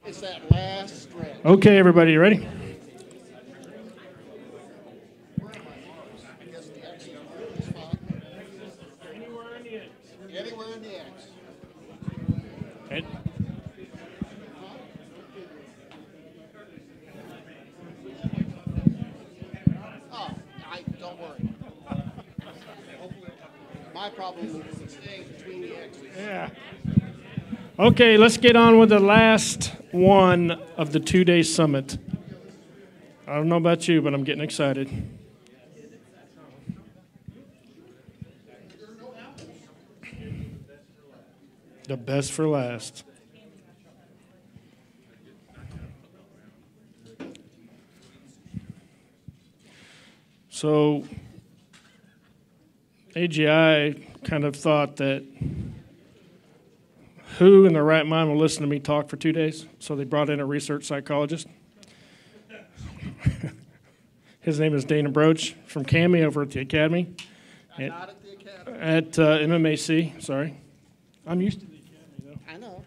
It's that last stretch. Okay, everybody, you ready? Anywhere in the X. And Don't worry. My problem is staying between the X's. yeah. Okay, let's get on with the last one of the 2-day summit. I don't know about you, but I'm getting excited. The best for last. So, AGI kind of thought that who in their right mind will listen to me talk for 2 days? So they brought in a research psychologist. His name is Dana Broach from CAMI over at the Academy. Not at the Academy. At MMAC, sorry. I'm used to the Academy, though. I know.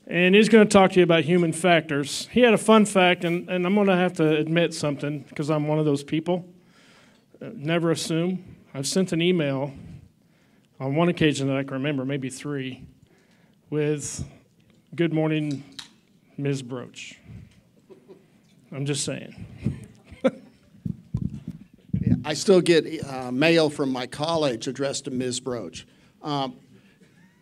And he's going to talk to you about human factors. He had a fun fact, and I'm going to have to admit something because I'm one of those people. Never assume. I've sent an email on one occasion that I can remember, maybe 3, with "Good morning, Ms. Broach." I'm just saying. Yeah, I still get mail from my college addressed to Ms. Broach.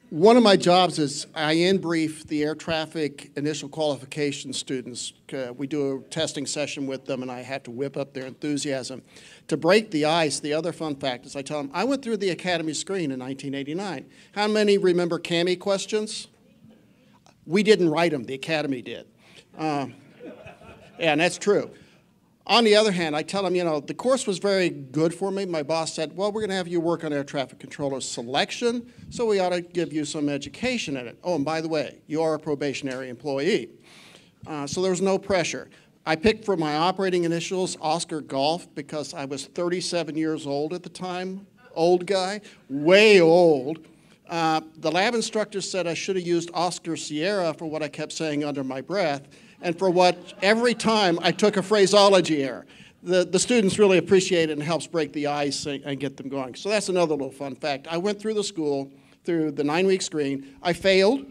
One of my jobs is I in-brief the air traffic initial qualification students. We do a testing session with them, and I have to whip up their enthusiasm. To break the ice, the other fun fact is I tell them, I went through the Academy screen in 1989. How many remember CAMI questions? We didn't write them, the Academy did. Yeah, and that's true. On the other hand, I tell them, you know, the course was very good for me. My boss said, well, we're going to have you work on air traffic controller selection, so we ought to give you some education in it. Oh, and by the way, you are a probationary employee. So there was no pressure. I picked for my operating initials Oscar Golf because I was 37 years old at the time. Old guy, way old. The lab instructor said I should have used Oscar Sierra for what I kept saying under my breath, and for what every time I took a phraseology error. The students really appreciate it and helps break the ice and get them going. So that's another little fun fact. I went through the school, through the 9-week screen. I failed,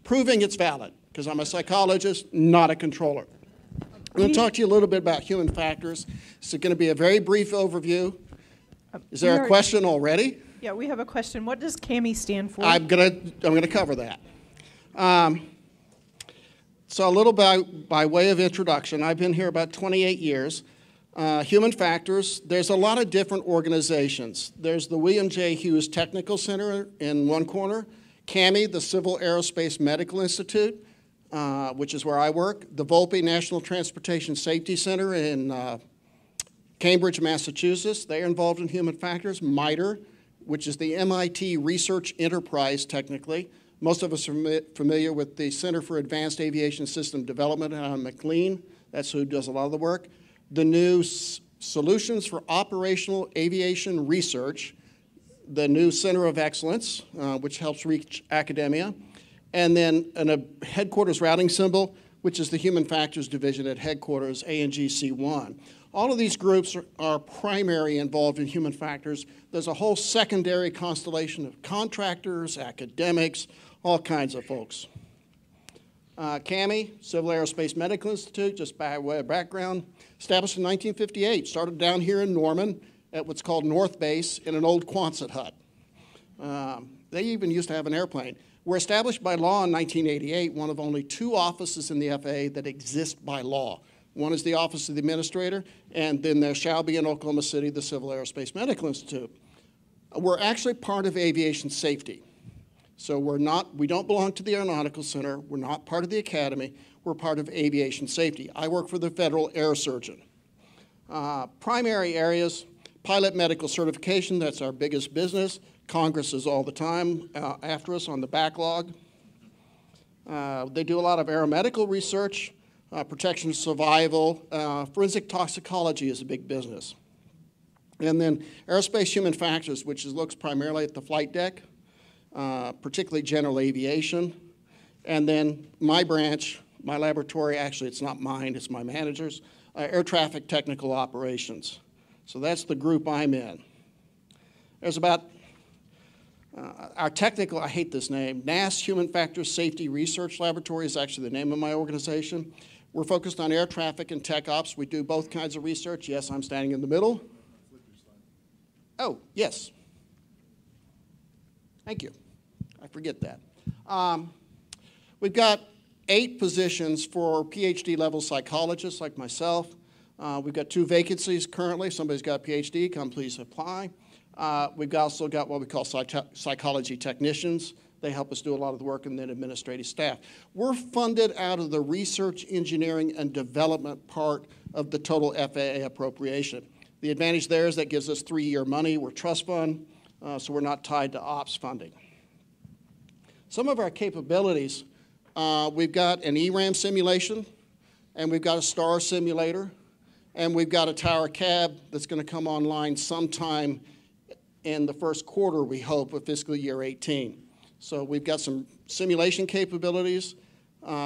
proving it's valid, because I'm a psychologist, not a controller. I'm going to talk to you a little bit about human factors. It's going to be a very brief overview. Is there a question already? Yeah, we have a question. What does CAMI stand for? I'm gonna cover that. So a little by way of introduction, I've been here about 28 years. Human factors, there's a lot of different organizations. There's the William J. Hughes Technical Center in one corner, CAMI, the Civil Aerospace Medical Institute, which is where I work, the Volpe National Transportation Safety Center in Cambridge, Massachusetts. They're involved in human factors. MITRE, which is the MIT Research Enterprise, technically. Most of us are familiar with the Center for Advanced Aviation System Development out of McLean. That's who does a lot of the work. The new Solutions for Operational Aviation Research, the new Center of Excellence, which helps reach academia. And then a headquarters routing symbol, which is the Human Factors Division at headquarters, ANGC1. All of these groups are primary involved in human factors. There's a whole secondary constellation of contractors, academics, all kinds of folks. CAMI, Civil Aerospace Medical Institute, just by way of background, established in 1958, started down here in Norman at what's called North Base in an old Quonset hut. They even used to have an airplane. We're established by law in 1988, one of only 2 offices in the FAA that exist by law. One is the Office of the Administrator, and then there shall be in Oklahoma City the Civil Aerospace Medical Institute. We're actually part of aviation safety. So we don't belong to the Aeronautical Center, we're not part of the Academy, we're part of aviation safety. I work for the Federal Air Surgeon. Primary areas, pilot medical certification, that's our biggest business. Congress is all the time after us on the backlog. They do a lot of aeromedical research, protection survival, forensic toxicology is a big business. And then aerospace human factors, which looks primarily at the flight deck, particularly general aviation. And then my branch, my laboratory, actually it's not mine, it's my manager's, air traffic technical operations. So that's the group I'm in. There's about our technical, I hate this name, NAS Human Factors Safety Research Laboratory is actually the name of my organization. We're focused on air traffic and tech ops. We do both kinds of research. Yes, I'm standing in the middle. Oh, yes. Thank you. I forget that. We've got 8 positions for PhD level psychologists like myself. We've got 2 vacancies currently. Somebody's got a PhD, come please apply. We've also got what we call psychology technicians. They help us do a lot of the work, and then administrative staff. We're funded out of the research, engineering, and development part of the total FAA appropriation. The advantage there is that gives us 3-year money. We're trust fund, so we're not tied to ops funding. Some of our capabilities, we've got an ERAM simulation, and we've got a STAR simulator, and we've got a tower cab that's going to come online sometime in the first quarter, we hope, of fiscal year 18. So we've got some simulation capabilities.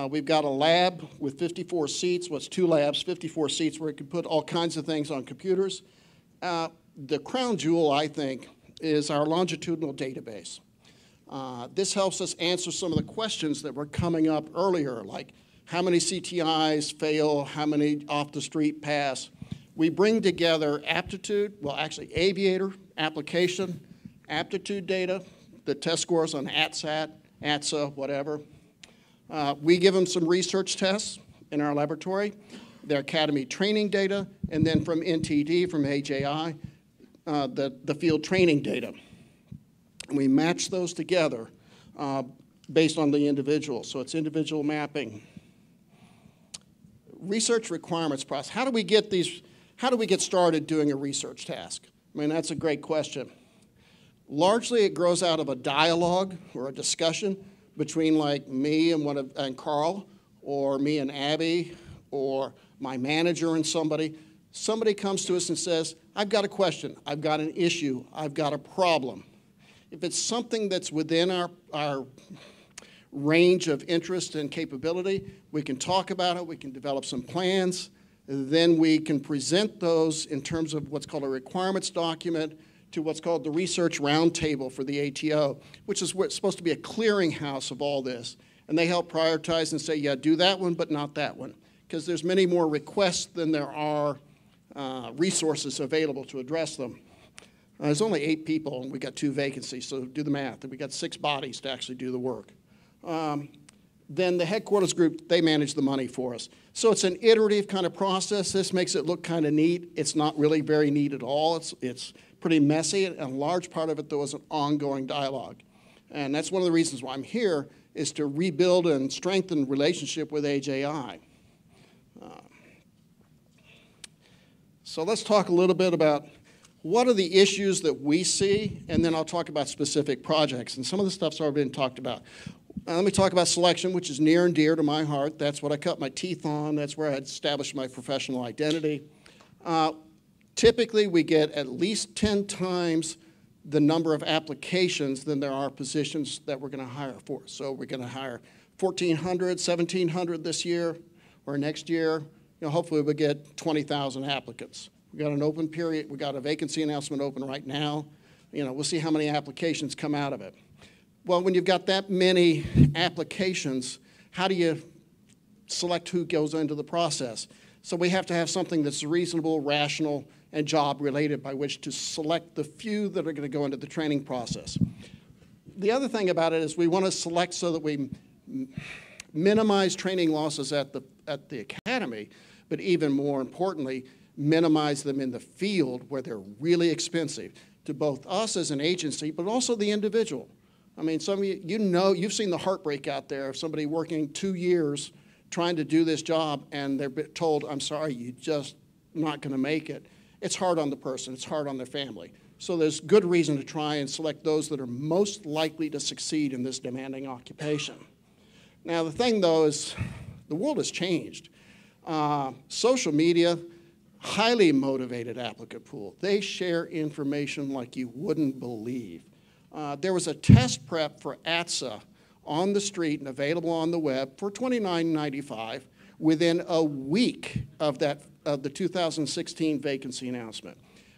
We've got a lab with 54 seats. Well, it's 2 labs, 54 seats, where we can put all kinds of things on computers. The crown jewel, I think, is our longitudinal database. This helps us answer some of the questions that were coming up earlier, like how many CTIs fail, how many off the street pass. We bring together aptitude, well, actually aviator, application, aptitude data, the test scores on ATSAT, ATSA, whatever. We give them some research tests in our laboratory, their academy training data, and then from NTD, from AJI, the field training data. And we match those together based on the individual. So it's individual mapping. Research requirements process. How do we get started doing a research task? I mean, that's a great question. Largely, it grows out of a dialogue or a discussion between like me and Carl, or me and Abby, or my manager and somebody. Somebody comes to us and says, I've got a question, I've got an issue, I've got a problem. If it's something that's within our range of interest and capability, we can talk about it, we can develop some plans, then we can present those in terms of what's called a requirements document to what's called the Research Roundtable for the ATO, which is supposed to be a clearinghouse of all this. And they help prioritize and say, yeah, do that one, but not that one. Because there's many more requests than there are resources available to address them. There's only 8 people, and we got 2 vacancies, so do the math. And we got 6 bodies to actually do the work. Then the headquarters group, they manage the money for us. So it's an iterative kind of process. This makes it look kind of neat. It's not really very neat at all. It's pretty messy, and a large part of it, though, is an ongoing dialogue. And that's one of the reasons why I'm here, is to rebuild and strengthen relationship with AJI. So let's talk a little bit about what are the issues that we see, and then I'll talk about specific projects. And some of the stuff's already been talked about. Let me talk about selection, which is near and dear to my heart. That's what I cut my teeth on. That's where I established my professional identity. Typically, we get at least 10 times the number of applications than there are positions that we're going to hire for. So we're going to hire 1,400, 1,700 this year or next year. Hopefully we'll get 20,000 applicants. We got an open period. We got a vacancy announcement open right now. We'll see how many applications come out of it. Well, when you've got that many applications, how do you select who goes into the process? So we have to have something that's reasonable, rational, and job-related by which to select the few that are going to go into the training process. The other thing about it is we want to select so that we minimize training losses at the academy, but even more importantly, minimize them in the field where they're really expensive to both us as an agency, but also the individual. I mean, some of you, you've seen the heartbreak out there of somebody working 2 years trying to do this job, and they're told, I'm sorry, you're just not going to make it. It's hard on the person. It's hard on their family. So there's good reason to try and select those that are most likely to succeed in this demanding occupation. Now, the thing, though, is the world has changed. Social media, highly motivated applicant pool. They share information like you wouldn't believe. There was a test prep for ATSA on the street and available on the web for $29.95 within a week of the 2016 vacancy announcement.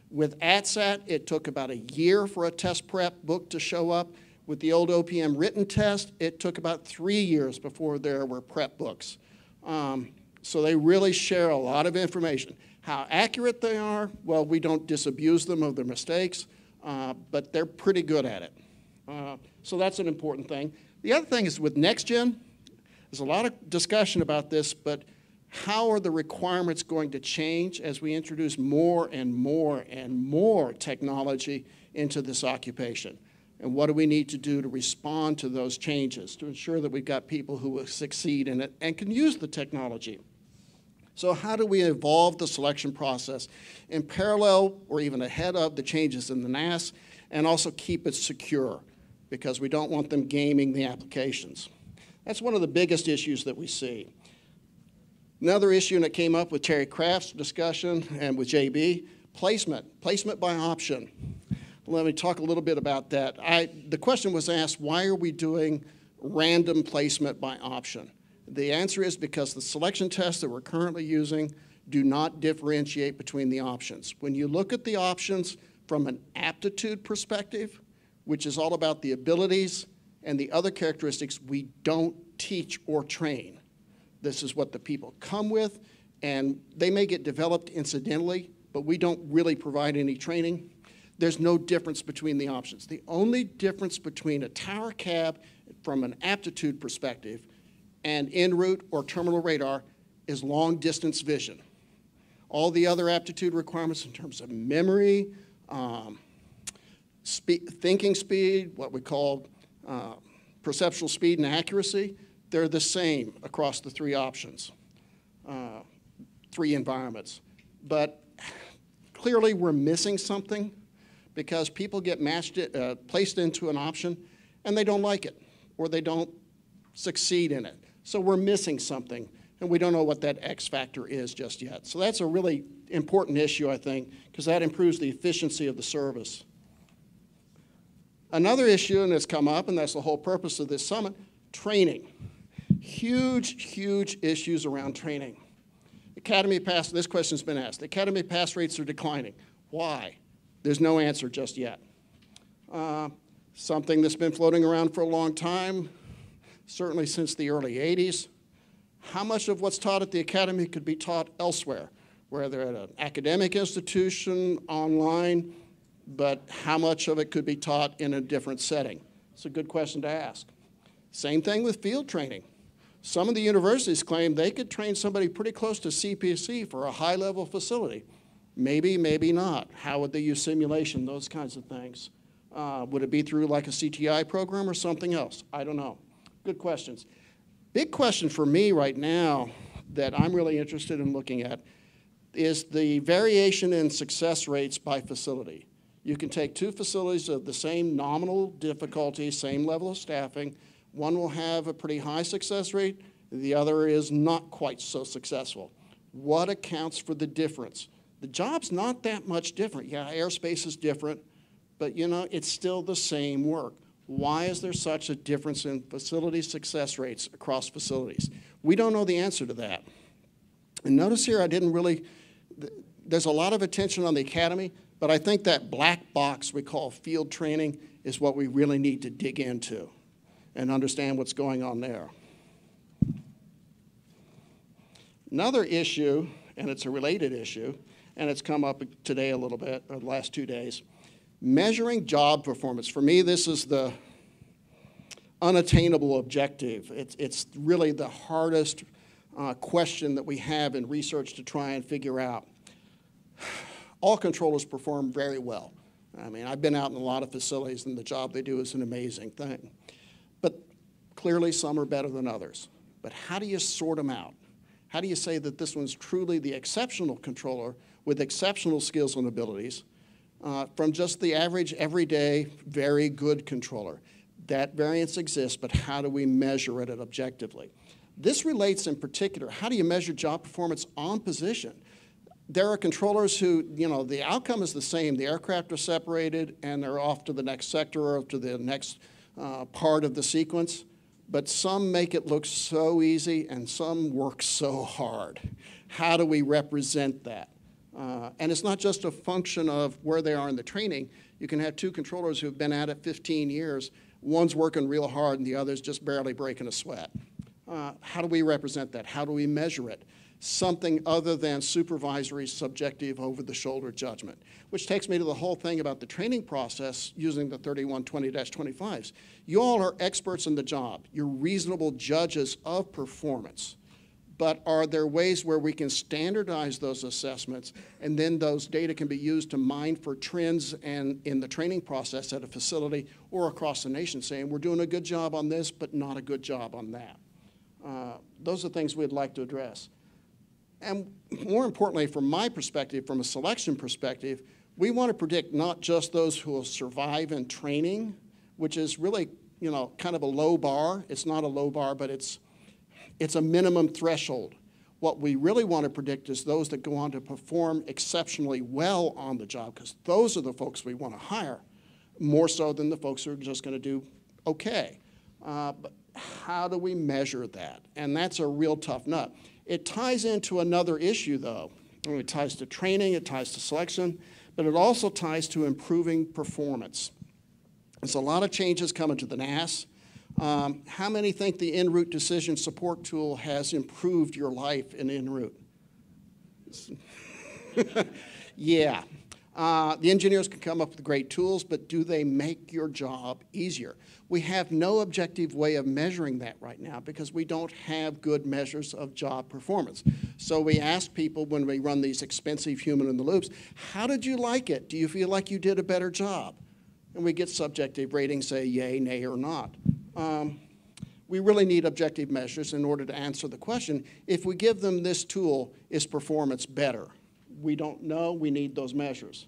With ATSAT, it took about a year for a test prep book to show up. With the old OPM written test, it took about 3 years before there were prep books. So they really share a lot of information. How accurate they are, well, we don't disabuse them of their mistakes, but they're pretty good at it. So that's an important thing. The other thing is with NextGen, there's a lot of discussion about this, but how are the requirements going to change as we introduce more and more and more technology into this occupation? And what do we need to do to respond to those changes to ensure that we've got people who will succeed in it and can use the technology? So how do we evolve the selection process in parallel or even ahead of the changes in the NAS and also keep it secure because we don't want them gaming the applications? That's one of the biggest issues that we see. Another issue that came up with Terry Kraft's discussion and with JB, placement by option. Let me talk a little bit about that. The question was asked, why are we doing random placement by option? The answer is because the selection tests that we're currently using do not differentiate between the options. When you look at the options from an aptitude perspective, which is all about the abilities and the other characteristics we don't teach or train. This is what the people come with, and they may get developed incidentally, but we don't really provide any training. There's no difference between the options. The only difference between a tower cab from an aptitude perspective and en route or terminal radar is long distance vision. All the other aptitude requirements in terms of memory, thinking speed, what we call perceptual speed and accuracy, they're the same across the three options, three environments. But clearly we're missing something because people get placed into an option and they don't like it or they don't succeed in it. So we're missing something and we don't know what that X factor is just yet. So that's a really important issue, I think, because that improves the efficiency of the service. Another issue, and it's come up, and that's the whole purpose of this summit, training. Huge, huge issues around training. Academy pass, this question's been asked. Academy pass rates are declining. Why? There's no answer just yet. Something that's been floating around for a long time, certainly since the early 80s. How much of what's taught at the academy could be taught elsewhere, whether at an academic institution, online, but how much of it could be taught in a different setting? It's a good question to ask. Same thing with field training. Some of the universities claim they could train somebody pretty close to CPC for a high-level facility. Maybe, maybe not. How would they use simulation, those kinds of things? Would it be through like a CTI program or something else? I don't know. Good questions. Big question for me right now that I'm really interested in looking at is the variation in success rates by facility. You can take two facilities of the same nominal difficulty, same level of staffing. One will have a pretty high success rate. The other is not quite so successful. What accounts for the difference? The job's not that much different. Yeah, airspace is different, but you know, it's still the same work. Why is there such a difference in facility success rates across facilities? We don't know the answer to that. And notice here I didn't really, there's a lot of attention on the academy, but I think that black box we call field training is what we really need to dig into and understand what's going on there. Another issue, and it's a related issue, and it's come up today a little bit, or the last 2 days, measuring job performance. For me, this is the unattainable objective. It's really the hardest question that we have in research to try and figure out. All controllers perform very well. I mean, I've been out in a lot of facilities, and the job they do is an amazing thing. But clearly, some are better than others. But how do you sort them out? How do you say that this one's truly the exceptional controller with exceptional skills and abilities from just the average, everyday, very good controller? That variance exists, but how do we measure it objectively? This relates in particular, how do you measure job performance on position? There are controllers who, you know, the outcome is the same. The aircraft are separated and they're off to the next sector or to the next part of the sequence. but some make it look so easy and some work so hard. How do we represent that? And it's not just a function of where they are in the training. You can have two controllers who've been at it 15 years. One's working real hard and the other's just barely breaking a sweat. How do we represent that? How do we measure it? Something other than supervisory, subjective, over-the-shoulder judgment, which takes me to the whole thing about the training process using the 3120-25s. You all are experts in the job. You're reasonable judges of performance. But are there ways where we can standardize those assessments and then those data can be used to mine for trends and in the training process at a facility or across the nation, saying we're doing a good job on this but not a good job on that? Those are things we'd like to address. And more importantly, from my perspective, from a selection perspective, we want to predict not just those who will survive in training, which is really, kind of a low bar. It's not a low bar, but it's a minimum threshold. What we really want to predict is those that go on to perform exceptionally well on the job, because those are the folks we want to hire, more so than the folks who are just going to do okay. But how do we measure that? And that's a real tough nut. It ties into another issue, though. It ties to training, it ties to selection, but it also ties to improving performance. There's a lot of changes coming to the NAS. How many think the en route decision support tool has improved your life in en route? Yeah. The engineers can come up with great tools, but do they make your job easier? We have no objective way of measuring that right now because we don't have good measures of job performance. So we ask people when we run these expensive human-in-the-loops, how did you like it? Do you feel like you did a better job? And we get subjective ratings, say yay, nay, or not. We really need objective measures in order to answer the question, if we give them this tool, is performance better? We don't know, we need those measures.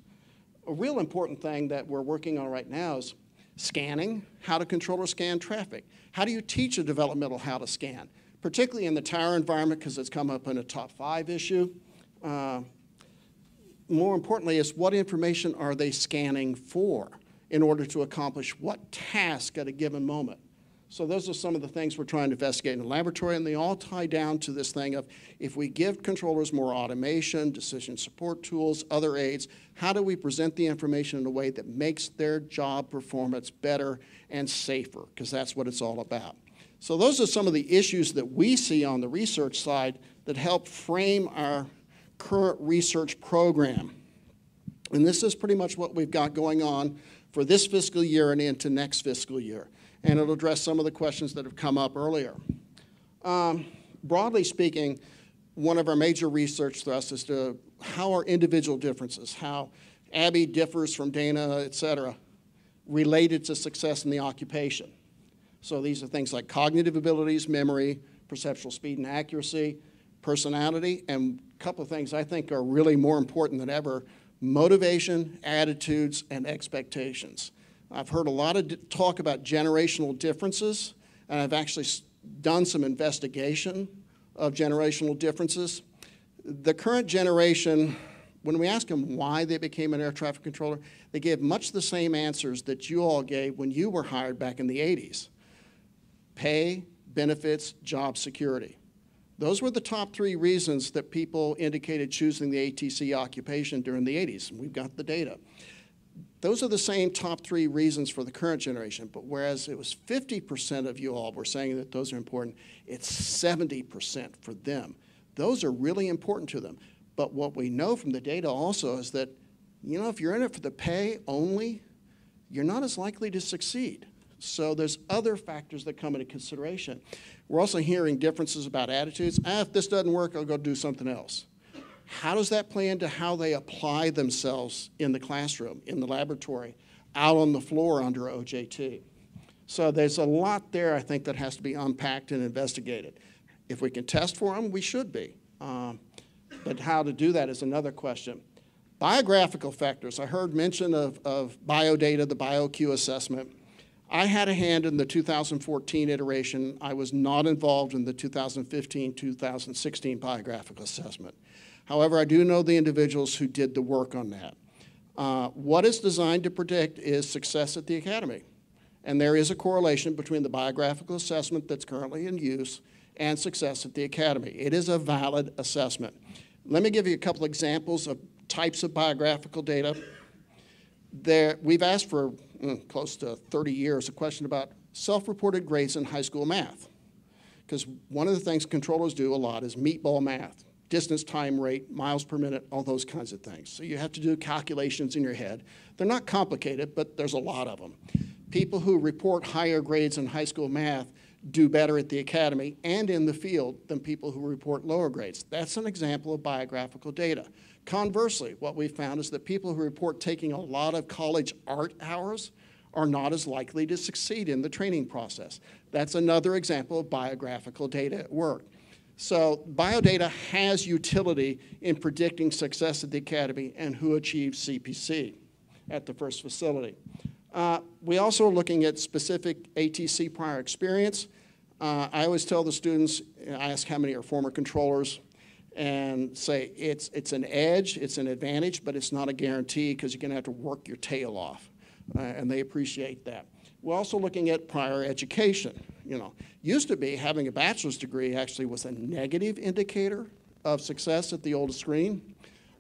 A real important thing that we're working on right now is scanning, how do controllers scan traffic? How do you teach a developmental how to scan? Particularly in the tower environment, because it's come up in a top 5 issue. More importantly is what information are they scanning for in order to accomplish what task at a given moment? So those are some of the things we're trying to investigate in the laboratory, and they all tie down to this thing of if we give controllers more automation, decision support tools, other aids, how do we present the information in a way that makes their job performance better and safer? Because that's what it's all about. So those are some of the issues that we see on the research side that help frame our current research program. And this is pretty much what we've got going on for this fiscal year and into next fiscal year. And it'll address some of the questions that have come up earlier. Broadly speaking, one of our major research thrusts is to how are individual differences, how Abby differs from Dana, et cetera, related to success in the occupation. So these are things like cognitive abilities, memory, perceptual speed and accuracy, personality, and a couple of things I think are really more important than ever, motivation, attitudes, and expectations. I've heard a lot of talk about generational differences, and I've actually done some investigation of generational differences. The current generation, when we ask them why they became an air traffic controller, they gave much the same answers that you all gave when you were hired back in the 80s. Pay, benefits, job security. Those were the top 3 reasons that people indicated choosing the ATC occupation during the 80s, and we've got the data. Those are the same top 3 reasons for the current generation, but whereas it was 50% of you all were saying that those are important, it's 70% for them. Those are really important to them. But what we know from the data also is that, if you're in it for the pay only, you're not as likely to succeed. So there's other factors that come into consideration. We're also hearing differences about attitudes. If this doesn't work, I'll go do something else. How does that play into how they apply themselves in the classroom, in the laboratory, out on the floor under OJT? So there's a lot there, I think, that has to be unpacked and investigated. If we can test for them, we should be. But how to do that is another question. Biographical factors. I heard mention of biodata, the BioQ assessment. I had a hand in the 2014 iteration. I was not involved in the 2015-2016 biographical assessment. However, I do know the individuals who did the work on that. What it's designed to predict is success at the academy. And there is a correlation between the biographical assessment that's currently in use and success at the academy. It is a valid assessment. Let me give you a couple examples of types of biographical data. We've asked for close to 30 years a question about self-reported grades in high school math. Because one of the things controllers do a lot is meatball math, distance, time, rate, miles per minute, all those kinds of things. So you have to do calculations in your head. They're not complicated, but there's a lot of them. People who report higher grades in high school math do better at the academy and in the field than people who report lower grades. That's an example of biographical data. Conversely, what we found is that people who report taking a lot of college art hours are not as likely to succeed in the training process. That's another example of biographical data at work. So biodata has utility in predicting success at the academy and who achieves CPC at the first facility. We also are looking at specific ATC prior experience. I always tell the students, I ask how many are former controllers, and say it's an edge, it's an advantage, but it's not a guarantee because you're going to have to work your tail off, and they appreciate that. We're also looking at prior education. Used to be having a bachelor's degree actually was a negative indicator of success at the old screen.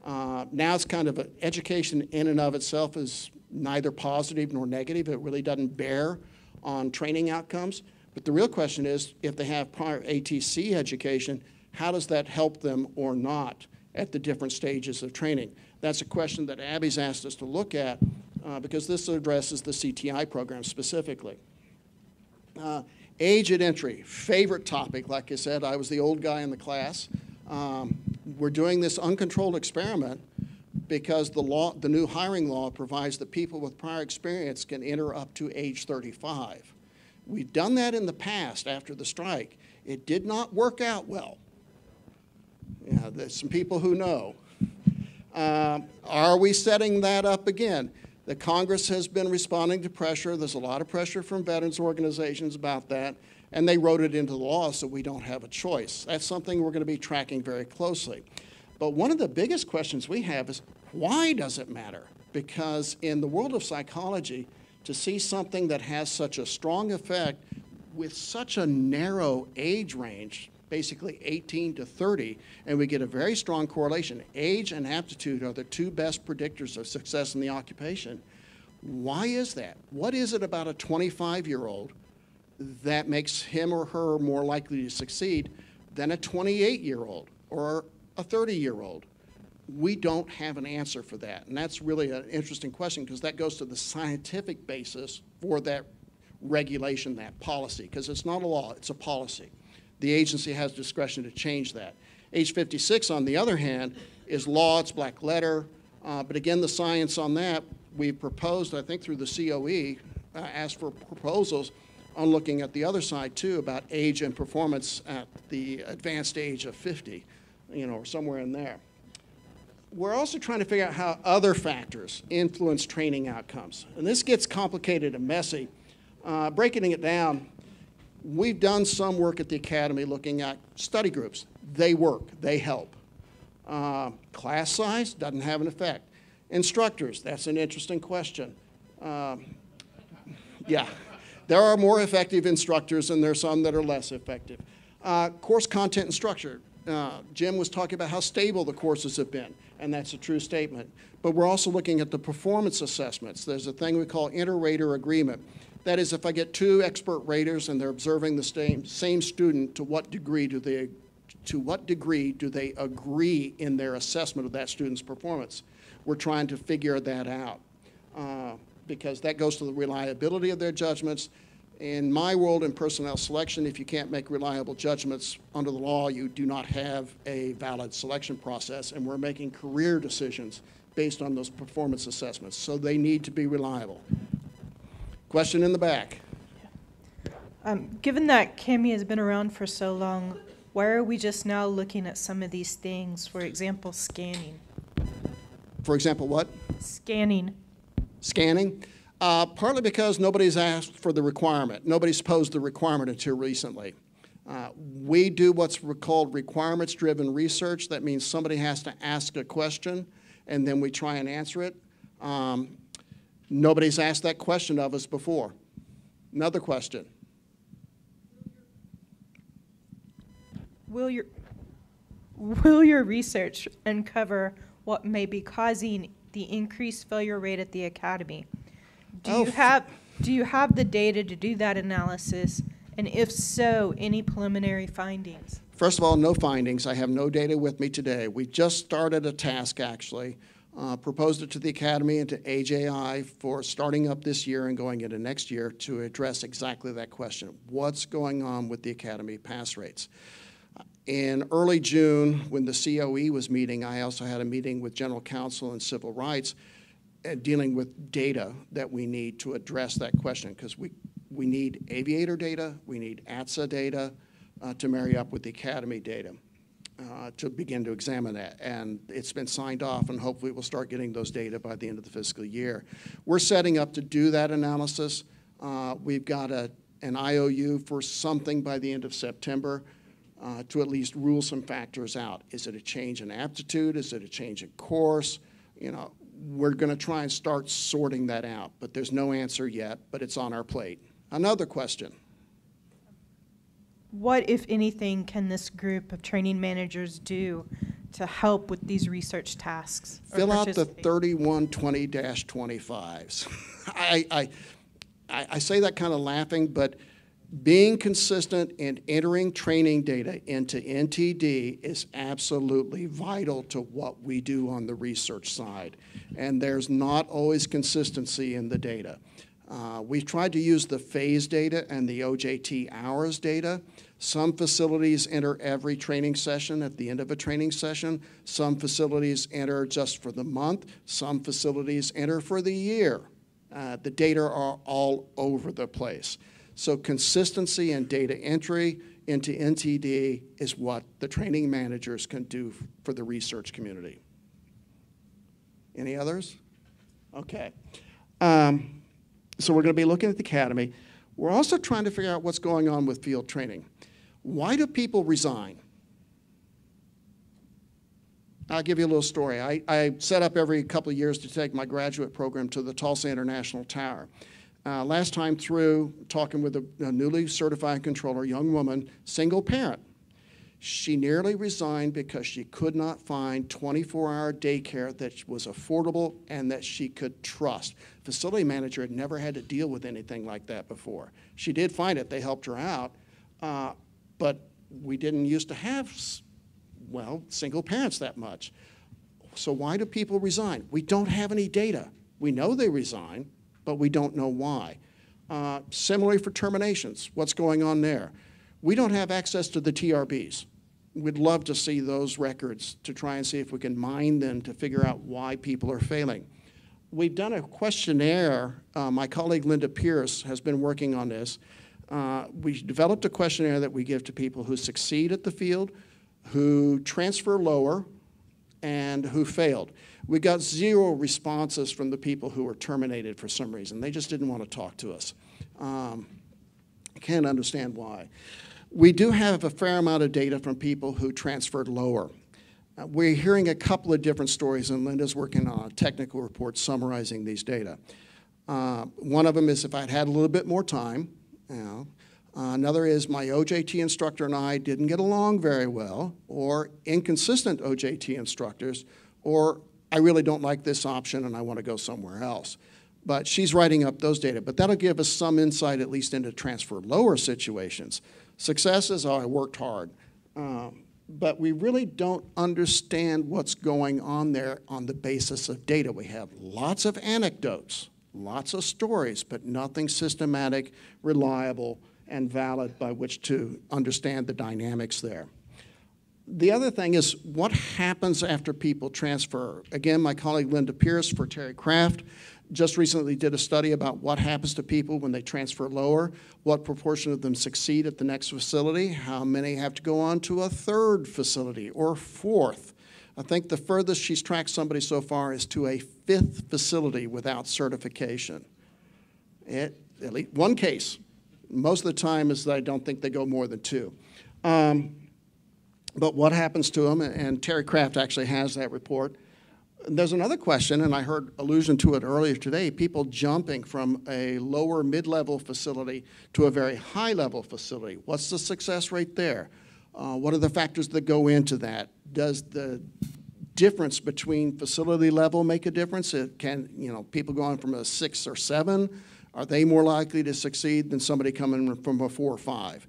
Now it's kind of education in and of itself is neither positive nor negative. It really doesn't bear on training outcomes. But the real question is, if they have prior ATC education, how does that help them or not at the different stages of training? That's a question that Abby's asked us to look at because this addresses the CTI program specifically. Age at entry, favorite topic. Like I said, I was the old guy in the class. We're doing this uncontrolled experiment because the new hiring law provides that people with prior experience can enter up to age 35. We've done that in the past after the strike. It did not work out well. There's some people who know. Are we setting that up again? The Congress has been responding to pressure. There's a lot of pressure from veterans organizations about that, and they wrote it into the law so we don't have a choice. That's something we're going to be tracking very closely. But one of the biggest questions we have is, why does it matter? Because in the world of psychology, to see something that has such a strong effect with such a narrow age range, basically 18 to 30, and we get a very strong correlation. Age and aptitude are the two best predictors of success in the occupation. Why is that? What is it about a 25-year-old that makes him or her more likely to succeed than a 28-year-old or a 30-year-old? We don't have an answer for that, and that's really an interesting question because that goes to the scientific basis for that regulation, that policy, because it's not a law, it's a policy. The agency has discretion to change that. Age 56, on the other hand, is law, it's black letter, but again, the science on that, we've proposed, I think through the COE, asked for proposals on looking at the other side too about age and performance at the advanced age of 50, or somewhere in there. We're also trying to figure out how other factors influence training outcomes. And this gets complicated and messy. Breaking it down, we've done some work at the academy looking at study groups. They work, they help. Class size doesn't have an effect. Instructors, that's an interesting question. Yeah, there are more effective instructors and there are some that are less effective. Course content and structure. Jim was talking about how stable the courses have been, and that's a true statement. But we're also looking at the performance assessments. There's a thing we call inter-rater agreement. That is, if I get two expert raters and they're observing the same student, to what degree do they agree in their assessment of that student's performance? We're trying to figure that out because that goes to the reliability of their judgments. In my world, in personnel selection, if you can't make reliable judgments under the law, you do not have a valid selection process, and we're making career decisions based on those performance assessments, so they need to be reliable. Question in the back. Given that CAMI has been around for so long, why are we just now looking at some of these things? For example, scanning. For example, what? Scanning. Scanning? Partly because nobody's asked for the requirement. Nobody's posed the requirement until recently. We do what's called requirements-driven research. That means somebody has to ask a question, and then we try and answer it. Nobody's asked that question of us before. Another question. Will your research uncover what may be causing the increased failure rate at the academy? Do you have the data to do that analysis? And if so, any preliminary findings? First of all, no findings. I have no data with me today. We just started a task, actually, proposed it to the Academy and to AJI for starting up this year and going into next year to address exactly that question. What's going on with the Academy pass rates? In early June, when the COE was meeting, I also had a meeting with General Counsel and Civil Rights dealing with data that we need to address that question, because we need aviator data, we need ATSA data to marry up with the Academy data to begin to examine that. And it's been signed off, and hopefully we'll start getting those data by the end of the fiscal year. We're setting up to do that analysis. We've got an IOU for something by the end of September to at least rule some factors out. Is it a change in aptitude? Is it a change in course? You know, we're going to try and start sorting that out, but there's no answer yet, but it's on our plate. Another question. What, if anything, can this group of training managers do to help with these research tasks? Fill out the 3120-25s. I say that kind of laughing, but being consistent and entering training data into NTD is absolutely vital to what we do on the research side. And there's not always consistency in the data. We've tried to use the phase data and the OJT hours data. Some facilities enter every training session at the end of a training session. Some facilities enter just for the month. Some facilities enter for the year. The data are all over the place. So consistency and data entry into NTD is what the training managers can do for the research community. Any others? Okay. So we're going to be looking at the Academy. We're also trying to figure out what's going on with field training. Why do people resign? I'll give you a little story. I set up every couple of years to take my graduate program to the Tulsa International Tower. Last time through, talking with a newly certified controller, young woman, single parent. She nearly resigned because she could not find 24-hour daycare that was affordable and that she could trust. Facility manager had never had to deal with anything like that before. She did find it. They helped her out. But we didn't used to have, well, single parents that much. So why do people resign? We don't have any data. We know they resign, but we don't know why. Similarly for terminations, what's going on there? We don't have access to the TRBs. We'd love to see those records to try and see if we can mine them to figure out why people are failing. We've done a questionnaire. My colleague Linda Pierce has been working on this. We developed a questionnaire that we give to people who succeed at the field, who transfer lower, and who failed. We got 0 responses from the people who were terminated for some reason. They just didn't want to talk to us. I can't understand why. We do have a fair amount of data from people who transferred lower. We're hearing a couple of different stories, and Linda's working on a technical report summarizing these data. One of them is if I'd had a little bit more time. Another is my OJT instructor and I didn't get along very well, or inconsistent OJT instructors, or I really don't like this option and I want to go somewhere else. But she's writing up those data. But that'll give us some insight at least into transfer lower situations. Successes, I worked hard. But we really don't understand what's going on there on the basis of data. We have lots of anecdotes, lots of stories, but nothing systematic, reliable, and valid by which to understand the dynamics there. The other thing is what happens after people transfer. Again, my colleague Linda Pierce for Terry Kraft just recently did a study about what happens to people when they transfer lower, what proportion of them succeed at the next facility, how many have to go on to a third facility or fourth. I think the furthest she's tracked somebody so far is to a 5th facility without certification. At least one case. Most of the time is that I don't think they go more than 2. But what happens to them, and Terry Kraft actually has that report, There's another question, and I heard allusion to it earlier today, people jumping from a lower mid-level facility to a very high-level facility. What's the success rate there? What are the factors that go into that? Does the difference between facility level make a difference? It can, people going from a 6 or 7, are they more likely to succeed than somebody coming from a 4 or 5?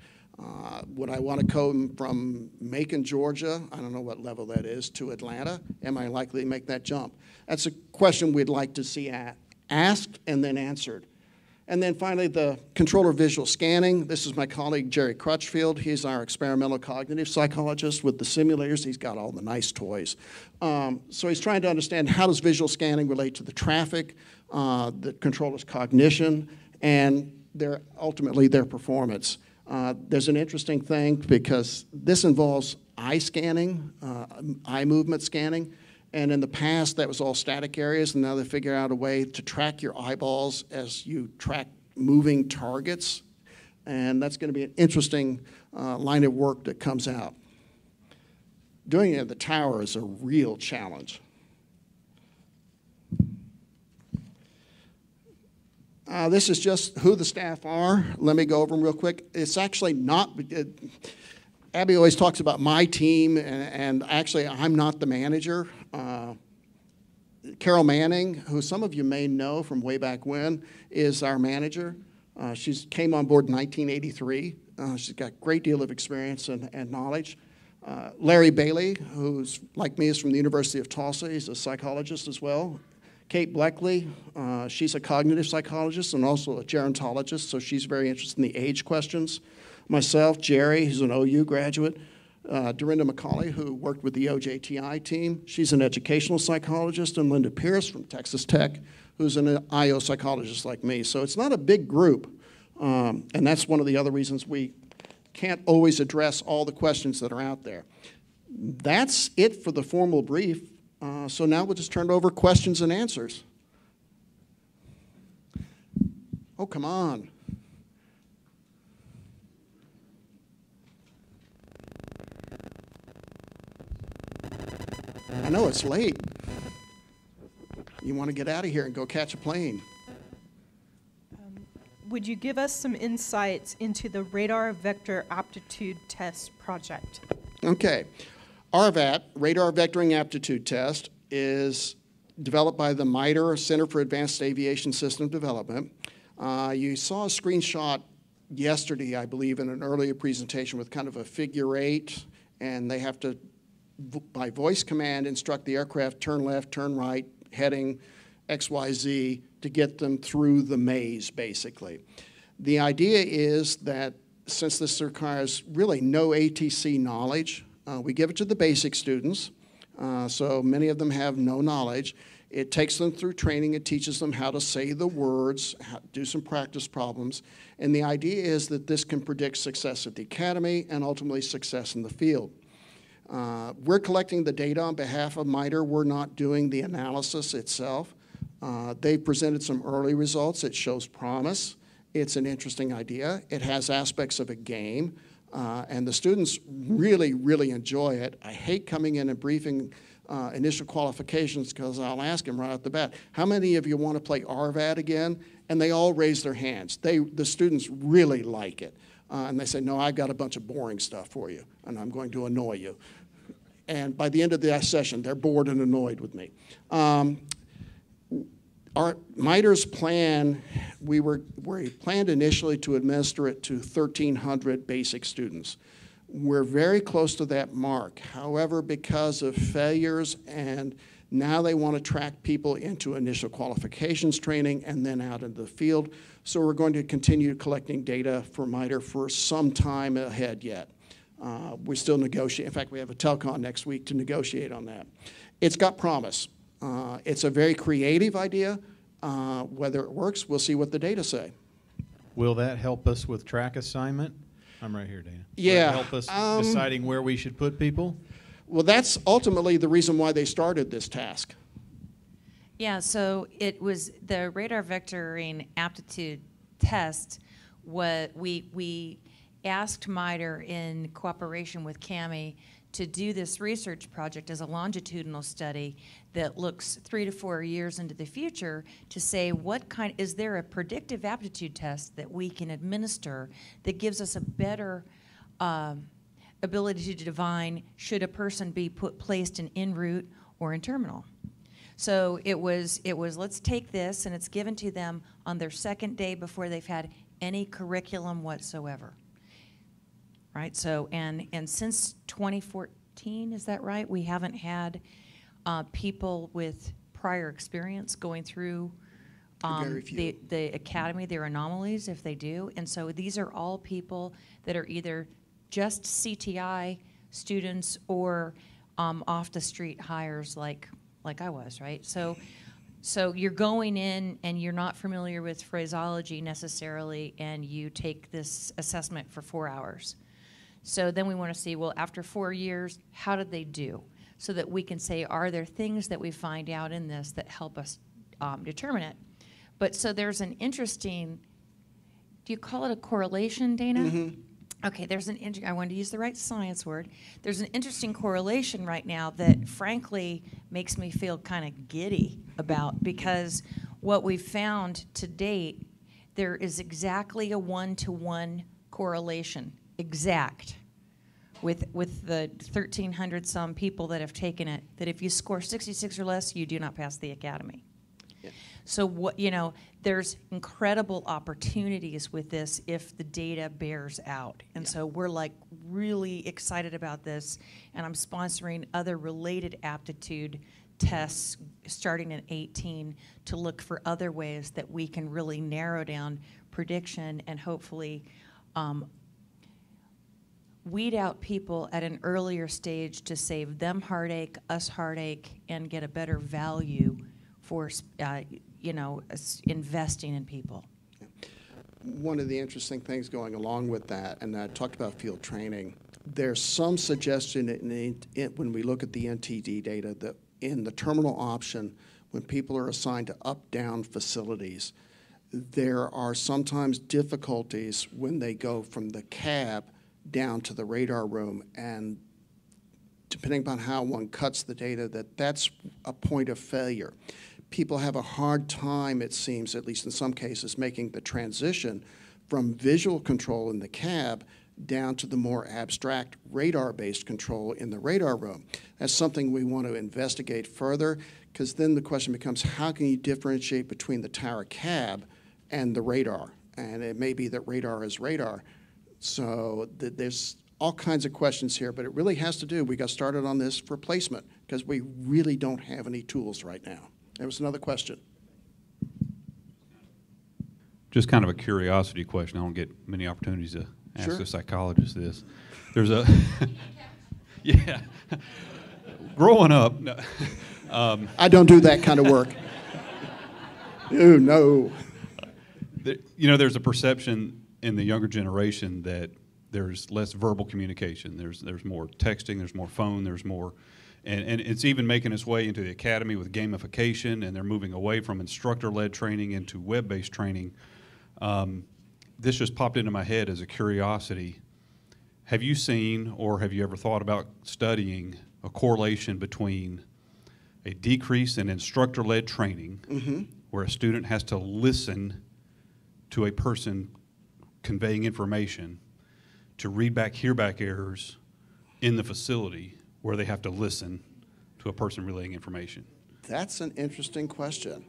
Would I want to come from Macon, Georgia, I don't know what level that is, to Atlanta? Am I likely to make that jump? That's a question we'd like to see asked and then answered. And then finally, the controller visual scanning. This is my colleague, Jerry Crutchfield. He's our experimental cognitive psychologist with the simulators. He's got all the nice toys. So he's trying to understand how does visual scanning relate to the traffic, the controller's cognition, and ultimately their performance. There's an interesting thing because this involves eye scanning, eye movement scanning. And in the past, that was all static areas, and now they figure out a way to track your eyeballs as you track moving targets. And that's going to be an interesting line of work that comes out. Doing it at the tower is a real challenge. This is just who the staff are. Let me go over them real quick. It's actually not... Abby always talks about my team, and actually I'm not the manager. Carol Manning, who some of you may know from way back when, is our manager. She came on board in 1983. She's got a great deal of experience and knowledge. Larry Bailey, who's like me, is from the University of Tulsa. He's a psychologist as well. Kate Bleckley, she's a cognitive psychologist and also a gerontologist, so she's very interested in the age questions. Myself, Jerry, who's an OU graduate, Dorinda McCauley, who worked with the OJTI team. She's an educational psychologist, and Linda Pierce from Texas Tech, who's an IO psychologist like me. So it's not a big group, and that's one of the other reasons we can't always address all the questions that are out there. That's it for the formal brief. So now we'll just turn it over questions and answers. Oh, come on. I know it's late. You want to get out of here and go catch a plane. Would you give us some insights into the Radar Vector Aptitude Test project? Okay. RVAT, Radar Vectoring Aptitude Test, is developed by the MITRE Center for Advanced Aviation System Development. You saw a screenshot yesterday, I believe, in an earlier presentation with kind of a figure 8, and they have to, by voice command, instruct the aircraft turn left, turn right, heading XYZ to get them through the maze, basically. The idea is that since this requires really no ATC knowledge, we give it to the basic students, so many of them have no knowledge. It takes them through training. It teaches them how to say the words, how to do some practice problems, and the idea is that this can predict success at the academy and ultimately success in the field. We're collecting the data on behalf of MITRE. We're not doing the analysis itself. They've presented some early results. It shows promise. It's an interesting idea. It has aspects of a game, and the students really, really enjoy it. I hate coming in and briefing initial qualifications because I'll ask them right off the bat, how many of you want to play RVAT again? And they all raise their hands. The students really like it. And they say, no, I've got a bunch of boring stuff for you, and I'm going to annoy you. And by the end of the session, they're bored and annoyed with me. Our MITRE's plan, we planned initially to administer it to 1,300 basic students. We're very close to that mark. However, because of failures and now they want to track people into initial qualifications training and then out into the field. So we're going to continue collecting data for MITRE for some time ahead yet. We're still negotiating. In fact, we have a telcon next week to negotiate on that. It's got promise. It's a very creative idea. Whether it works, we'll see what the data say. Will that help us with track assignment? I'm right here, Dana. Yeah. Will it help us deciding where we should put people? Well, that's ultimately the reason why they started this task. Yeah, so it was the radar vectoring aptitude test. What we asked MITRE in cooperation with CAMI to do this research project as a longitudinal study that looks 3 to 4 years into the future to say is there a predictive aptitude test that we can administer that gives us a better ability to divine should a person be placed in en route or in terminal. So it was let's take this, and it's given to them on their second day before they've had any curriculum whatsoever. Right, so, and since 2014, is that right? We haven't had people with prior experience going through the academy, their anomalies, if they do. And so these are all people that are either just CTI students or off the street hires like I was, right? So you're going in and you're not familiar with phraseology necessarily, and you take this assessment for 4 hours. So then we want to see, well, after 4 years, how did they do? So that we can say, are there things that we find out in this that help us determine it? But so there's an interesting, do you call it a correlation, Dana? Mm-hmm. Okay, I wanted to use the right science word. There's an interesting correlation right now that frankly makes me feel kind of giddy about, because what we've found to date, there is exactly a 1-to-1 correlation. Exact with the 1,300 some people that have taken it, that if you score 66 or less, you do not pass the academy. Yeah. So there's incredible opportunities with this if the data bears out. And so we're like really excited about this, and I'm sponsoring other related aptitude tests starting in 2018 to look for other ways that we can really narrow down prediction and hopefully weed out people at an earlier stage to save them heartache, us heartache, and get a better value for investing in people. One of the interesting things going along with that, and I talked about field training, there's some suggestion when we look at the NTD data that in the terminal option, when people are assigned to up-down facilities, there are sometimes difficulties when they go from the cab down to the radar room, and depending upon how one cuts the data, that's a point of failure. People have a hard time, it seems, at least in some cases, making the transition from visual control in the cab down to the more abstract radar-based control in the radar room. That's something we want to investigate further, because then the question becomes, how can you differentiate between the tower cab and the radar? And it may be that radar is radar. So there's all kinds of questions here, but it really has to do, we got started on this for placement, because we really don't have any tools right now. There was another question. Just kind of a curiosity question. I don't get many opportunities to ask Sure. a psychologist this. There's a, yeah, growing up. No, I don't do that kind of work. Oh, no. There's a perception in the younger generation that there's less verbal communication. There's more texting, there's more phone, there's more, and it's even making its way into the academy with gamification, and they're moving away from instructor-led training into web-based training. This just popped into my head as a curiosity. Have you seen or have you ever thought about studying a correlation between a decrease in instructor-led training, where a student has to listen to a person conveying information, to read back, hear back errors in the facility where they have to listen to a person relaying information? That's an interesting question.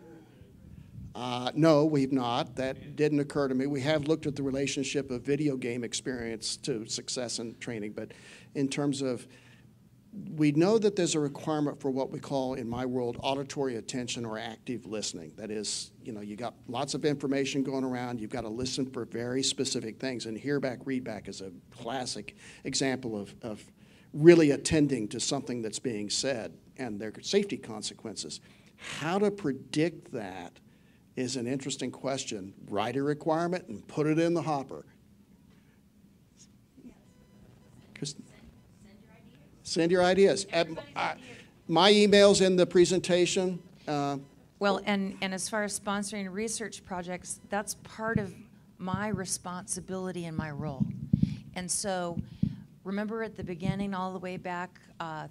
No, we've not. That didn't occur to me. We have looked at the relationship of video game experience to success in training, but in terms of, we know that there's a requirement for what we call, in my world, auditory attention or active listening. That is, you got lots of information going around, you've got to listen for very specific things, and hear back, read back is a classic example of really attending to something that's being said and their safety consequences. How to predict that is an interesting question. Write a requirement and put it in the hopper. Send your ideas. My email's in the presentation. Well, and as far as sponsoring research projects, that's part of my responsibility and my role. And so Remember at the beginning, all the way back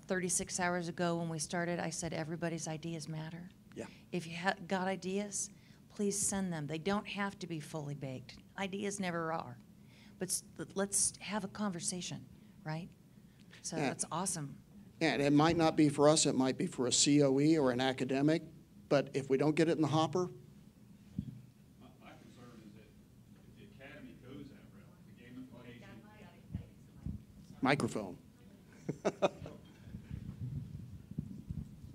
36 hours ago when we started, I said everybody's ideas matter. Yeah. If you got ideas, please send them. They don't have to be fully baked. Ideas never are. But let's have a conversation, right? So Yeah. that's awesome. And it might not be for us, it might be for a COE or an academic, but if we don't get it in the hopper. My concern is that if the academy goes that route, the gamification. Microphone.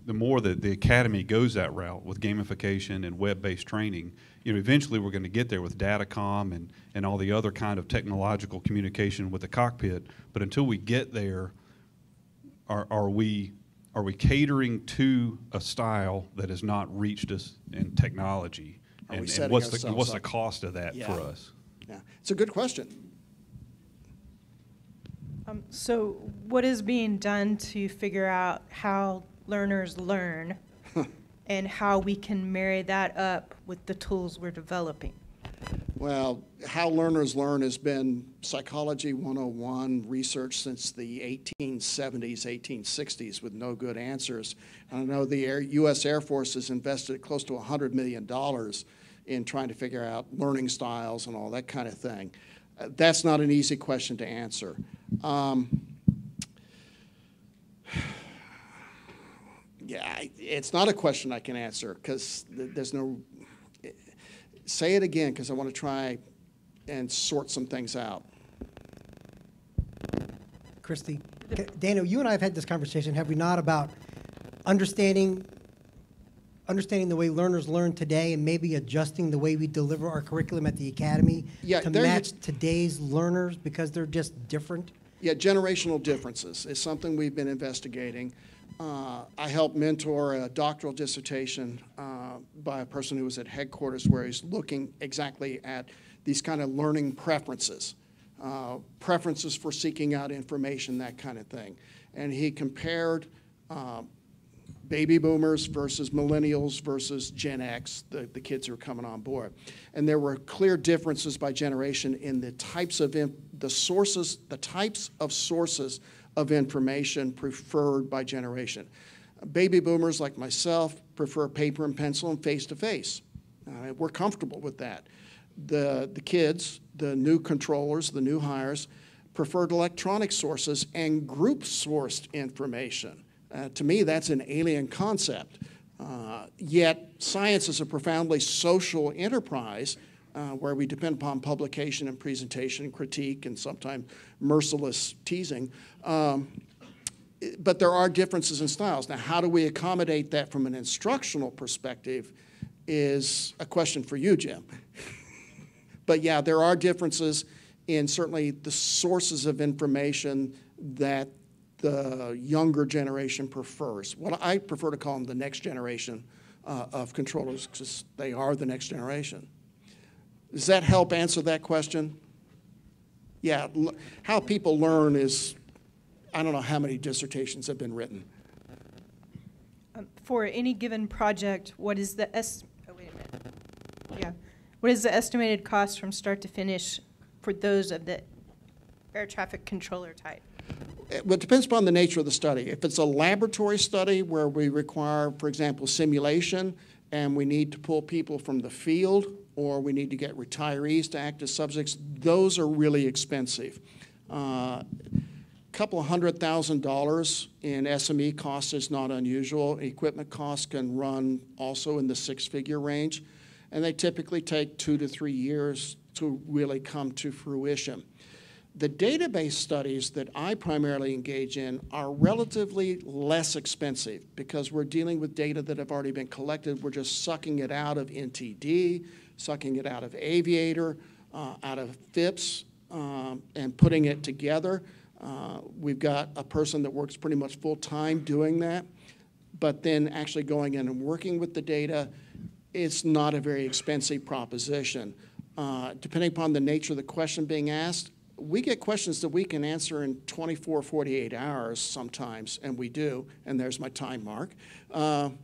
The more that the academy goes that route with gamification and web-based training, eventually we're going to get there with Datacom and all the other kind of technological communication with the cockpit. But until we get there, are we catering to a style that has not reached us in technology? Are we And setting what's ourselves the up? cost of that Yeah. for us? Yeah, it's a good question. So what is being done to figure out how learners learn and how we can marry that up with the tools we're developing? Well, how learners learn has been Psychology 101 research since the 1870s, 1860s with no good answers. I know the U.S. Air Force has invested close to $100 million in trying to figure out learning styles and all that kind of thing. That's not an easy question to answer. Yeah, it's not a question I can answer because there's no. Say it again because I want to try and sort some things out. Christy, Dana, you and I have had this conversation, have we not, about understanding the way learners learn today and maybe adjusting the way we deliver our curriculum at the academy to match today's learners because they're just different? Yeah, generational differences is something we've been investigating. I helped mentor a doctoral dissertation by a person who was at headquarters where he's looking exactly at these kind of learning preferences, preferences for seeking out information, that kind of thing. And he compared baby boomers versus millennials versus Gen X, the kids who are coming on board. And there were clear differences by generation in the types of the types of sources of information preferred by generation. Baby boomers like myself prefer paper and pencil and face-to-face. We're comfortable with that. The kids, the new controllers, the new hires, preferred electronic sources and group-sourced information. To me, that's an alien concept. Yet science is a profoundly social enterprise where we depend upon publication and presentation and critique and sometimes merciless teasing. But there are differences in styles. Now, how do we accommodate that from an instructional perspective is a question for you, Jim. But yeah, there are differences in certainly the sources of information that the younger generation prefers. What I prefer to call them the next generation of controllers because they are the next generation. Does that help answer that question? Yeah, how people learn is, I don't know how many dissertations have been written. For any given project, what is the what is the estimated cost from start to finish for those of the air traffic controller type? Well, it depends upon the nature of the study. If it's a laboratory study where we require, for example, simulation, and we need to pull people from the field, or we need to get retirees to act as subjects, those are really expensive. Couple of $100,000 in SME costs is not unusual. Equipment costs can run also in the six-figure range, and they typically take 2 to 3 years to really come to fruition. The database studies that I primarily engage in are relatively less expensive because we're dealing with data that have already been collected. We're just sucking it out of NTD, sucking it out of Aviator, out of FIPS, and putting it together. We've got a person that works pretty much full-time doing that, but then actually going in and working with the data, it's not a very expensive proposition. Depending upon the nature of the question being asked, we get questions that we can answer in 24, 48 hours sometimes, and we do, and there's my time mark. And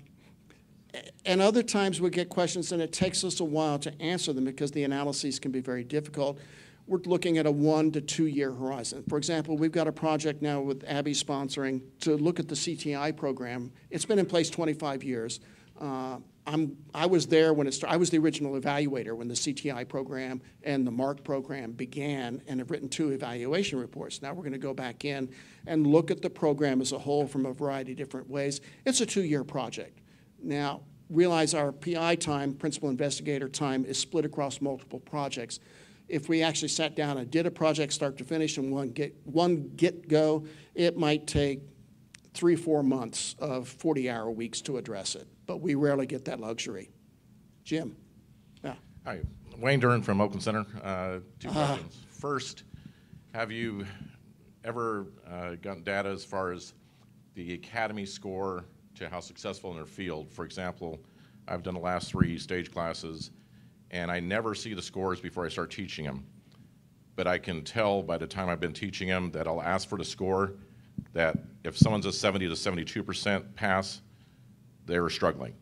other times we get questions and it takes us a while to answer them because the analyses can be very difficult. we're looking at a 1 to 2 year horizon. For example, we've got a project now with Abby sponsoring to look at the CTI program. It's been in place 25 years. I was there when it started. I was the original evaluator when the CTI program and the MARC program began, and have written 2 evaluation reports. Now we're going to go back in and look at the program as a whole from a variety of different ways. It's a 2-year project. Now, realize our PI time, principal investigator time, is split across multiple projects. If we actually sat down and did a project start to finish in one get-go, it might take 3-4 months of 40-hour weeks to address it. But we rarely get that luxury. Jim? Yeah. Hi, Wayne Dern from Oakland Center. 2 questions. First, have you ever gotten data as far as the academy score to how successful in their field? For example, I've done the last 3 stage classes, and I never see the scores before I start teaching them. But I can tell by the time I've been teaching them that I'll ask for the score, that if someone's a 70 to 72% pass, they're struggling.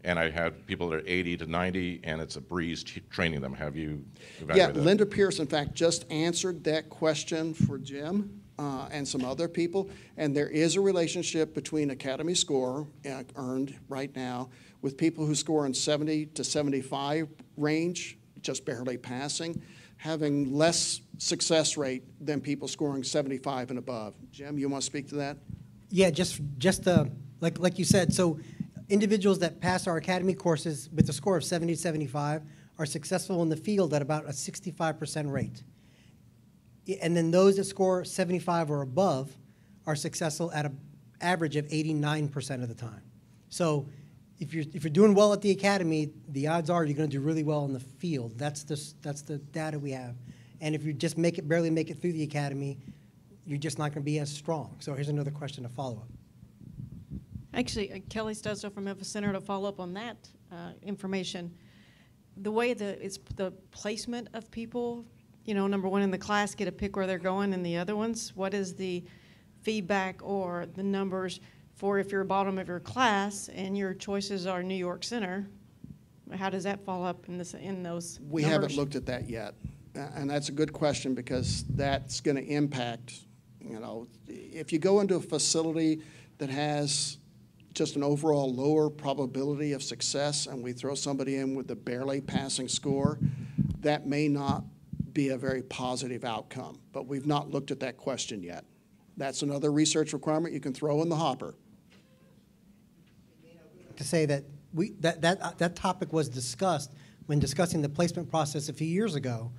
And I had people that are 80 to 90, and it's a breeze training them. Have you evaluated that? Linda Pierce, in fact, just answered that question for Jim and some other people. And there is a relationship between academy score earned right now with people who score in 70 to 75 range, just barely passing, having less success rate than people scoring 75 and above. Jim, you want to speak to that? Yeah, just like you said, so individuals that pass our academy courses with a score of 70 to 75 are successful in the field at about a 65% rate. And then those that score 75 or above are successful at an average of 89% of the time. So if you're doing well at the academy, the odds are you're going to do really well in the field. That's the data we have. And if you just barely make it through the academy, you're just not going to be as strong. So here's another question to follow up. Actually, Kelly Stozo from Memphis Center, to follow up on that information. The way it's the placement of people, number one in the class get to pick where they're going, and the other ones, what is the feedback or the numbers for if you're bottom of your class and your choices are New York Center? How does that fall up in those We numbers? haven't looked at that yet. And that's a good question, because that's going to impact, if you go into a facility that has just an overall lower probability of success, and we throw somebody in with a barely passing score, that may not be a very positive outcome. But we've not looked at that question yet. That's another research requirement you can throw in the hopper. To say that that topic was discussed when discussing the placement process a few years ago,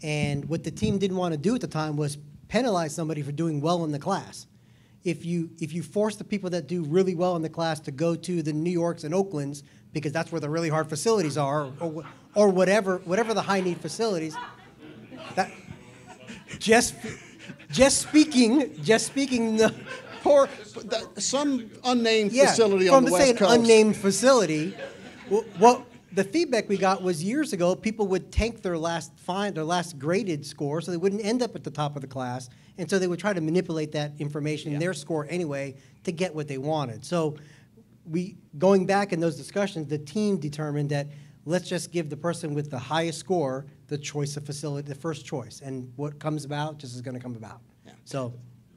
and what the team didn't want to do at the time was penalize somebody for doing well in the class. If you force the people that do really well in the class to go to the New Yorks and Oaklands because that's where the really hard facilities are, or whatever the high need facilities, that just speaking the poor some unnamed facility on the West Coast. From an unnamed facility, what the feedback we got was years ago, people would tank their last graded score so they wouldn't end up at the top of the class. And so they would try to manipulate that information in their score anyway to get what they wanted. So going back in those discussions, the team determined that let's just give the person with the highest score the choice of facility, the first choice. And what comes about just is going to come about. Yeah. So,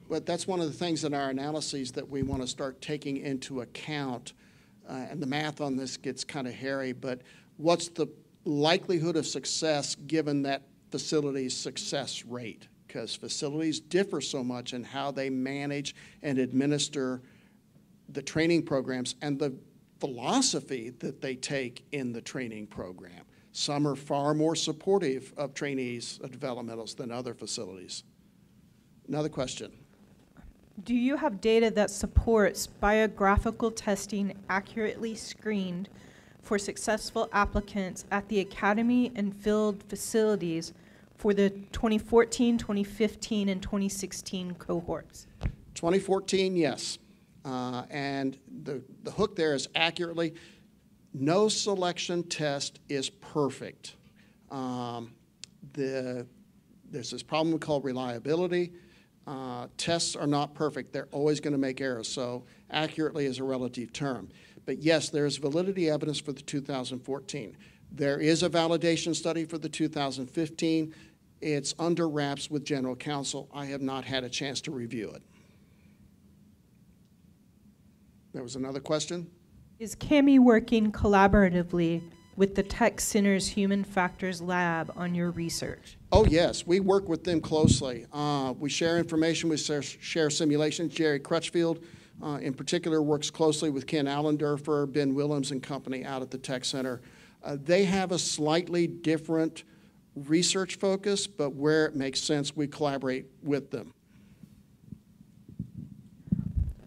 but that's one of the things in our analyses that we want to start taking into account. And the math on this gets kind of hairy, but what's the likelihood of success given that facility's success rate? Because facilities differ so much in how they manage and administer the training programs and the philosophy that they take in the training program. Some are far more supportive of trainees, of developmentals, than other facilities. Another question. Do you have data that supports biographical testing accurately screened for successful applicants at the academy and field facilities for the 2014, 2015, and 2016 cohorts? 2014, yes. And the hook there is accurately. No selection test is perfect. There's this problem called reliability. Tests are not perfect. They're always going to make errors, so accurately is a relative term. But yes, there's validity evidence for the 2014. There is a validation study for the 2015. It's under wraps with general counsel. I have not had a chance to review it. There was another question? Is CAMI working collaboratively with the Tech Center's Human Factors Lab on your research? Oh, yes. We work with them closely. We share information. We share simulations. Jerry Crutchfield, in particular, works closely with Ken Allendorfer, Ben Willems and company out at the Tech Center. They have a slightly different research focus, but where it makes sense, we collaborate with them.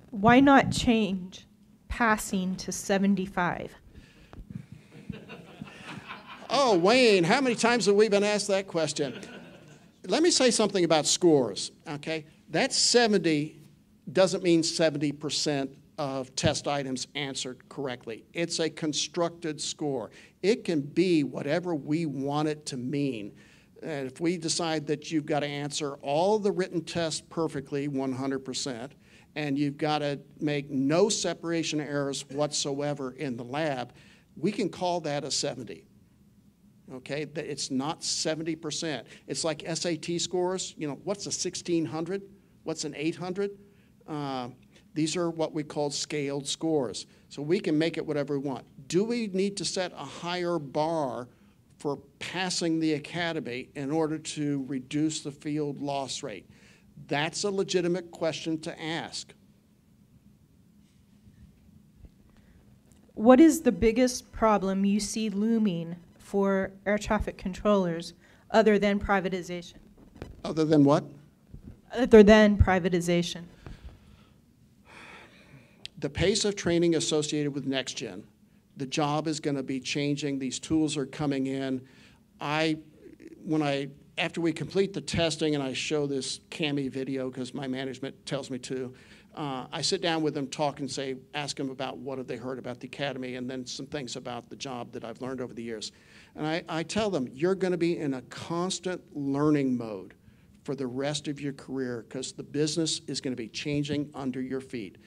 Why not change passing to 75? Oh, Wayne, how many times have we been asked that question? Let me say something about scores, okay? That 70 doesn't mean 70% of test items answered correctly. It's a constructed score. It can be whatever we want it to mean. And if we decide that you've got to answer all the written tests perfectly, 100%, and you've got to make no separation errors whatsoever in the lab, we can call that a 70. Okay, it's not 70%. It's like SAT scores. You know, what's a 1600? What's an 800? These are what we call scaled scores. So we can make it whatever we want. Do we need to set a higher bar for passing the academy in order to reduce the field loss rate? That's a legitimate question to ask. What is the biggest problem you see looming for air traffic controllers other than privatization? Other than what? Other than privatization. The pace of training associated with NextGen. The job is going to be changing. These tools are coming in. After we complete the testing and I show this CAMI video because my management tells me to, I sit down with them, talk and ask them about what have they heard about the academy and then some things about the job that I've learned over the years. And I tell them, you're going to be in a constant learning mode for the rest of your career because the business is going to be changing under your feet.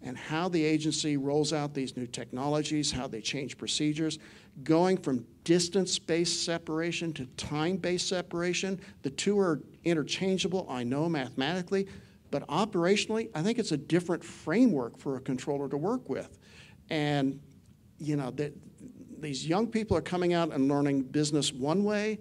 And how the agency rolls out these new technologies, how they change procedures, going from distance-based separation to time-based separation, the two are interchangeable, I know mathematically, but operationally, I think it's a different framework for a controller to work with. And, you know, these young people are coming out and learning business one way,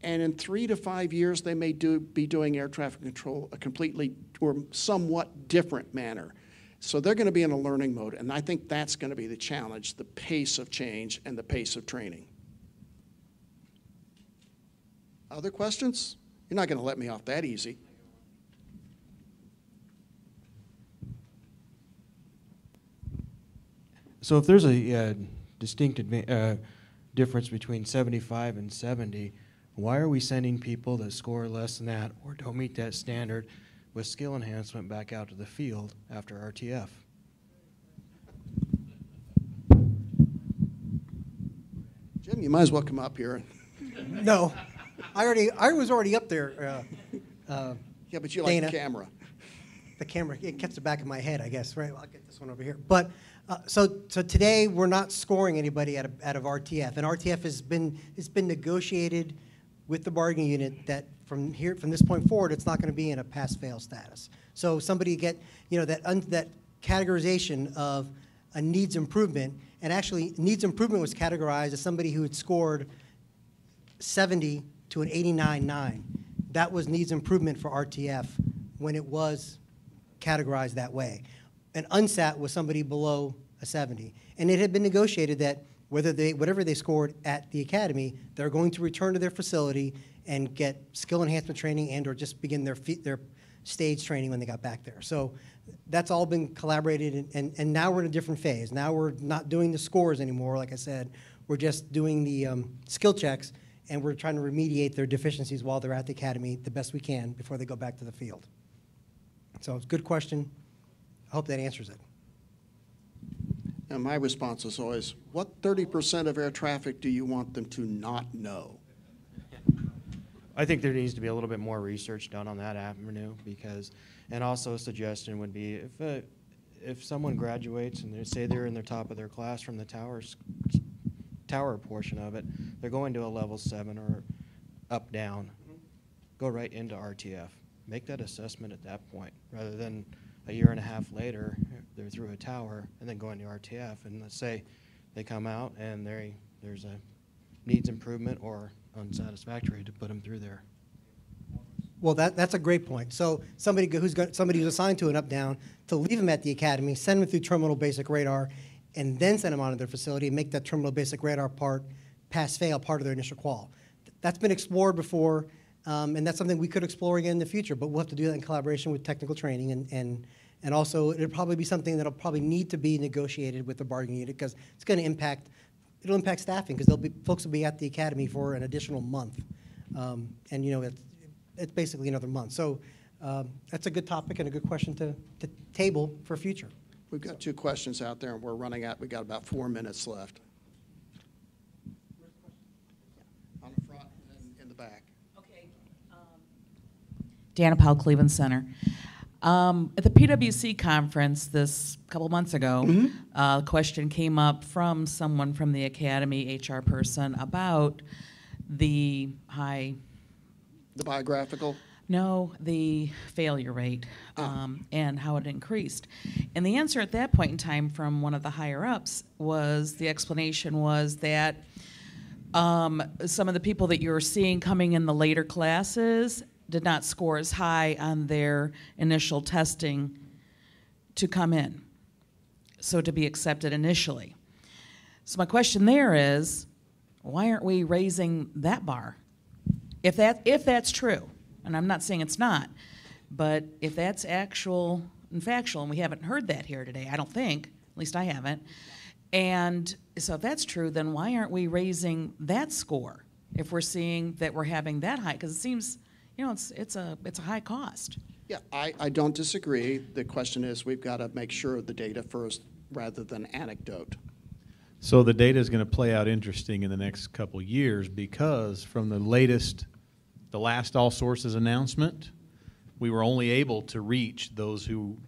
and in 3 to 5 years, they may be doing air traffic control a completely or somewhat different manner. So they're going to be in a learning mode, and I think that's going to be the challenge, the pace of change and the pace of training. Other questions? You're not going to let me off that easy. So if there's a distinct difference between 75 and 70, why are we sending people that score less than that or don't meet that standard with skill enhancement back out to the field after RTF? Jim, you might as well come up here. No, I was already up there. Yeah, but you like Dana. the camera. The camera, it gets the back of my head, I guess, right? Well, I'll get this one over here. But so today we're not scoring anybody out of RTF, and RTF has been negotiated with the bargaining unit that from this point forward, it's not going to be in a pass-fail status. So somebody get, you know, that categorization of a needs improvement, and actually needs improvement was categorized as somebody who had scored 70 to an 89.9. That was needs improvement for RTF when it was categorized that way. An unsat was somebody below a 70. And it had been negotiated that whatever they scored at the academy, they're going to return to their facility and get skill enhancement training and or just begin their stage training when they got back there. So that's all been collaborated, and now we're in a different phase. Now we're not doing the scores anymore, like I said. We're just doing the skill checks, and we're trying to remediate their deficiencies while they're at the academy the best we can before they go back to the field. So it's a good question. I hope that answers it. And my response is always, what 30% of air traffic do you want them to not know? I think there needs to be a little bit more research done on that avenue because, and also a suggestion would be if someone graduates and they say they're in the top of their class from the tower portion of it, they're going to a level 7 or up down. go right into RTF. Make that assessment at that point, rather than a year and a half later, they're through a tower and then going to RTF. And let's say they come out and there's a needs improvement or unsatisfactory to put them through there. Well, that's a great point. So somebody who's assigned to an up-down, to leave them at the academy, send them through terminal basic radar, and then send them on to their facility and make that terminal basic radar part pass-fail part of their initial qual. That's been explored before, and that's something we could explore again in the future, but we'll have to do that in collaboration with technical training, and also it'll probably be something that'll probably need to be negotiated with the bargaining unit, because it's going to impact staffing, because folks will be at the academy for an additional month, and it's basically another month. So that's a good topic and a good question to table for future. We've got 2 questions out there, and we're running out. We've got about 4 minutes left. On the front and in the back. Okay. Dana Powell, Cleveland Center. At the PwC conference this couple months ago, a question came up from someone from the Academy HR person about the The biographical? No, the failure rate and how it increased. And the answer at that point in time from one of the higher-ups was, the explanation was that some of the people that you were seeing coming in the later classes did not score as high on their initial testing to come in, so to be accepted initially. So my question there is, why aren't we raising that bar? If that's true, and I'm not saying it's not, but if that's actual and factual, and we haven't heard that here today, I don't think, at least I haven't, and so if that's true, then why aren't we raising that score if we're seeing that we're having that high? Because it seems, it's a high cost. Yeah, I don't disagree. The question is, we've got to make sure of the data first rather than anecdote. So the data is going to play out interesting in the next couple years, because from the last all sources announcement, we were only able to reach those who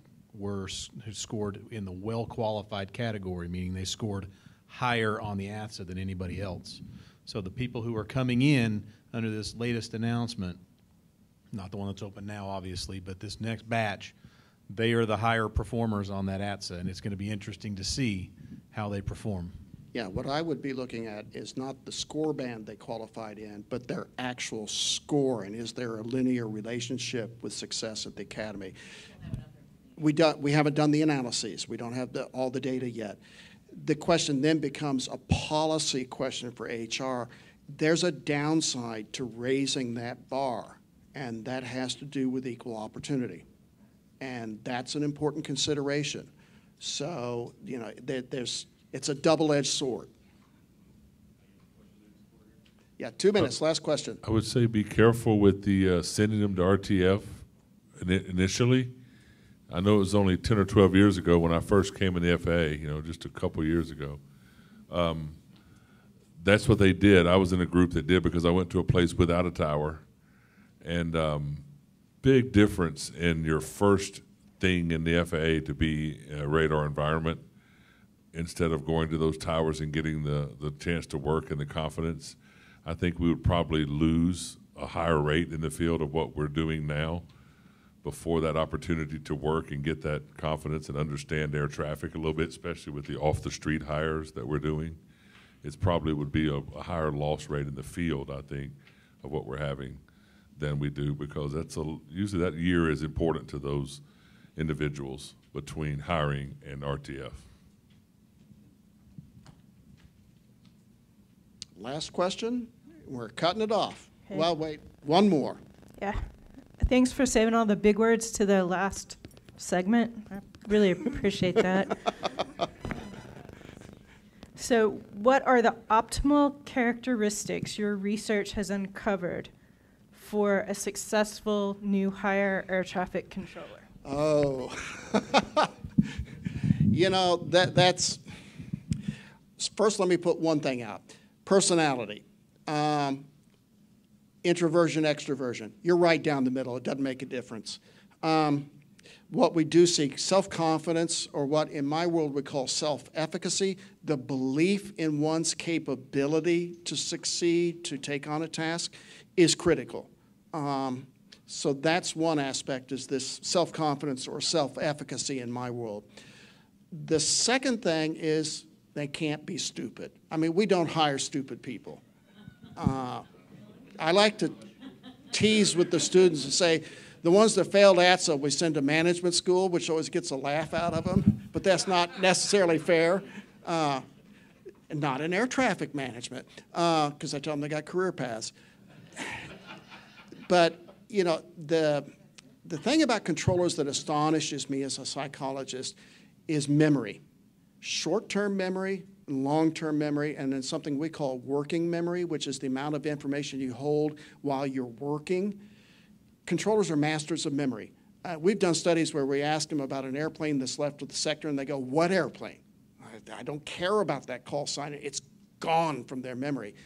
scored in the well-qualified category, meaning they scored higher on the ATSA than anybody else. So the people who are coming in under this latest announcement, not the one that's open now, obviously, but this next batch, they are the higher performers on that ATSA, and it's going to be interesting to see how they perform. Yeah, what I would be looking at is not the score band they qualified in, but their actual score, and is there a linear relationship with success at the academy? We haven't done the analyses. We don't have all the data yet. The question then becomes a policy question for HR. There's a downside to raising that bar, and that has to do with equal opportunity. And that's an important consideration. So, it's a double-edged sword. Yeah, 2 minutes, last question. I would say be careful with the sending them to RTF initially. I know it was only 10 or 12 years ago when I first came in the FAA, just a couple years ago. That's what they did. I was in a group that did, because I went to a place without a tower. And big difference in your first thing in the FAA to be a radar environment, instead of going to those towers and getting the chance to work and the confidence. I think we would probably lose a higher rate in the field of what we're doing now before that opportunity to work and get that confidence and understand air traffic a little bit, especially with the off-the-street hires that we're doing. It probably would be a higher loss rate in the field, I think, of what we're having than we do, because usually that year is important to those individuals between hiring and RTF. Last question. We're cutting it off. Okay. Well, wait, one more. Yeah. Thanks for saving all the big words to the last segment. I really appreciate that. So, what are the optimal characteristics your research has uncovered for a successful new hire air traffic controller? Oh, that's, first let me put one thing out. Personality, introversion, extroversion. You're right down the middle. It doesn't make a difference. What we do seek, self-confidence, or what in my world we call self-efficacy, the belief in one's capability to succeed, to take on a task, is critical. So that's one aspect, is this self-confidence or self-efficacy in my world. The second thing is they can't be stupid. I mean, we don't hire stupid people. I like to tease with the students and say, the ones that failed ATSA, we send to management school, which always gets a laugh out of them, but that's not necessarily fair. Not in air traffic management, because I tell them they got career paths. But, you know, the thing about controllers that astonishes me as a psychologist is memory. Short-term memory, long-term memory, and then something we call working memory, which is the amount of information you hold while you're working. Controllers are masters of memory. We've done studies where we ask them about an airplane that's left with the sector, and they go, what airplane? I don't care about that call sign. It's gone from their memory.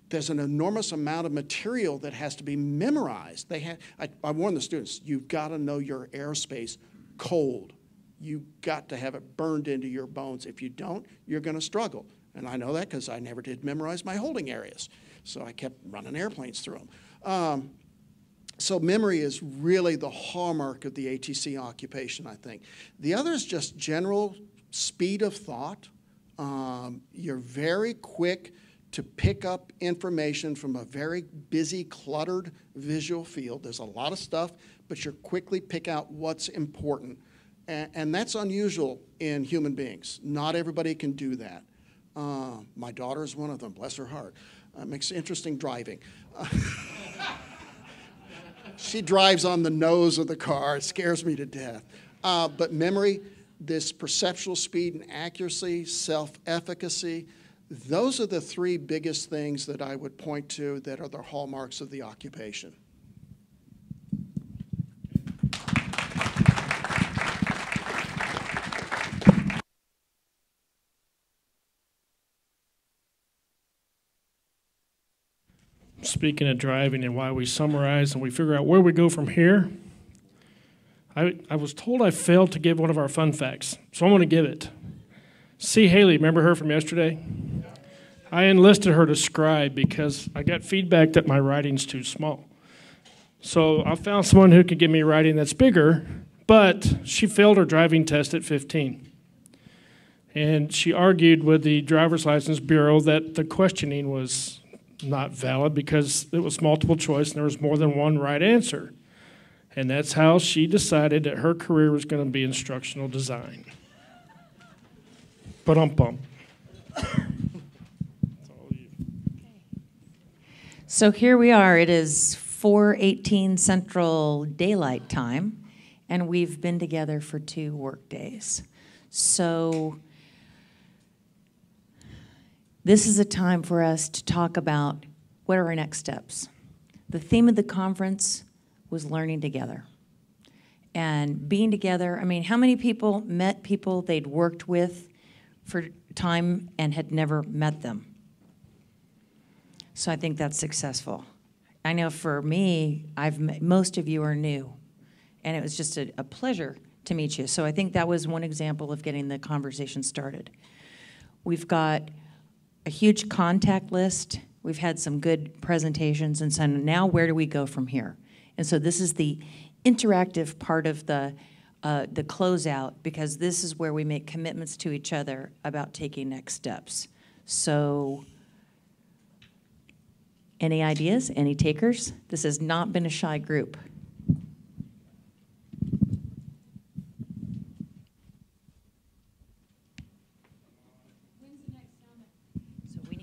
There's an enormous amount of material that has to be memorized. I warn the students, you've got to know your airspace cold. You've got to have it burned into your bones. If you don't, you're going to struggle. And I know that because I never did memorize my holding areas. So I kept running airplanes through them. So memory is really the hallmark of the ATC occupation, I think. The other is just general speed of thought. You're very quick to pick up information from a very busy, cluttered visual field. There's a lot of stuff, but you quickly pick out what's important. And that's unusual in human beings. Not everybody can do that. My daughter is one of them, bless her heart. Makes interesting driving. She drives on the nose of the car. It scares me to death. But memory, this perceptual speed and accuracy, self-efficacy, those are the three biggest things that I would point to that are the hallmarks of the occupation. Speaking of driving and why we summarize and we figure out where we go from here, I was told I failed to give one of our fun facts, so I'm going to give it. C. Haley, remember her from yesterday? I enlisted her to scribe because I got feedback that my writing's too small. So I found someone who could give me writing that's bigger, but she failed her driving test at 15. And she argued with the Driver's License Bureau that the questioning was not valid because it was multiple choice and there was more than one right answer. And that's how she decided that her career was going to be instructional design. Ba-dum-bum. So here we are. It is 4:18 Central Daylight Time, and we've been together for 2 work days. So this is a time for us to talk about what are our next steps. The theme of the conference was learning together. And being together, I mean, how many people met people they'd worked with for time and had never met them? So I think that's successful. I know for me, most of you are new, and it was just a pleasure to meet you. So I think that was one example of getting the conversation started. We've got a huge contact list. We've had some good presentations, and so now where do we go from here? And so this is the interactive part of the closeout, because this is where we make commitments to each other about taking next steps. So any ideas, any takers? This has not been a shy group. So we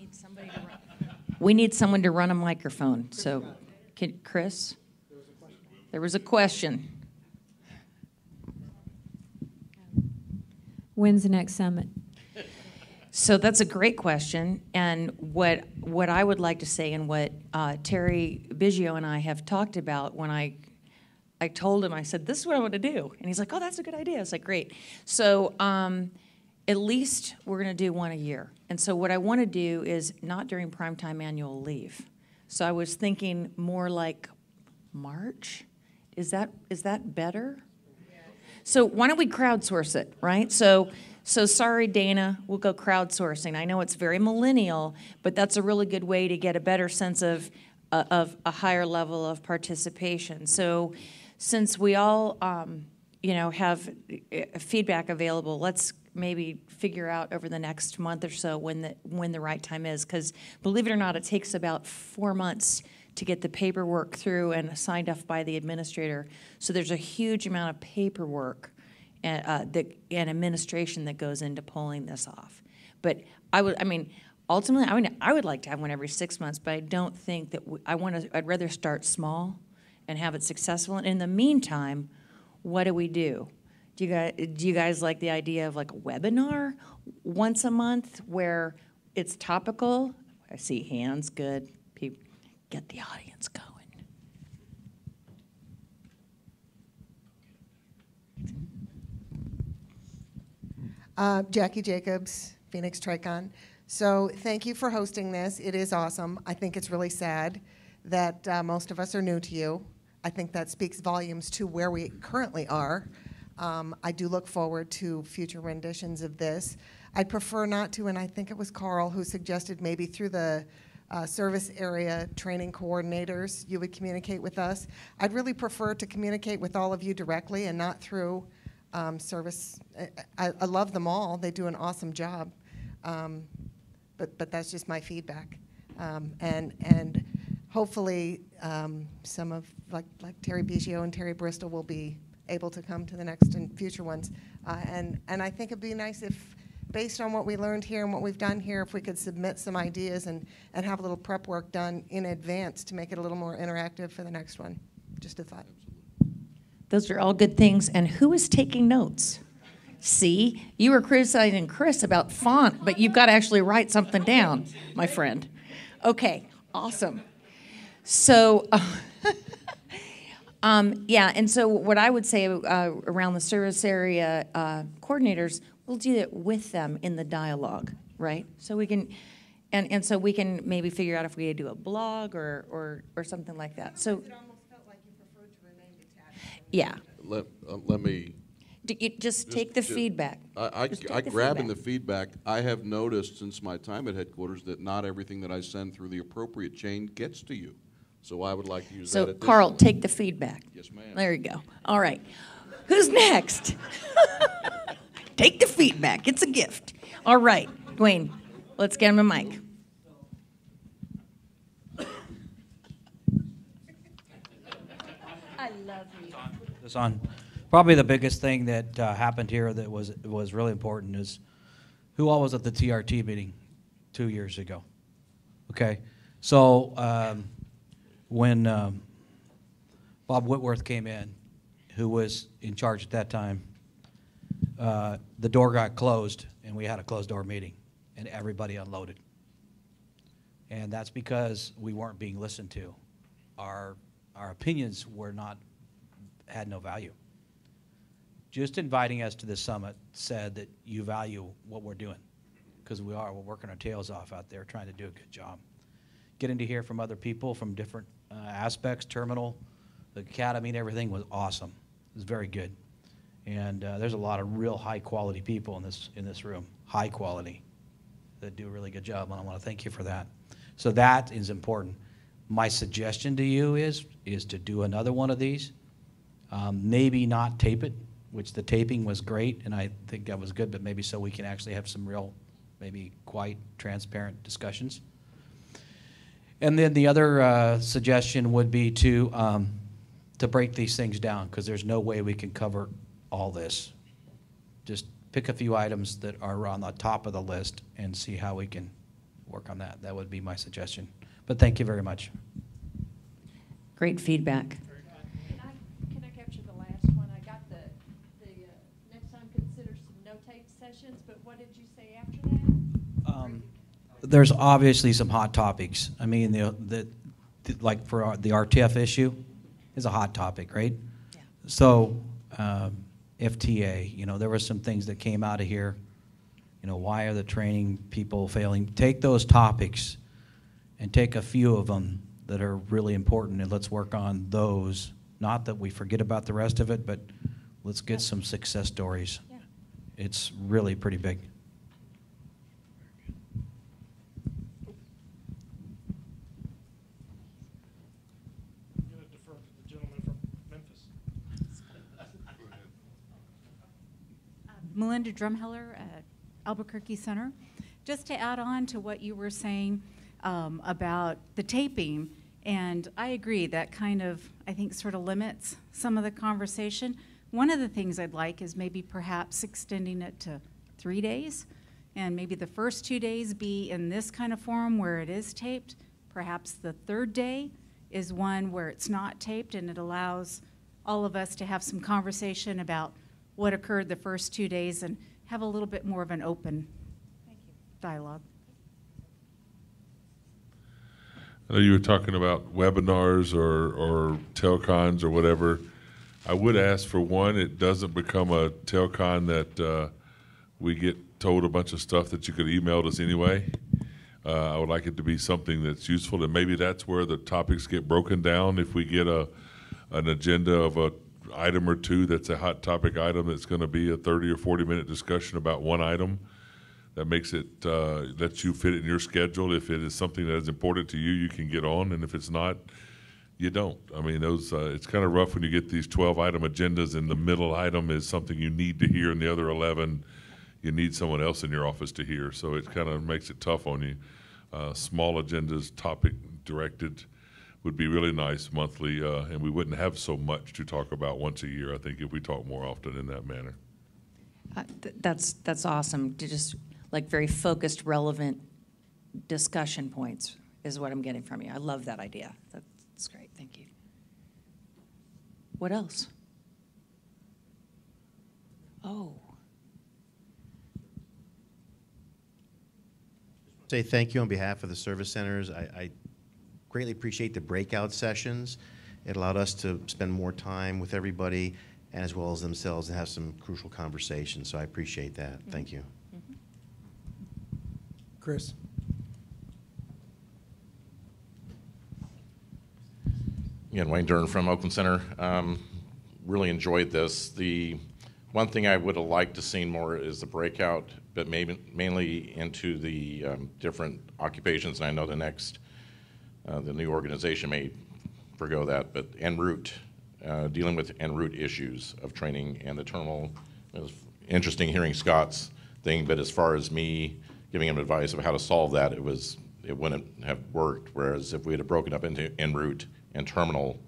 need someone to run a microphone. So, Chris? There was a question. When's the next summit? So that's a great question, and what I would like to say, and what Terry Biggio and I have talked about, when I told him, I said, this is what I want to do, and he's like, oh, that's a good idea. I was like, great. So at least we're going to do one a year, and so what I want to do is not during primetime annual leave. So I was thinking more like March. Is that better? So why don't we crowdsource it, right? So sorry, Dana, we'll go crowdsourcing. I know it's very millennial, but that's a really good way to get a better sense of of a higher level of participation. So since we all, have feedback available, let's maybe figure out over the next month or so when the right time is. Because believe it or not, it takes about 4 months to get the paperwork through and signed off by the administrator. So there's a huge amount of paperwork and administration that goes into pulling this off. But ultimately, I would like to have one every 6 months, but I don't think that I'd rather start small and have it successful. And in the meantime, what do we do? Do you guys like the idea of like a webinar once a month where it's topical? I see hands, good. People, get the audience going. Jackie Jacobs, Phoenix Tricon. So thank you for hosting this. It is awesome. I think it's really sad that most of us are new to you. I think that speaks volumes to where we currently are. I do look forward to future renditions of this. I'd prefer not to, and I think it was Carl who suggested maybe through the service area training coordinators you would communicate with us. I'd really prefer to communicate with all of you directly and not through service. I love them all. They do an awesome job. But that's just my feedback. And hopefully some of, like Terry Biggio and Terry Bristol will be able to come to the next and future ones. And I think it'd be nice if, based on what we learned here and what we've done here, if we could submit some ideas and have a little prep work done in advance to make it a little more interactive for the next one. Just a thought. Those are all good things. And who is taking notes? See, you were criticizing Chris about font, but you've got to actually write something down, my friend. Okay, awesome. So, and so what I would say around the service area coordinators, we'll do it with them in the dialogue, right? So we can, and so we can maybe figure out if we do a blog or something like that. So, it almost felt like you preferred to remain detached. Yeah. Let me. Just take the feedback. I grabbing the feedback. I have noticed since my time at headquarters that not everything that I send through the appropriate chain gets to you. So I would like to use that. So Carl, take the feedback. Yes, ma'am. There you go. All right. Who's next? Take the feedback. It's a gift. All right, Dwayne, let's get him a mic. I love you. This on. Probably the biggest thing that happened here that was really important is who all was at the TRT meeting 2 years ago. Okay, so when Bob Whitworth came in, who was in charge at that time, the door got closed and we had a closed door meeting and everybody unloaded. And that's because we weren't being listened to. Our opinions had no value. Just inviting us to the summit said that you value what we're doing, because we're working our tails off out there trying to do a good job. Getting to hear from other people from different aspects, terminal, the academy and everything was awesome. It was very good. And there's a lot of real high quality people in this room, high quality, that do a really good job, and I want to thank you for that. So that is important. My suggestion to you is to do another one of these, maybe not tape it, which the taping was great, and I think that was good, but maybe so we can actually have some real, maybe quite transparent discussions. And then the other suggestion would be to break these things down, because there's no way we can cover all this. Just pick a few items that are on the top of the list and see how we can work on that. That would be my suggestion. But thank you very much. Great feedback. Can I capture the last one? I got the next time consider some no-tape sessions, but what did you say after that? There's obviously some hot topics. I mean, like for the RTF issue is a hot topic, right? Yeah. So FTA, there were some things that came out of here. Why are the training people failing? Take those topics and take a few of them that are really important, and let's work on those. Not that we forget about the rest of it, but let's get some success stories. Yeah. It's really pretty big. Melinda Drumheller at Albuquerque Center. Just to add on to what you were saying about the taping, and I agree that kind of, I think, sort of limits some of the conversation. One of the things I'd like is maybe perhaps extending it to 3 days, and maybe the first 2 days be in this kind of forum where it is taped. Perhaps the third day is one where it's not taped, and it allows all of us to have some conversation about what occurred the first 2 days and have a little bit more of an open dialogue. I know you were talking about webinars or telcons or whatever. I would ask for one, it doesn't become a telcon that we get told a bunch of stuff that you could email us anyway. I would like it to be something that's useful, and maybe that's where the topics get broken down. If we get an agenda of a item or two that's a hot topic item that's going to be a 30 or 40-minute discussion about one item, that makes it, lets you fit it in your schedule. If it is something that is important to you, you can get on, and if it's not, you don't. I mean, those it's kind of rough when you get these 12-item agendas and the middle item is something you need to hear, and the other 11 you need someone else in your office to hear. So it kind of makes it tough on you. Small agendas, topic directed, would be really nice monthly, and we wouldn't have so much to talk about once a year, I think, if we talk more often in that manner. That's awesome. To just like very focused, relevant discussion points is what I'm getting from you. I love that idea. That's great. Thank you. What else? Oh. Say thank you on behalf of the service centers. I greatly appreciate the breakout sessions. It allowed us to spend more time with everybody and as well as themselves and have some crucial conversations. So I appreciate that. Mm-hmm. Thank you. Mm-hmm. Chris. Again, Wayne Dern from Oakland Center. Really enjoyed this. The one thing I would have liked to seen more is the breakout, but maybe mainly into the different occupations. And I know the new organization may forgo that, but en route, dealing with en route issues of training and the terminal. It was interesting hearing Scott's thing, but as far as me giving him advice of how to solve that, it wouldn't have worked. Whereas if we had broken up into en route and terminal,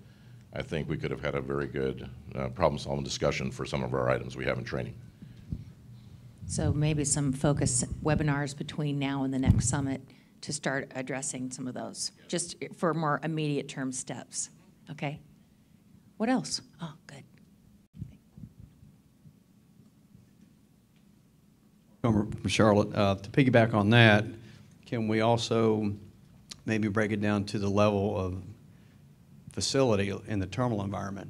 I think we could have had a very good problem-solving discussion for some of our items we have in training. So maybe some focus webinars between now and the next summit to start addressing some of those, just for more immediate term steps. Okay? What else? Oh, good. From Charlotte, to piggyback on that, can we also maybe break it down to the level of facility in the terminal environment?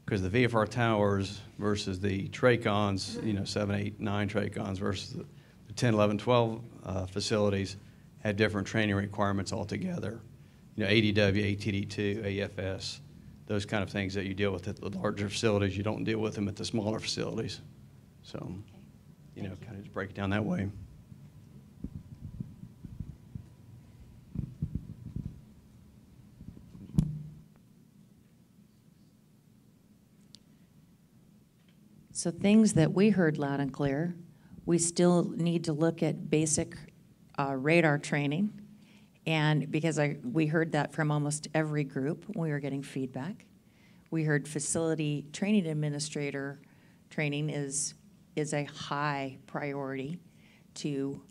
Because the VFR towers versus the TRACONs, 7, 8, 9 TRACONs versus the 10, 11, 12 facilities have different training requirements altogether. ADW, ATD2, AFS, those kind of things that you deal with at the larger facilities, you don't deal with them at the smaller facilities. So, kind of just break it down that way. So things that we heard loud and clear, we still need to look at basic radar training. And because we heard that from almost every group when we were getting feedback. We heard facility training administrator training is a high priority to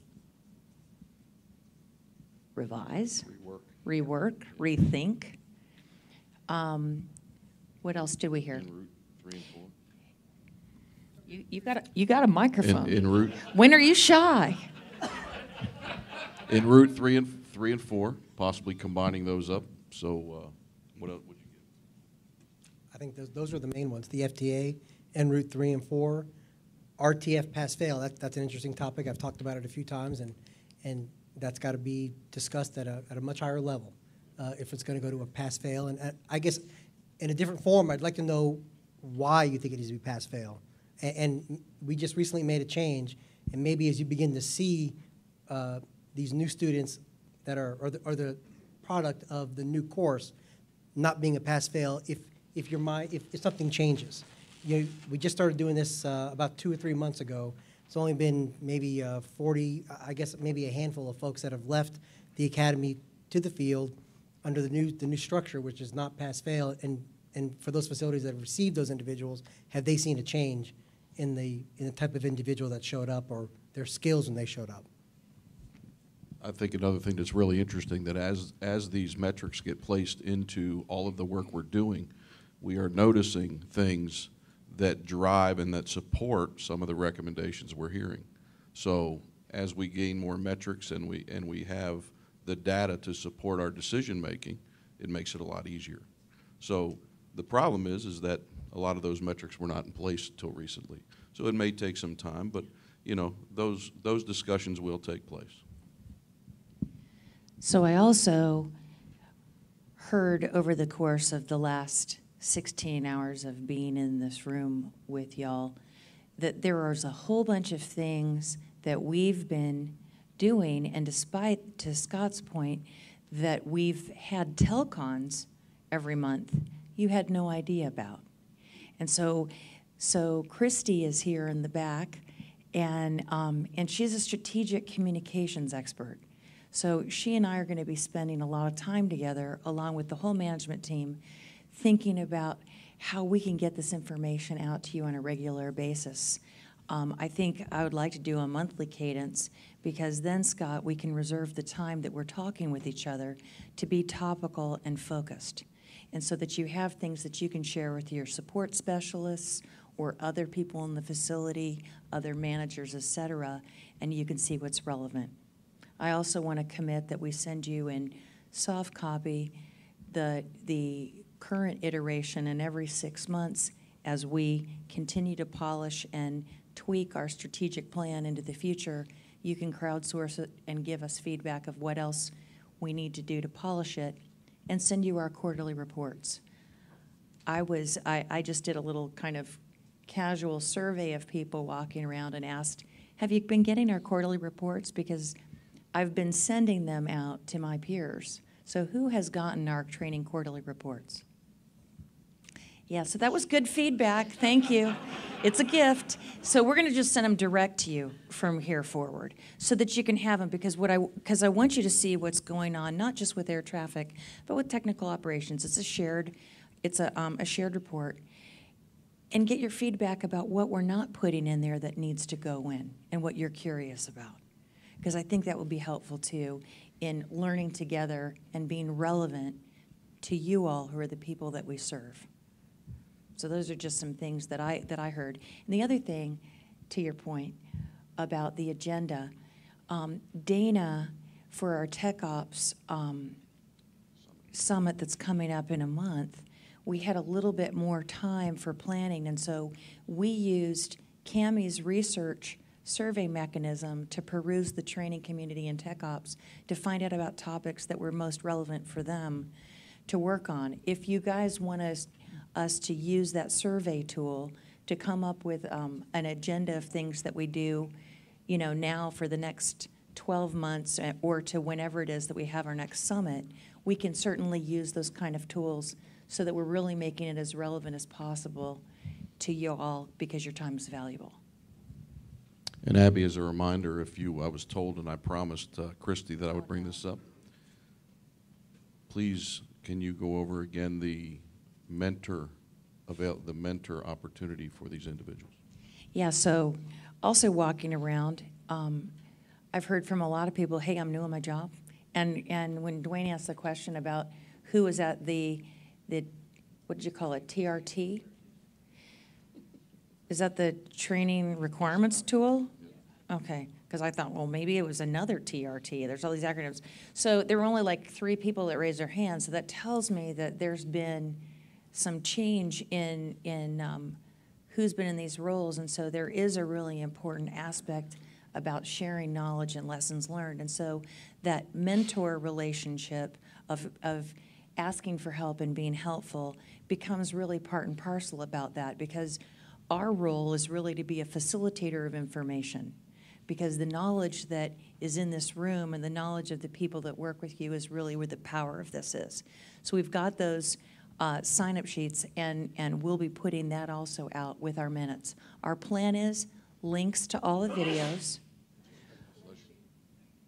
revise, rework, rethink. What else did we hear? You got a microphone. En route. When are you shy? En route 3 and 4, possibly combining those up. So, what else would you give? I think those are the main ones. The FTA, en route 3 and 4, RTF pass fail. That's an interesting topic. I've talked about it a few times, and that's got to be discussed at a much higher level if it's going to go to a pass fail. And I guess in a different form, I'd like to know why you think it needs to be pass fail. And we just recently made a change, and maybe as you begin to see these new students that are the product of the new course not being a pass-fail, if something changes. we just started doing this about 2 or 3 months ago. It's only been maybe 40, I guess maybe a handful of folks that have left the academy to the field under the new structure, which is not pass-fail. And for those facilities that have received those individuals, have they seen a change in the type of individual that showed up or their skills when they showed up? I think another thing that's really interesting, that as these metrics get placed into all of the work we're doing, we are noticing things that drive and that support some of the recommendations we're hearing. So as we gain more metrics and we have the data to support our decision making, it makes it a lot easier. So the problem is that a lot of those metrics were not in place until recently. So it may take some time, but those discussions will take place. So I also heard over the course of the last 16 hours of being in this room with y'all that there was a whole bunch of things that we've been doing, and despite, to Scott's point, that we've had telcons every month, you had no idea about. And so Christy is here in the back, and she's a strategic communications expert. So she and I are going to be spending a lot of time together, along with the whole management team, thinking about how we can get this information out to you on a regular basis. I think I would like to do a monthly cadence, because then, Scott, we can reserve the time that we're talking with each other to be topical and focused. And so that you have things that you can share with your support specialists or other people in the facility, other managers, et cetera, and you can see what's relevant. I also want to commit that we send you in soft copy the current iteration, and every 6 months, as we continue to polish and tweak our strategic plan into the future, you can crowdsource it and give us feedback of what else we need to do to polish it, and send you our quarterly reports. I just did a little kind of casual survey of people walking around and asked, have you been getting our quarterly reports? Because I've been sending them out to my peers. So who has gotten our training quarterly reports? Yeah, so that was good feedback. Thank you. It's a gift. So we're going to just send them direct to you from here forward, so that you can have them, because I want you to see what's going on, not just with air traffic, but with technical operations. It's a shared report, and get your feedback about what we're not putting in there that needs to go in, and what you're curious about, because I think that will be helpful too in learning together and being relevant to you all, who are the people that we serve. So those are just some things that I heard. And the other thing, to your point about the agenda, Dana, for our Tech Ops Summit that's coming up in a month, we had a little bit more time for planning, and so we used Cammie's research survey mechanism to peruse the training community in Tech Ops to find out about topics that were most relevant for them to work on. If you guys want us to use that survey tool to come up with an agenda of things that we do, now for the next 12 months or to whenever it is that we have our next summit, we can certainly use those kind of tools so that we're really making it as relevant as possible to you all, because your time is valuable. And Abby, as a reminder, I was told, and I promised Christy that I would bring this up, please, can you go over again the mentor opportunity for these individuals? Yeah, so also walking around, I've heard from a lot of people, hey, I'm new in my job. And when Dwayne asked the question about who was at the what did you call it, TRT? Is that the training requirements tool? Okay, because I thought, well, maybe it was another TRT. There's all these acronyms. So there were only like 3 people that raised their hands, so that tells me that there's been some change in who's been in these roles, and so there is a really important aspect about sharing knowledge and lessons learned. And so that mentor relationship of asking for help and being helpful becomes really part and parcel about that, because our role is really to be a facilitator of information, because the knowledge that is in this room and the knowledge of the people that work with you is really where the power of this is. So we've got those sign-up sheets, and we'll be putting that also out with our minutes. Our plan is links to all the videos.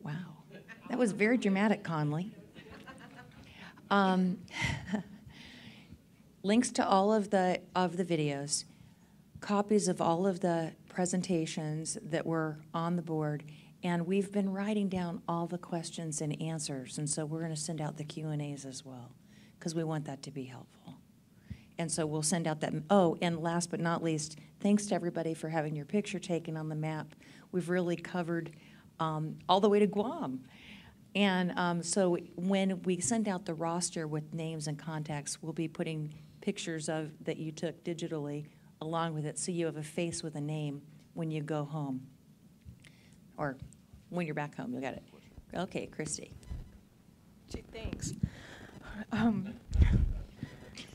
Wow, that was very dramatic, Conley. Links to all of the videos, copies of all of the presentations that were on the board, and we've been writing down all the questions and answers, and so we're going to send out the Q&As as well, because we want that to be helpful. And so we'll send out that. Oh, and last but not least, thanks to everybody for having your picture taken on the map. We've really covered all the way to Guam. And so when we send out the roster with names and contacts, we'll be putting pictures of that you took digitally along with it, so you have a face with a name when you go home. Or when you're back home, you got it. Okay, Christy. Gee, thanks.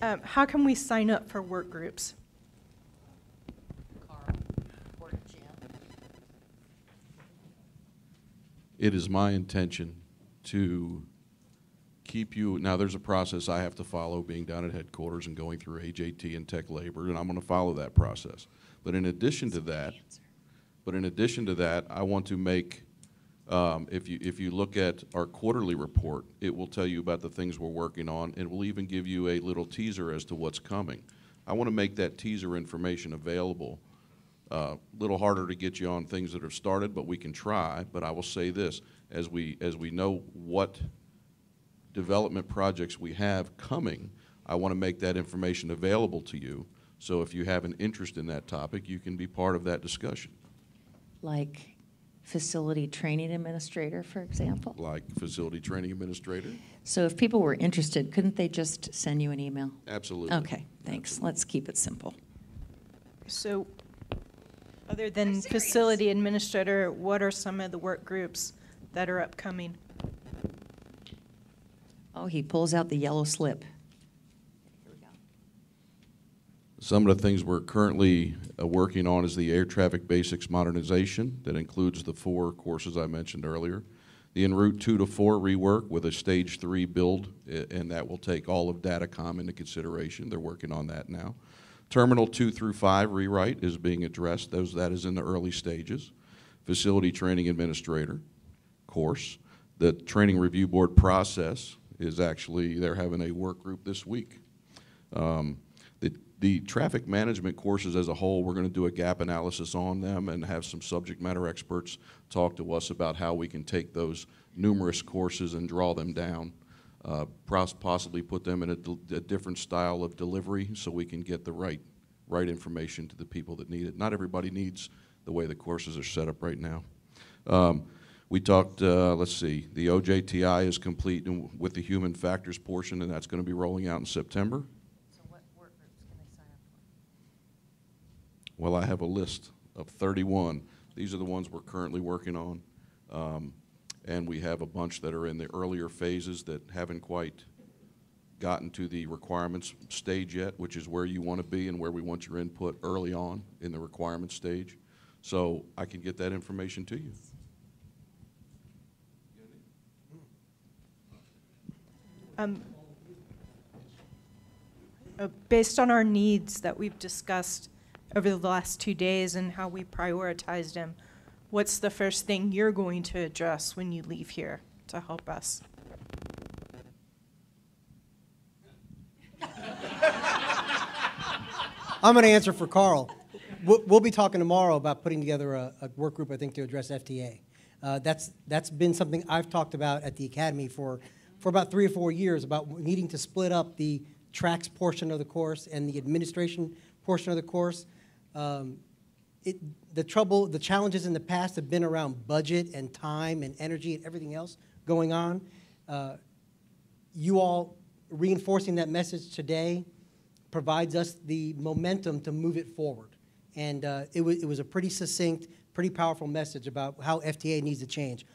How can we sign up for work groups? It is my intention to keep you, now there's a process I have to follow being down at headquarters and going through AJT and tech labor, and I'm going to follow that process. But in addition to that, I want to make, if you look at our quarterly report, it will tell you about the things we're working on. It will even give you a little teaser as to what's coming. I want to make that teaser information available. A little harder to get you on things that have started, but we can try. But I will say this, as we know what development projects we have coming, I want to make that information available to you. So if you have an interest in that topic, you can be part of that discussion. Like facility training administrator, for example? Like facility training administrator? So if people were interested, couldn't they just send you an email? Absolutely. Okay, thanks. Let's keep it simple. So other than facility administrator, what are some of the work groups that are upcoming? Oh, he pulls out the yellow slip. Some of the things we're currently working on is the air traffic basics modernization. That includes the 4 courses I mentioned earlier. The en route 2 to 4 rework with a stage 3 build, and that will take all of Datacom into consideration. They're working on that now. Terminal 2 through 5 rewrite is being addressed. That is in the early stages. Facility training administrator course. The training review board process is actually, they're having a work group this week. The traffic management courses as a whole, we're going to do a gap analysis on them and have some subject matter experts talk to us about how we can take those numerous courses and draw them down, possibly put them in a different style of delivery so we can get the right information to the people that need it. Not everybody needs the way the courses are set up right now. We talked, let's see, the OJTI is complete with the human factors portion, and that's going to be rolling out in September. Well, I have a list of 31. These are the ones we're currently working on. And we have a bunch that are in the earlier phases that haven't quite gotten to the requirements stage yet, which is where you want to be and where we want your input early on in the requirements stage. So I can get that information to you. Based on our needs that we've discussed over the last 2 days and how we prioritized them, what's the first thing you're going to address when you leave here to help us? I'm going to answer for Carl. We'll be talking tomorrow about putting together a work group, I think, to address FTA. That's been something I've talked about at the Academy for about 3 or 4 years, about needing to split up the tracks portion of the course and the administration portion of the course. The challenges in the past have been around budget and time and energy and everything else going on. You all reinforcing that message today provides us the momentum to move it forward. And it was a pretty succinct, pretty powerful message about how FTA needs to change.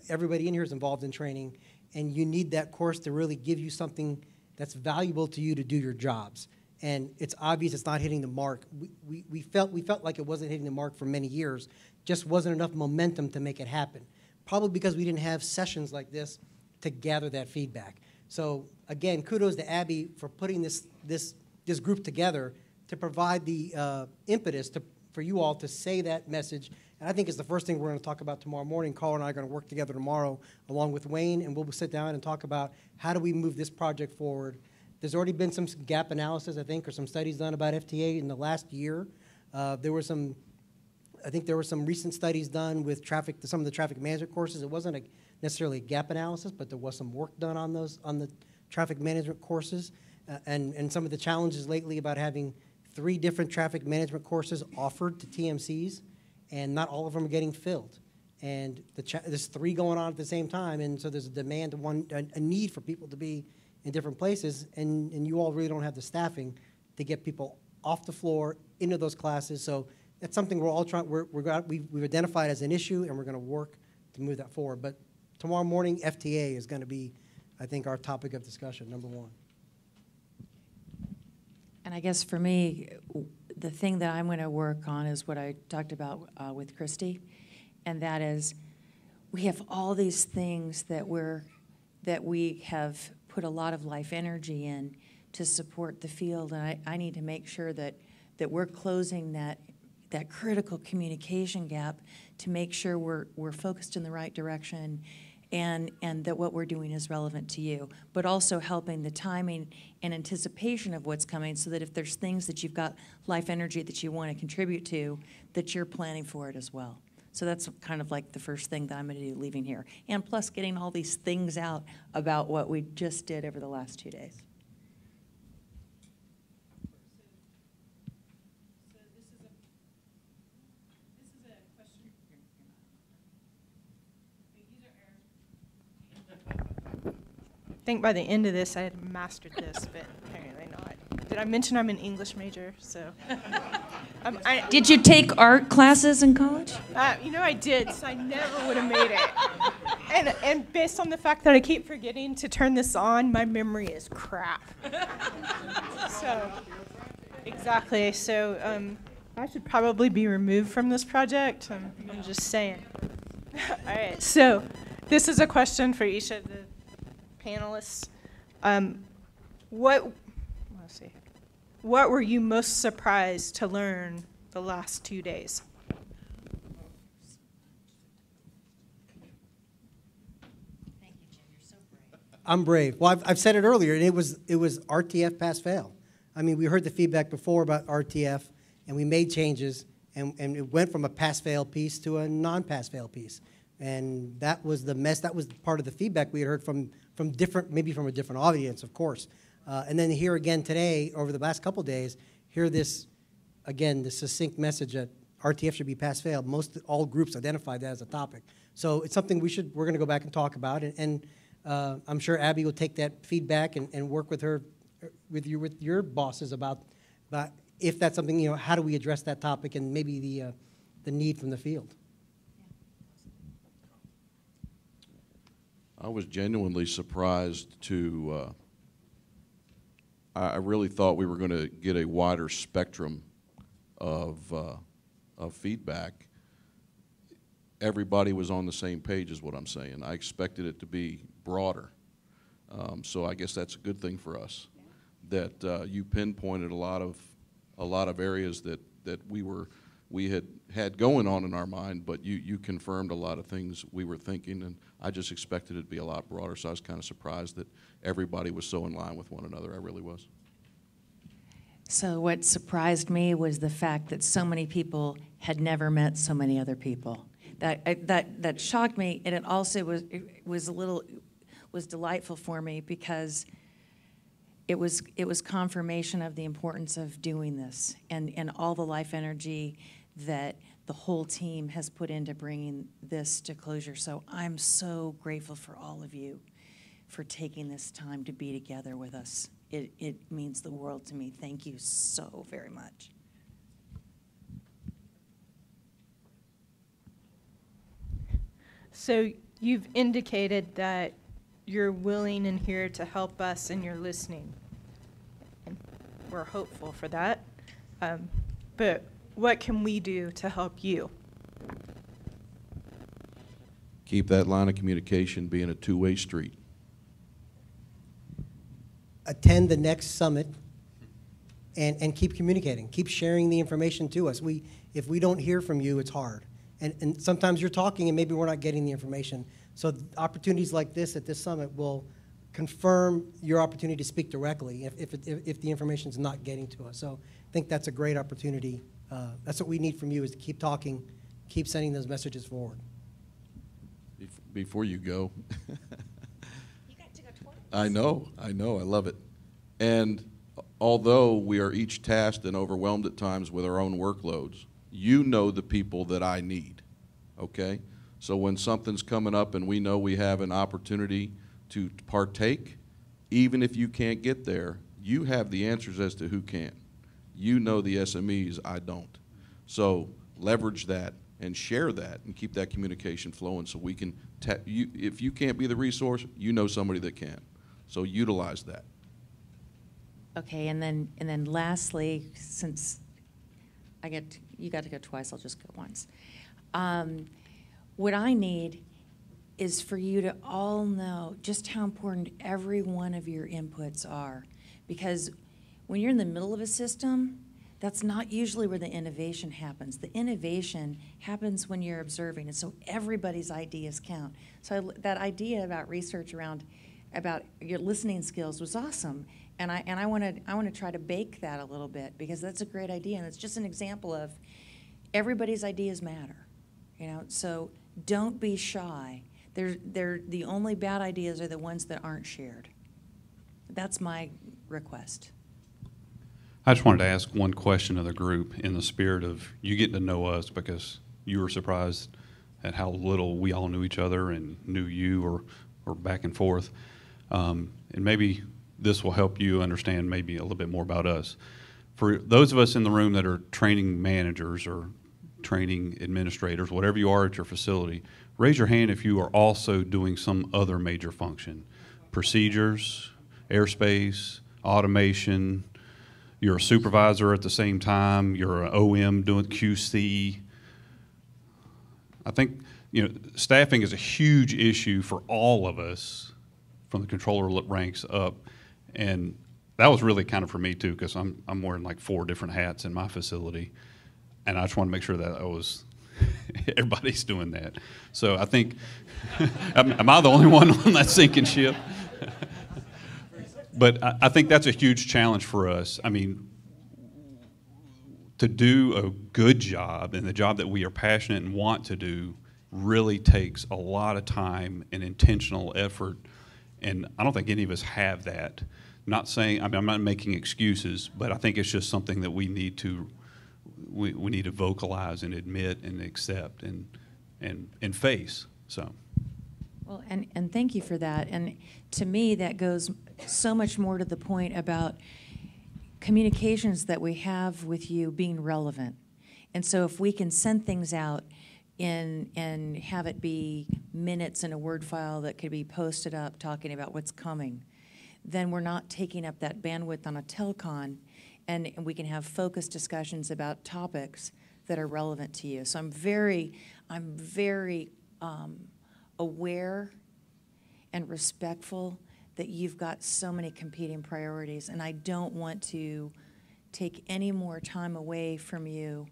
Everybody in here is involved in training, and you need that course to really give you something that's valuable to you to do your jobs. And it's obvious it's not hitting the mark. We felt like it wasn't hitting the mark for many years. Just wasn't enough momentum to make it happen. Probably because we didn't have sessions like this to gather that feedback. So again, kudos to Abby for putting this group together to provide the impetus for you all to say that message. And I think it's the first thing we're going to talk about tomorrow morning. Carl and I are going to work together tomorrow along with Wayne, and we'll sit down and talk about how do we move this project forward. There's already been some gap analysis, I think, or some studies done about FTA in the last year. I think there were some recent studies done with some of the traffic management courses. It wasn't necessarily a gap analysis, but there was some work done on the traffic management courses, and some of the challenges lately about having 3 different traffic management courses offered to TMCs, and not all of them are getting filled. And there's 3 going on at the same time, and so there's a demand, a need for people to be in different places, and you all really don't have the staffing to get people off the floor into those classes. So that's something we're all trying. We've identified as an issue, and we're going to work to move that forward. But tomorrow morning, FTA is going to be, I think, our topic of discussion, number 1. And I guess for me, the thing that I'm going to work on is what I talked about with Christy, and that is we have all these things that we have put a lot of life energy in to support the field, and I need to make sure that we're closing that critical communication gap to make sure we're focused in the right direction, and that what we're doing is relevant to you, but also helping the timing and anticipation of what's coming, so that if there's things that you've got life energy that you want to contribute to, that you're planning for it as well. So that's kind of like the first thing that I'm going to do leaving here, and plus getting all these things out about what we just did over the last 2 days. I think by the end of this, I had mastered this, but apparently not. Did I mention I'm an English major? So, Did you take art classes in college? I did, so I never would have made it. And based on the fact that I keep forgetting to turn this on, my memory is crap. So, exactly. So, I should probably be removed from this project. I'm just saying. All right. So, this is a question for each of the panelists. What were you most surprised to learn the last 2 days? Thank you, Jim. You're so brave. I'm brave. Well, I've said it earlier, and it was RTF pass-fail. I mean, we heard the feedback before about RTF, and we made changes, and it went from a pass-fail piece to a non-pass-fail piece. And that was the mess. That was part of the feedback we had heard from different, maybe from a different audience, of course. And then here again today, over the last couple of days, hear this, again, this succinct message that RTF should be pass-fail. All groups identified that as a topic. So it's something we're going to go back and talk about. And I'm sure Abby will take that feedback and work with your bosses about if that's something, how do we address that topic and maybe the need from the field. I was genuinely surprised to, I really thought we were going to get a wider spectrum of feedback. Everybody was on the same page is what I'm saying. I expected it to be broader. So I guess that's a good thing for us, that you pinpointed a lot of areas that we had going on in our mind, but you confirmed a lot of things we were thinking, and I just expected it to be a lot broader, so I was kind of surprised that everybody was so in line with one another. I really was. So what surprised me was the fact that so many people had never met so many other people. That shocked me, and it also was delightful for me, because it was confirmation of the importance of doing this and all the life energy that the whole team has put into bringing this to closure. So I'm so grateful for all of you for taking this time to be together with us. It means the world to me. Thank you so very much. So you've indicated that you're willing and here to help us, and you're listening. And we're hopeful for that. But what can we do to help you? Keep that line of communication being a two-way street. attend the next summit and keep communicating, keep sharing the information to us. If we don't hear from you, it's hard. And sometimes you're talking and maybe we're not getting the information. So opportunities like this at this summit will confirm your opportunity to speak directly if the information is not getting to us. So I think that's a great opportunity. That's what we need from you, is to keep talking, keep sending those messages forward. Before you go. You got to go twice. I know, I love it. And although we are each tasked and overwhelmed at times with our own workloads, you know the people that I need, okay? So when something's coming up and we know we have an opportunity to partake, even if you can't get there, you have the answers as to who can. You know the SMEs, I don't. So leverage that and share that and keep that communication flowing so we can, if you can't be the resource, you know somebody that can. So utilize that. Okay, and then lastly, since you got to go twice, I'll just go once. What I need is for you to all know just how important every one of your inputs are. Because when you're in the middle of a system, that's not usually where the innovation happens. The innovation happens when you're observing, and so everybody's ideas count. So that idea about research about your listening skills was awesome, and I want to try to bake that a little bit, because that's a great idea, and it's just an example of everybody's ideas matter, you know. So don't be shy. The only bad ideas are the ones that aren't shared. That's my request. I just wanted to ask one question of the group in the spirit of you getting to know us, because you were surprised at how little we all knew each other and knew you or back and forth. And maybe this will help you understand maybe a little bit more about us. For those of us in the room that are training managers or training administrators, whatever you are at your facility, raise your hand if you are also doing some other major function. Procedures, airspace, automation, you're a supervisor at the same time, you're an OM doing QC. I think, you know, staffing is a huge issue for all of us from the controller ranks up, and that was really kind of for me too, because I'm wearing like 4 different hats in my facility, and I just want to make sure that everybody's doing that. So I think, am I the only one on that sinking ship? But I think that's a huge challenge for us. I mean, to do a good job, and the job that we are passionate and want to do, really takes a lot of time and intentional effort. And I don't think any of us have that. Not saying, I mean, I'm not making excuses, but I think it's just something that we need to vocalize and admit and accept and face. So. Well, and thank you for that. And to me, that goes so much more to the point about communications that we have with you being relevant. And so if we can send things out and have it be minutes in a Word file that could be posted up talking about what's coming, then we're not taking up that bandwidth on a telecon, and we can have focused discussions about topics that are relevant to you. So I'm very aware and respectful that you've got so many competing priorities, and I don't want to take any more time away from you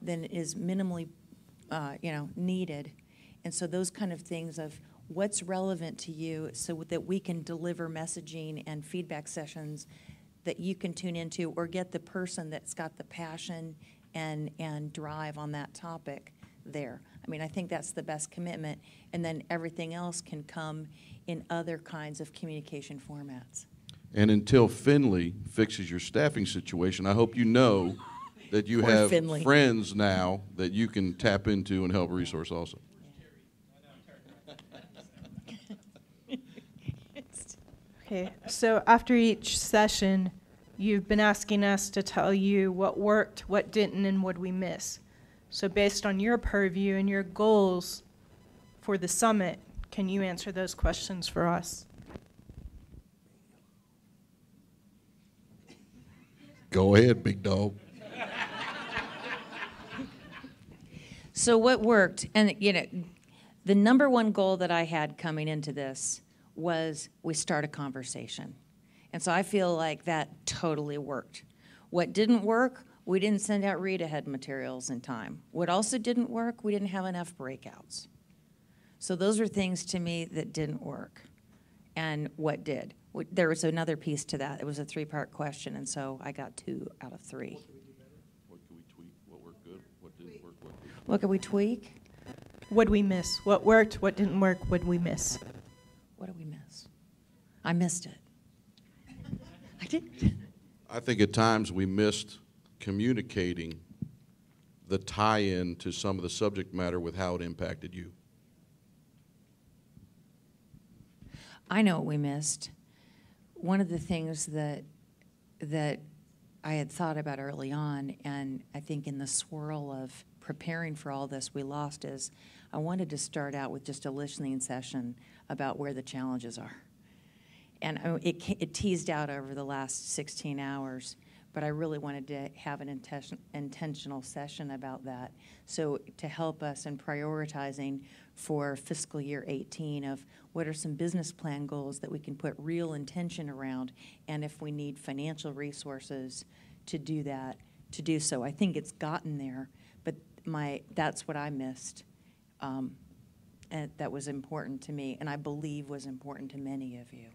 than is minimally needed. And so those kind of things of what's relevant to you, so that we can deliver messaging and feedback sessions that you can tune into, or get the person that's got the passion and drive on that topic there. I mean, I think that's the best commitment, and then everything else can come in other kinds of communication formats. And until Finley fixes your staffing situation, I hope you know that you have friends now that you can tap into and help resource also. Okay, so after each session, you've been asking us to tell you what worked, what didn't, and what we miss. So based on your purview and your goals for the summit, can you answer those questions for us? Go ahead, big dog. So what worked, and the number one goal that I had coming into this was we start a conversation. And so I feel like that totally worked. What didn't work, we didn't send out read-ahead materials in time. What also didn't work, we didn't have enough breakouts. So those are things to me that didn't work. And what did? There was another piece to that. It was a 3-part question, and so I got 2 out of 3. What could we tweak? What worked good? What didn't work? What could we tweak? What did we miss? What worked? What didn't work? What did we miss? What did we miss? I missed it. I did. I think at times we missed communicating the tie-in to some of the subject matter with how it impacted you. I know what we missed. One of the things that I had thought about early on, and I think in the swirl of preparing for all this we lost, is I wanted to start out with just a listening session about where the challenges are. And it teased out over the last 16 hours, but I really wanted to have an intentional session about that. So to help us in prioritizing for fiscal year 18 of what are some business plan goals that we can put real intention around, and if we need financial resources to do that, to do so. I think it's gotten there, but that's what I missed. And that was important to me, and I believe was important to many of you.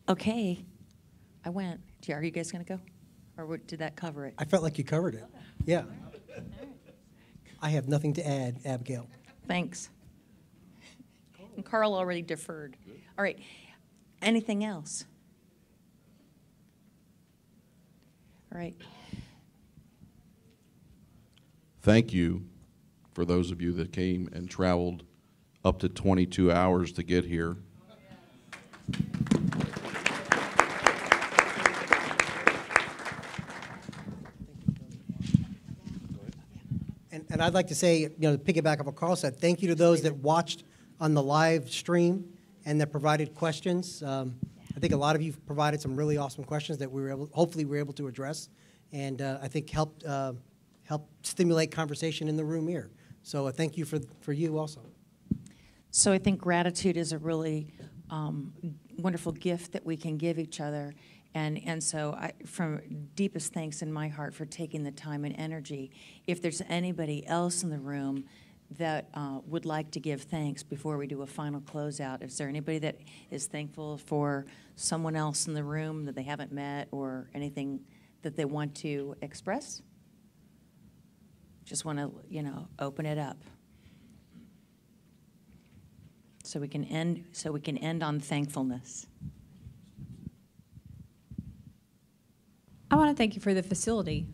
Okay, I went. Are you guys going to go? Or did that cover it? I felt like you covered it. Yeah. I have nothing to add, Abigail. Thanks. And Carl already deferred. All right. Anything else? All right. Thank you for those of you that came and traveled up to 22 hours to get here. And I'd like to say, to piggyback off what Carl said, thank you to those that watched on the live stream and that provided questions. I think a lot of you provided some really awesome questions that hopefully we were able to address, and I think helped stimulate conversation in the room here. So thank you for you also. So I think gratitude is a really wonderful gift that we can give each other. And so from deepest thanks in my heart for taking the time and energy. If there's anybody else in the room that would like to give thanks before we do a final closeout, is there anybody that is thankful for someone else in the room that they haven't met or anything that they want to express? Just want to, open it up. So we can end on thankfulness. I want to thank you for the facility.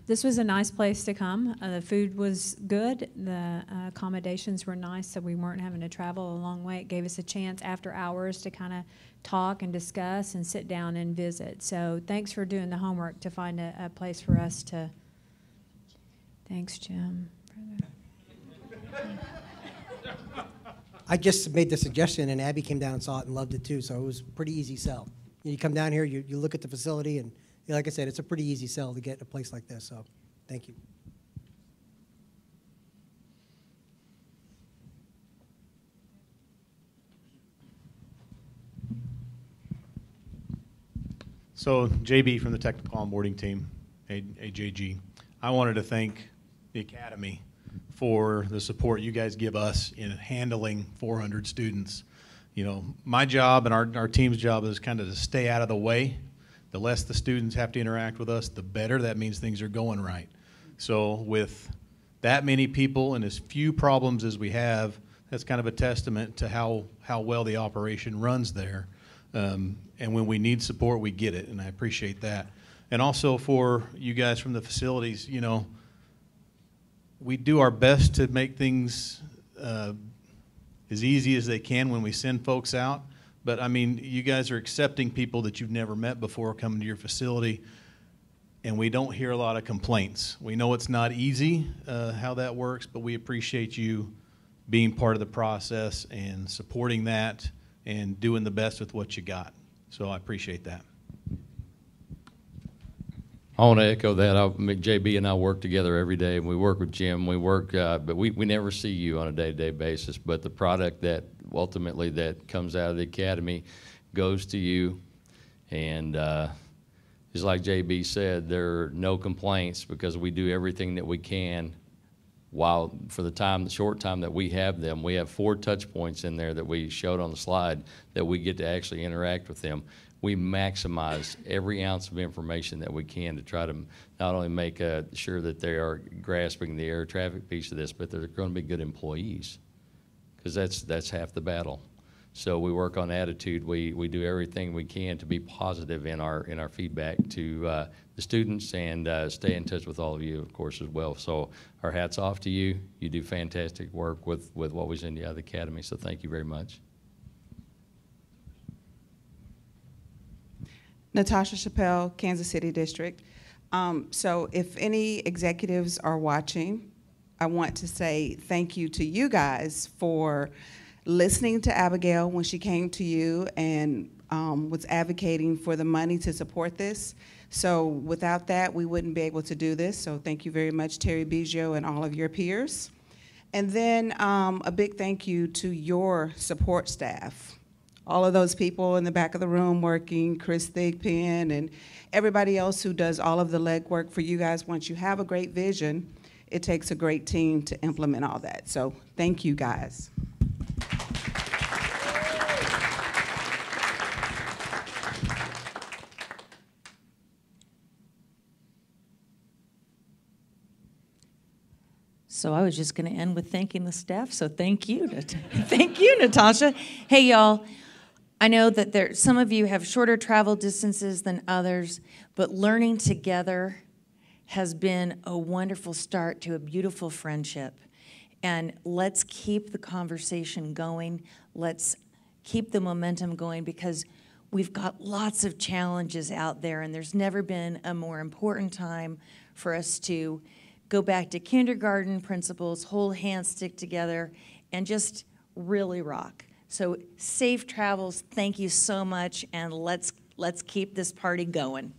This was a nice place to come. The food was good. The accommodations were nice, so we weren't having to travel a long way. It gave us a chance after hours to kind of talk and discuss and sit down and visit. So thanks for doing the homework to find a place for us to. Thanks, Jim. I just made the suggestion, and Abby came down and saw it and loved it too, so it was a pretty easy sell. You come down here, you look at the facility, and like I said, it's a pretty easy sell to get a place like this, so thank you. So JB from the Technical Onboarding Team, AJG, I wanted to thank the Academy for the support you guys give us in handling 400 students. My job and our team's job is kind of to stay out of the way. The less the students have to interact with us, the better. That means things are going right. So with that many people and as few problems as we have, that's kind of a testament to how well the operation runs there. And when we need support, we get it, and I appreciate that. And also for you guys from the facilities, we do our best to make things as easy as they can when we send folks out. But, you guys are accepting people that you've never met before coming to your facility, and we don't hear a lot of complaints. We know it's not easy how that works, but we appreciate you being part of the process and supporting that and doing the best with what you got. So I appreciate that. I want to echo that. JB and I work together every day, and we work with Jim. We work, but we never see you on a day-to-day basis. But the product that ultimately that comes out of the academy goes to you. And just like JB said, there are no complaints because we do everything that we can. While for the short time that we have them, we have 4 touch points in there that we showed on the slide that we get to actually interact with them. We maximize every ounce of information that we can to try to not only make sure that they are grasping the air traffic piece of this, but they're going to be good employees, because that's half the battle. So we work on attitude. We do everything we can to be positive in our feedback to the students, and stay in touch with all of you, of course, as well. So our hats off to you. You do fantastic work with what we send you out of the academy. So thank you very much. Natasha Chappelle, Kansas City District. So if any executives are watching, I want to say thank you to you guys for listening to Abigail when she came to you and was advocating for the money to support this. So without that, we wouldn't be able to do this. So thank you very much, Terry Biggio and all of your peers. And then a big thank you to your support staff. All of those people in the back of the room working, Chris Thigpen and everybody else who does all of the legwork for you guys. Once you have a great vision, it takes a great team to implement all that. So thank you guys. So I was just going to end with thanking the staff. So thank you, thank you, Natasha. Hey, y'all. I know that some of you have shorter travel distances than others, but learning together has been a wonderful start to a beautiful friendship. And let's keep the conversation going. Let's keep the momentum going, because we've got lots of challenges out there, and there's never been a more important time for us to go back to kindergarten principles, hold hands, stick together, and just really rock. So safe travels. Thank you so much, and let's keep this party going.